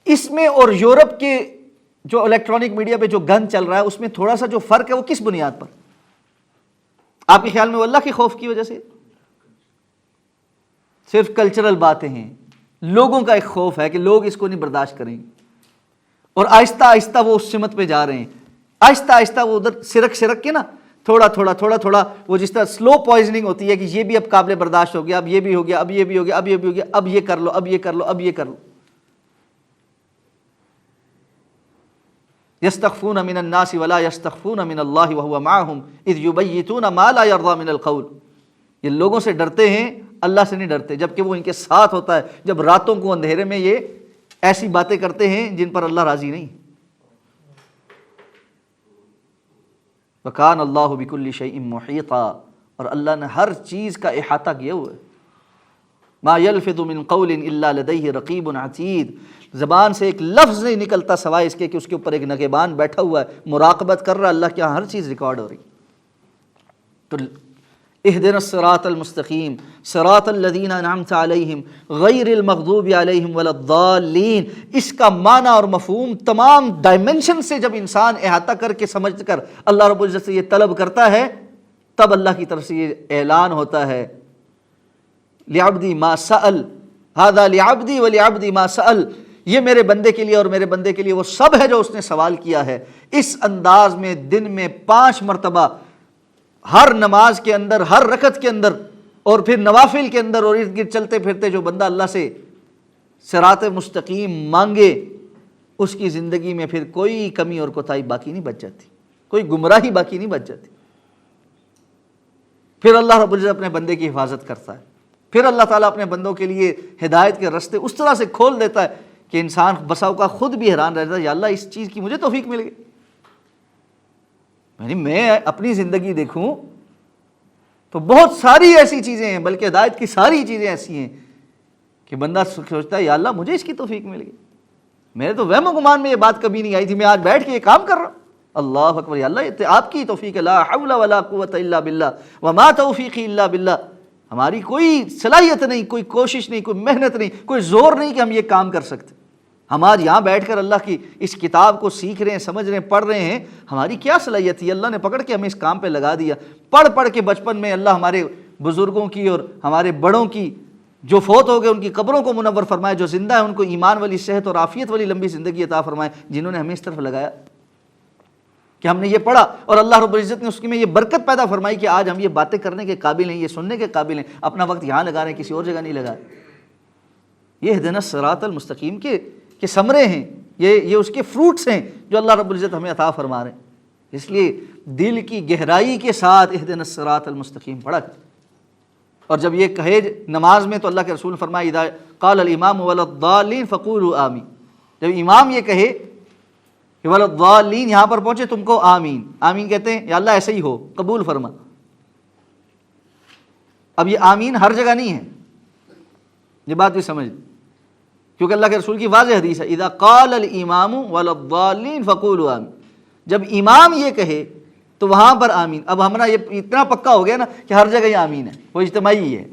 اس میں اور یورپ کے جو الیکٹرانک میڈیا پہ جو گند چل رہا ہے اس میں تھوڑا سا جو فرق ہے وہ کس بنیاد پر؟ آپ کے خیال میں وہ اللہ کے خوف کی وجہ سے؟ صرف کلچرل باتیں ہیں، لوگوں کا ایک خوف ہے کہ لوگ اس کو نہیں برداشت کریں گے، اور آہستہ آہستہ وہ اس سمت پہ جا رہے ہیں، آہستہ آہستہ وہ ادھر سرک کے نا تھوڑا تھوڑا وہ جس طرح سلو پوائزننگ ہوتی ہے کہ یہ بھی اب قابل برداشت ہو گیا، اب یہ بھی ہو گیا، اب یہ بھی ہو گیا، اب یہ بھی ہو گیا، اب یہ کر لو، اب یہ کر لو، اب یہ کر لو۔ یستخفون من الناس ولا یستخفون من اللہ وهو معهم اذ یبیتون ما لا یرضی من القول، یہ لوگوں سے ڈرتے ہیں، اللہ سے نہیں ڈرتے، جبکہ وہ ان کے ساتھ ہوتا ہے جب راتوں کو اندھیرے میں یہ ایسی باتیں کرتے ہیں جن پر اللہ راضی نہیں۔ وَكَانَ اللَّهُ بِكُلِّ شَيْءٍ مُحِيطًا، اور اللہ نے ہر چیز کا احاطہ کیا ہوا ہے۔ مَا يَلْفِظُ مِن قَوْلٍ إِلَّا لَدَيْهِ رَقِيبٌ عَتِيدٌ، زبان سے ایک لفظ نہیں نکلتا سوائے اس کے کہ اس کے اوپر ایک نگہبان بیٹھا ہوا ہے، مراقبت کر رہا ہے، اللہ کے یہاں ہر چیز ریکارڈ ہو رہی۔ تو اهدنا الصراط المستقیم صراط الذین انعمت علیہم غیر المغضوب علیہم ولا الضالین، اس کا معنی اور مفہوم تمام ڈائمنشن سے جب انسان احاطہ کر کے سمجھ کر اللہ رب العزت سے یہ طلب کرتا ہے، تب اللہ کی طرف سے یہ اعلان ہوتا ہے لعبدی ما سأل، ھذا لعبدی ولعبدی ما سأل، یہ میرے بندے کے لیے اور میرے بندے کے لیے وہ سب ہے جو اس نے سوال کیا ہے۔ اس انداز میں دن میں 5 مرتبہ ہر نماز کے اندر، ہر رکعت کے اندر اور پھر نوافل کے اندر اور ارد گرد چلتے پھرتے جو بندہ اللہ سے صراط مستقیم مانگے، اس کی زندگی میں پھر کوئی کمی اور کوتاہی باقی نہیں بچ جاتی، کوئی گمراہی باقی نہیں بچ جاتی۔ پھر اللہ رب العزت اپنے بندے کی حفاظت کرتا ہے، پھر اللہ تعالیٰ اپنے بندوں کے لیے ہدایت کے راستے اس طرح سے کھول دیتا ہے کہ انسان بسا اوقات خود بھی حیران رہتا ہے، یا اللہ اس چیز کی مجھے توفیق مل گئی۔ یعنی میں اپنی زندگی دیکھوں تو بہت ساری ایسی چیزیں ہیں، بلکہ ہدایت کی ساری چیزیں ایسی ہیں کہ بندہ سوچتا ہے یا اللہ مجھے اس کی توفیق مل گئی، میرے تو وہم و گمان میں یہ بات کبھی نہیں آئی تھی، میں آج بیٹھ کے یہ کام کر رہا ہوں۔ اللہ اکبر، یا اللہ یہ آپ کی توفیق ہے، لا حول ولا قوت الا باللہ وما توفیقی الا باللہ، ہماری کوئی صلاحیت نہیں، کوئی کوشش نہیں، کوئی محنت نہیں، کوئی زور نہیں کہ ہم یہ کام کر سکتے۔ ہم آج یہاں بیٹھ کر اللہ کی اس کتاب کو سیکھ رہے ہیں، سمجھ رہے ہیں، پڑھ رہے ہیں، ہماری کیا صلاحیت تھی؟ اللہ نے پکڑ کے ہمیں اس کام پہ لگا دیا۔ پڑھ کے بچپن میں اللہ ہمارے بزرگوں کی اور ہمارے بڑوں کی جو فوت ہو گئے ان کی قبروں کو منور فرمائے، جو زندہ ہیں ان کو ایمان والی صحت اور عافیت والی لمبی زندگی عطا فرمائے، جنہوں نے ہمیں اس طرف لگایا کہ ہم نے یہ پڑھا اور اللہ رب العزت نے اس میں یہ برکت پیدا فرمائی کہ آج ہم یہ باتیں کرنے کے قابل ہیں، یہ سننے کے قابل ہیں، اپنا وقت یہاں لگا رہے ہیں، کسی اور جگہ نہیں لگا رہے۔ یہ اہدنا الصراط المستقیم کے ثمرے ہیں، یہ اس کے فروٹس ہیں جو اللہ رب العزت ہمیں عطا فرما رہے ہیں۔ اس لیے دل کی گہرائی کے ساتھ اہدنا الصراط المستقیم پڑھا کریں، اور جب یہ کہے نماز میں تو اللہ کے رسول نے فرمایا اذا قال الامام ولا الضالین فقولوا آمین، جب امام یہ کہے کہ ولا الضالین یہاں پر پہنچے تم کو آمین، آمین کہتے ہیں یا اللہ ایسے ہی ہو، قبول فرما۔ اب یہ آمین ہر جگہ نہیں ہے، یہ بات بھی سمجھ، کیونکہ اللہ کے رسول کی واضح حدیث ہے اذا قال الامام ولا الضالین فقولوا آمین، جب امام یہ کہے تو وہاں پر آمین۔ اب ہمارا یہ اتنا پکا ہو گیا نا کہ ہر جگہ یہ آمین ہے، وہ اجتماعی ہی ہے،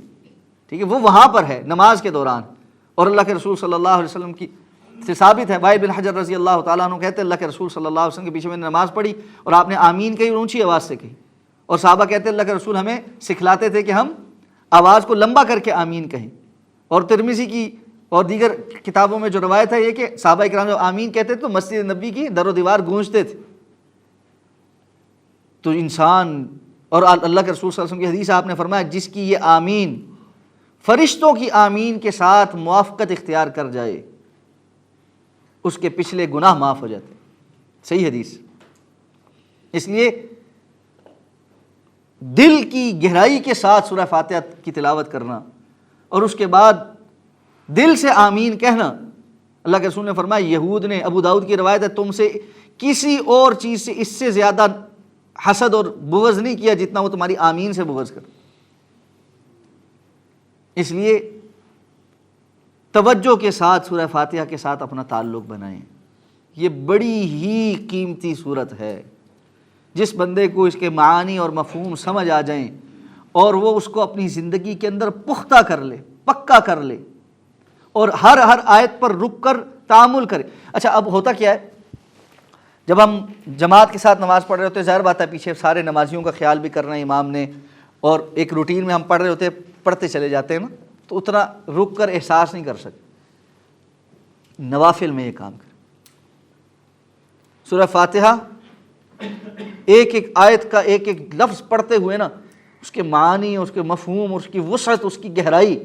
ٹھیک ہے، وہ وہاں پر ہے نماز کے دوران، اور اللہ کے رسول صلی اللہ علیہ وسلم کی سے ثابت ہے، وائل بن حجر رضی اللہ تعالیٰ عنہ کہتے ہیں اللہ کے رسول صلی اللہ علیہ وسلم کے پیچھے میں نے نماز پڑھی اور آپ نے آمین کہی، اونچی آواز سے کہی، اور صحابہ کہتے ہیں اللہ کے رسول ہمیں سکھلاتے تھے کہ ہم آواز کو لمبا کر کے آمین کہیں۔ اور ترمذی کی اور دیگر کتابوں میں جو روایت ہے یہ کہ صحابہ کرام جب آمین کہتے تھے تو مسجد نبی کی در و دیوار گونجتے تھے۔ تو انسان اور اللہ کے رسول صلی اللہ علیہ وسلم کی حدیث آپ نے فرمایا جس کی یہ آمین فرشتوں کی آمین کے ساتھ موافقت اختیار کر جائے اس کے پچھلے گناہ معاف ہو جاتے، صحیح حدیث۔ اس لیے دل کی گہرائی کے ساتھ سورہ فاتحہ کی تلاوت کرنا اور اس کے بعد دل سے آمین کہنا، اللہ کے رسول نے فرمایا یہود نے، ابو داؤد کی روایت ہے، تم سے کسی اور چیز سے اس سے زیادہ حسد اور بغض نہیں کیا جتنا وہ تمہاری آمین سے بغض کر۔ اس لیے توجہ کے ساتھ سورہ فاتحہ کے ساتھ اپنا تعلق بنائیں، یہ بڑی ہی قیمتی صورت ہے۔ جس بندے کو اس کے معانی اور مفہوم سمجھ آ جائیں اور وہ اس کو اپنی زندگی کے اندر پختہ کر لے، پکا کر لے، اور ہر آیت پر رک کر تعامل کرے۔ اچھا اب ہوتا کیا ہے، جب ہم جماعت کے ساتھ نماز پڑھ رہے ہوتے ہیں، ظاہر بات ہے پیچھے سارے نمازیوں کا خیال بھی کرنا ہے امام نے، اور ایک روٹین میں ہم پڑھ رہے ہوتے ہیں، پڑھتے چلے جاتے ہیں نا، تو اتنا رک کر احساس نہیں کر سکتے۔ نوافل میں یہ کام کریں۔ سورہ فاتحہ ایک ایک آیت کا ایک ایک لفظ پڑھتے ہوئے نا، اس کے معنی، اس کے مفہوم، اس کی وسعت، اس کی گہرائی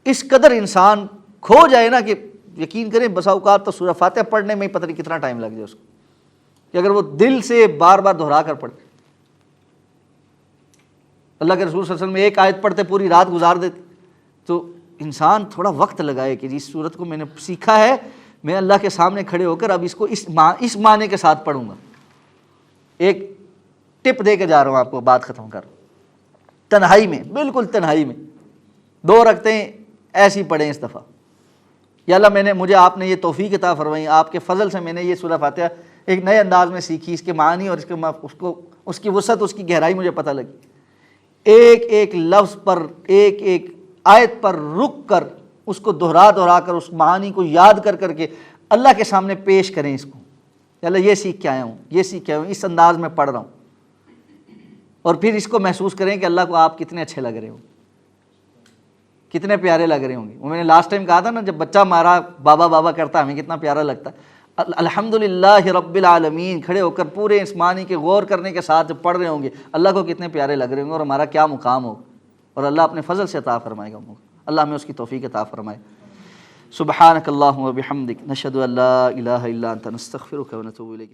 اس قدر انسان کھو جائے نا کہ یقین کریں بسا اوقات تو سورہ فاتحہ پڑھنے میں ہی پتہ نہیں کتنا ٹائم لگ جائے اس کو، کہ اگر وہ دل سے بار بار دہرا کر پڑھے۔ اللہ کے رسول صلی اللہ علیہ وسلم ایک آیت پڑھتے پوری رات گزار دیتے، تو انسان تھوڑا وقت لگائے کہ اس صورت کو میں نے سیکھا ہے، میں اللہ کے سامنے کھڑے ہو کر اب اس کو اس معنی کے ساتھ پڑھوں گا۔ ایک ٹپ دے کے جا رہا ہوں آپ کو، بات ختم کر، تنہائی میں، بالکل تنہائی میں 2 رکعتیں ایسی پڑھیں اس دفعہ، یا اللہ مجھے آپ نے یہ توفیق عطا فرمائی، آپ کے فضل سے میں نے یہ سورہ فاتحہ ایک نئے انداز میں سیکھی، اس کے معنی اور اس کی وسعت، اس کی گہرائی مجھے پتہ لگی۔ ایک ایک لفظ پر، ایک ایک آیت پر رک کر اس کو دہرا کر اس معنی کو یاد کر کے اللہ کے سامنے پیش کریں اس کو، یا اللہ یہ سیکھ کے آیا ہوں، یہ سیکھ کے آیا ہوں، اس انداز میں پڑھ رہا ہوں، اور پھر اس کو محسوس کریں کہ اللہ کو آپ کتنے اچھے لگ رہے ہوں، کتنے پیارے لگ رہے ہوں گے۔ وہ میں نے لاسٹ ٹائم کہا تھا نا، جب بچہ ہمارا بابا بابا کرتا ہمیں کتنا پیارا لگتا ہے۔ الحمدللہ رب العالمین کھڑے ہو کر پورے اس معنی کے غور کرنے کے ساتھ جب پڑھ رہے ہوں گے، اللہ کو کتنے پیارے لگ رہے ہوں گے اور ہمارا کیا مقام ہوگا، اور اللہ اپنے فضل سے عطا فرمائے گا ہم کو۔ اللہ ہمیں اس کی توفیق عطا فرمائے۔ سبحانک اللہم و بحمدک، نشہد ان لا الہ الا انت، نستغفرک و نتوب الیک۔